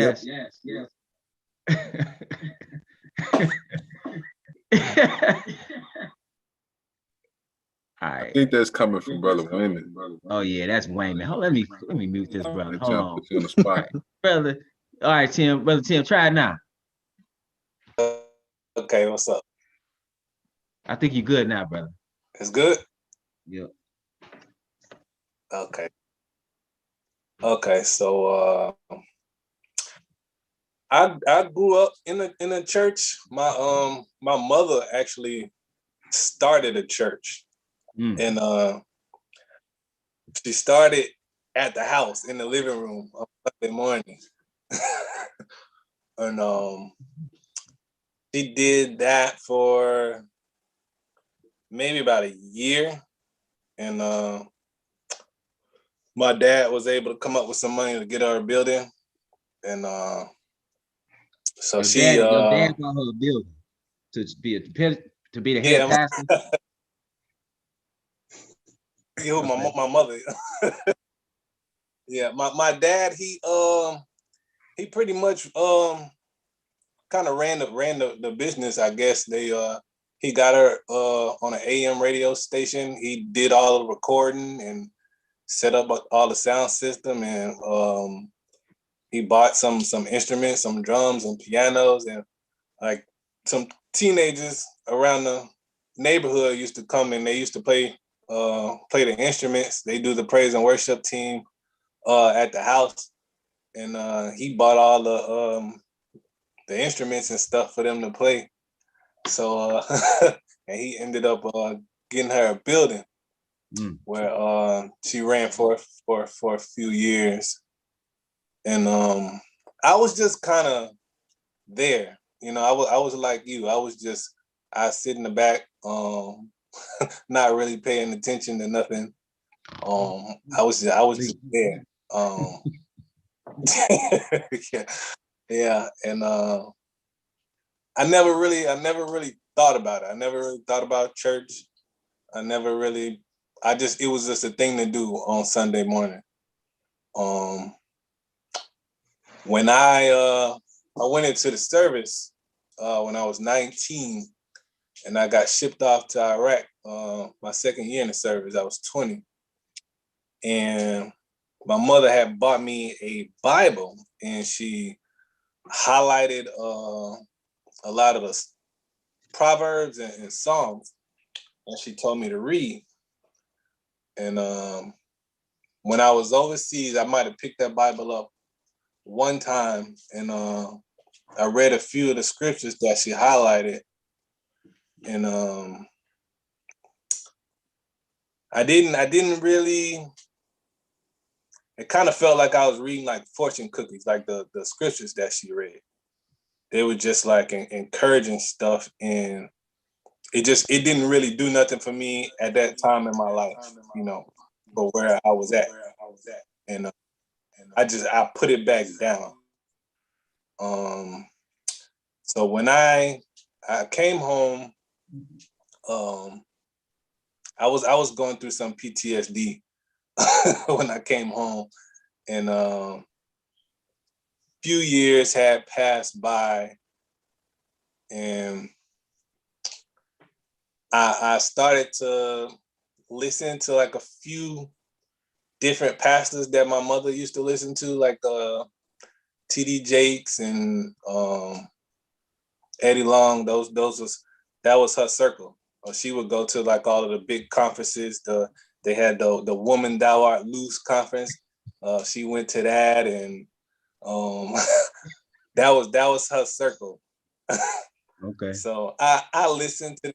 I think that's coming from Brother Wayman. Oh yeah, that's Wayman. Let me mute this brother. Hold on. Put you on the spot. Brother. All right, Tim. Brother Tim, try it now. Okay, what's up? I think you're good now, brother. It's good? Yep. Okay, so I grew up in a church. My mother actually started a church. And she started at the house in the living room on Sunday morning. And she did that for maybe about a year, and my dad was able to come up with some money to get her a building, and so your dad bought her a building to be the head pastor. My mother. Yeah, my dad, he pretty much kind of ran the business, I guess. He got her on an AM radio station. He did all the recording and set up all the sound system, and he bought some instruments, some drums and pianos, and like some teenagers around the neighborhood used to come and they used to play the instruments. They do the praise and worship team at the house, and he bought all the instruments and stuff for them to play. So and he ended up getting her a building where she ran for a few years, and I was just kind of there. You know, I was like you. I sit in the back, not really paying attention to nothing. I was just there. Yeah, and I never really thought about it. I never really thought about church. It was just a thing to do on Sunday morning. When I went into the service when I was 19, and I got shipped off to Iraq my second year in the service. I was 20, and my mother had bought me a Bible, and she highlighted a lot of the Proverbs and Psalms, and she told me to read. And when I was overseas, I might have picked that Bible up one time, and I read a few of the scriptures that she highlighted, and I didn't really. It kind of felt like I was reading like fortune cookies, like the scriptures that she read. They were just like encouraging stuff, and it didn't really do nothing for me at that time in my life, you know, for where I was at, and I put it back down. So when I came home, I was going through some PTSD when I came home, and few years had passed by, and I started to listen to like a few different pastors that my mother used to listen to, like TD Jakes and Eddie Long. That was her circle. She would go to like all of the big conferences. They had the Woman Thou Art Loose conference. She went to that, and that was her circle. Okay. So I listened to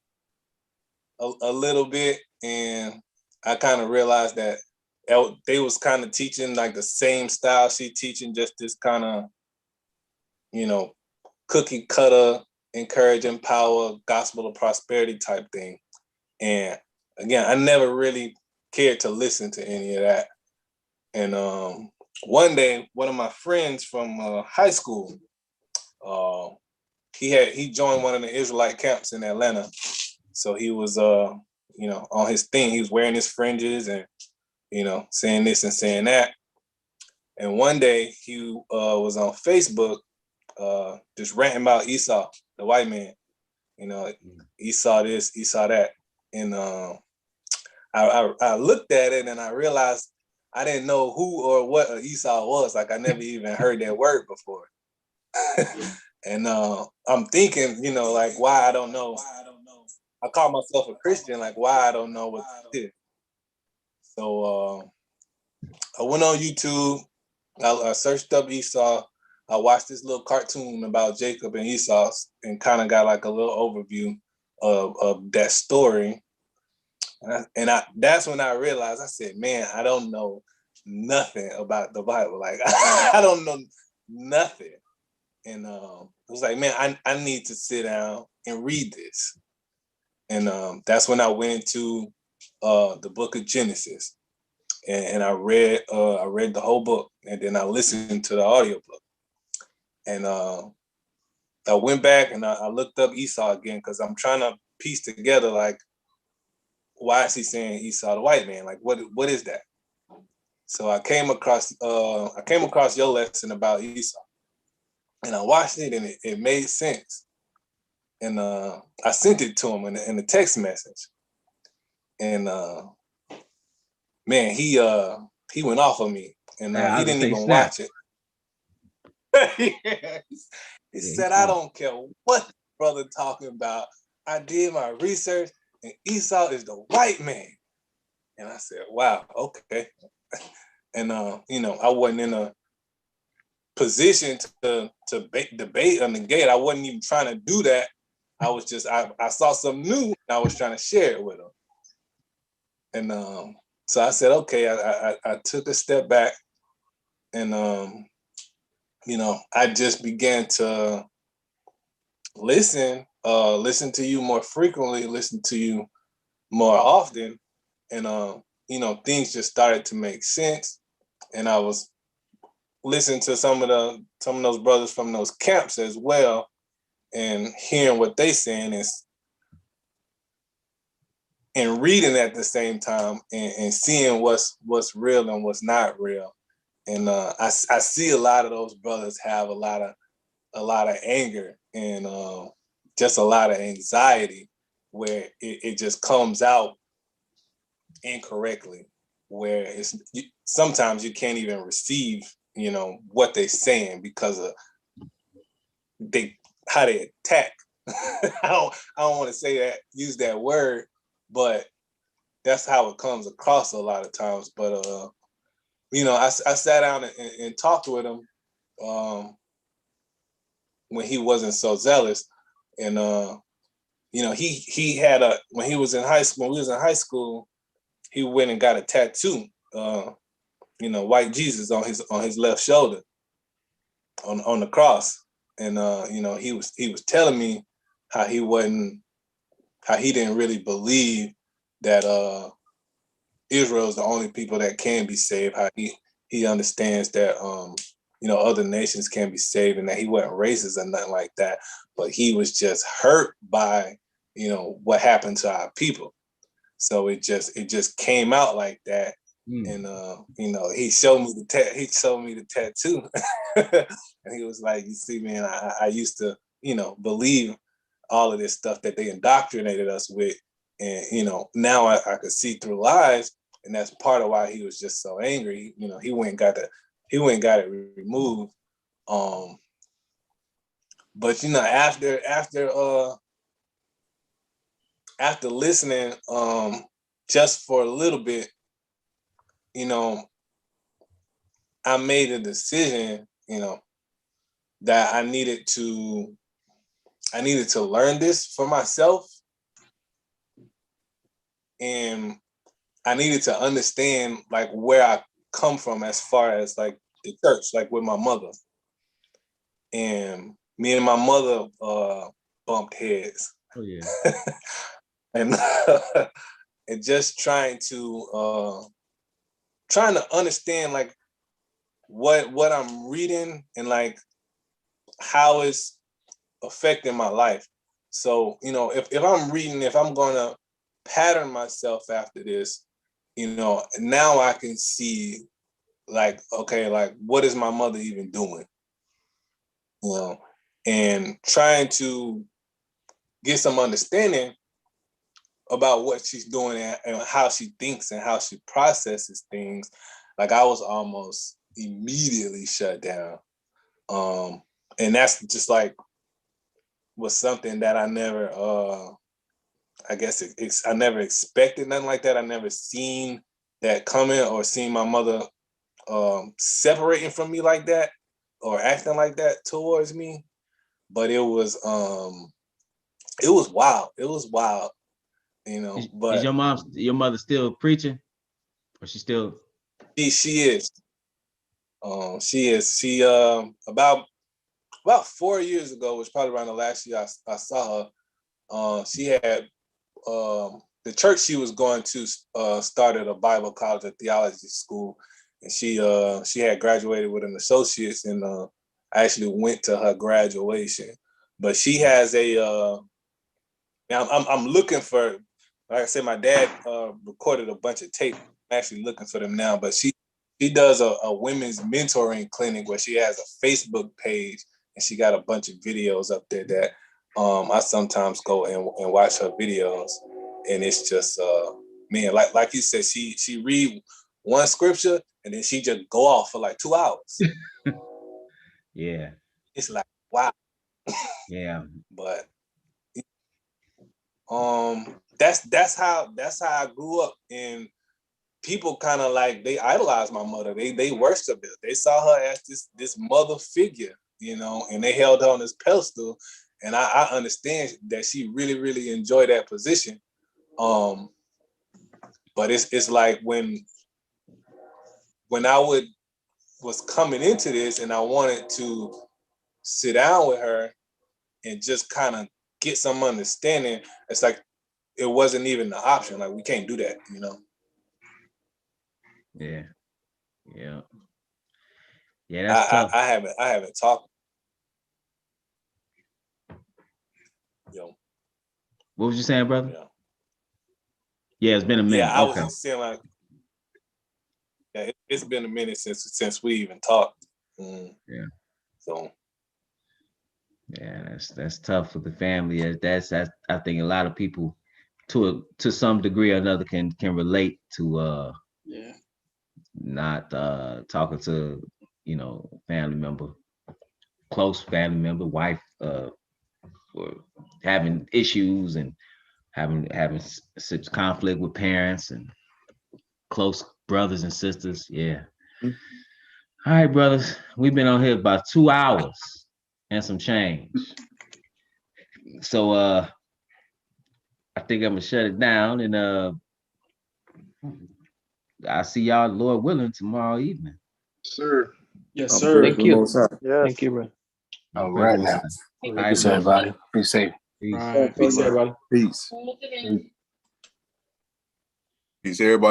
a little bit, and I kind of realized that they was kind of teaching like the same style she teaching, just this kind of, you know, cookie cutter, encouraging power, gospel of prosperity type thing. And again, I never really cared to listen to any of that. And one day, one of my friends from high school, he joined one of the Israelite camps in Atlanta. So he was, you know, on his thing. He was wearing his fringes and, you know, saying this and saying that. And one day he was on Facebook just ranting about Esau, the white man. You know, Esau this, Esau that. And I looked at it and I realized I didn't know who or what Esau was. Like I never even heard that word before. And I'm thinking, you know, like why I don't know. I call myself a Christian, like why I don't know what this is. So I went on YouTube. I searched up Esau. I watched this little cartoon about Jacob and Esau and kind of got like a little overview of that story. And that's when I realized, I said, man, I don't know nothing about the Bible. Like I don't know nothing. And I was like, man, I need to sit down and read this. And that's when I went into the book of Genesis, and I read the whole book, and then I listened to the audiobook. And I went back and I looked up Esau again, because I'm trying to piece together, like, why is he saying Esau the white man? Like, what is that? So I came across your lesson about Esau, and I watched it, and it made sense. And I sent it to him in a text message, and man, he went off on me, and he didn't even watch it. He said, "I don't care what the brother talking about. I did my research, and Esau is the white man." And I said, "Wow, okay." And I wasn't in a position to debate or negate. I wasn't even trying to do that. I was just I saw something new, and I was trying to share it with him. And so I said, okay. I took a step back, and I just began to listen to you more frequently, listen to you more often, and things just started to make sense. And I was listening to some of those brothers from those camps as well, and hearing what they saying and reading at the same time, and seeing what's real and what's not real. And I see a lot of those brothers have a lot of anger and just a lot of anxiety, where it just comes out incorrectly, where sometimes you can't even receive what they're saying because of how they attack. I don't want to say that, use that word, but that's how it comes across a lot of times. But I sat down and talked with him when he wasn't so zealous, and he had when he was in high school. When we was in high school, he went and got a tattoo, white Jesus on his left shoulder, on the cross. And he was telling me how he didn't really believe that Israel is the only people that can be saved. How he understands that other nations can be saved, and that he wasn't racist or nothing like that, but he was just hurt by what happened to our people. So it just came out like that. And he showed me the tattoo. And he was like, "You see, man, I used to believe all of this stuff that they indoctrinated us with, and now I could see through lies." And that's part of why he was just so angry. He went and got it removed. But after listening just for a little bit, I made a decision, that I needed to learn this for myself, and I needed to understand like where I come from as far as like the church, like with my mother. And me and my mother bumped heads. Oh yeah. and and just trying to understand like what I'm reading and like how it's affecting my life. So, if I'm reading, if I'm gonna pattern myself after this, now I can see like, okay, like what is my mother even doing? And trying to get some understanding about what she's doing and how she thinks and how she processes things. Like I was almost immediately shut down. And that's just like was something that I never I guess I never expected nothing like that. I never seen that coming or seen my mother separating from me like that or acting like that towards me. But it was wild. It was wild, but is your mother still preaching? Or she still she is. She about 4 years ago, was probably around the last year I saw her. She had the church she was going to started a Bible college, a theology school, and she had graduated with an associate's, and I actually went to her graduation. But she has a I'm looking for, like I said, my dad recorded a bunch of tape. I'm actually looking for them now, but she does a women's mentoring clinic where she has a Facebook page, and she got a bunch of videos up there that I sometimes go and watch her videos, and it's just man, like you said, she read one scripture and then she just go off for like 2 hours. Yeah. It's like, wow. Yeah. But that's how I grew up, and people kind of like, they idolized my mother. They worshiped her. They saw her as this mother figure, you know, and they held her on this pedestal. And I understand that she really, really enjoyed that position. But it's like when I was coming into this and I wanted to sit down with her and just kind of get some understanding, it's like it wasn't even the option. Like, we can't do that, you know. Yeah. Yeah. Yeah, that's tough. I haven't talked. Yo. What was you saying, brother? Yeah. Yeah, it's been a minute. Yeah, I was just saying, like, yeah, it's been a minute since we even talked. Yeah. So. Yeah, that's tough for the family. That's I think a lot of people to some degree or another can relate to not talking to, you know, family member, close family member, wife, or having issues and having such conflict with parents and close brothers and sisters. Yeah. All right, brothers, we've been on here about 2 hours and some change. So I think I'm gonna shut it down, and I'll see y'all, Lord willing, tomorrow evening. Sir. Yes, sir. Thank you. Yes. Thank you, bro. All right now. All right, Peace, brother. everybody. Be safe. Peace. All right. Peace, everybody. Peace. Peace, everybody.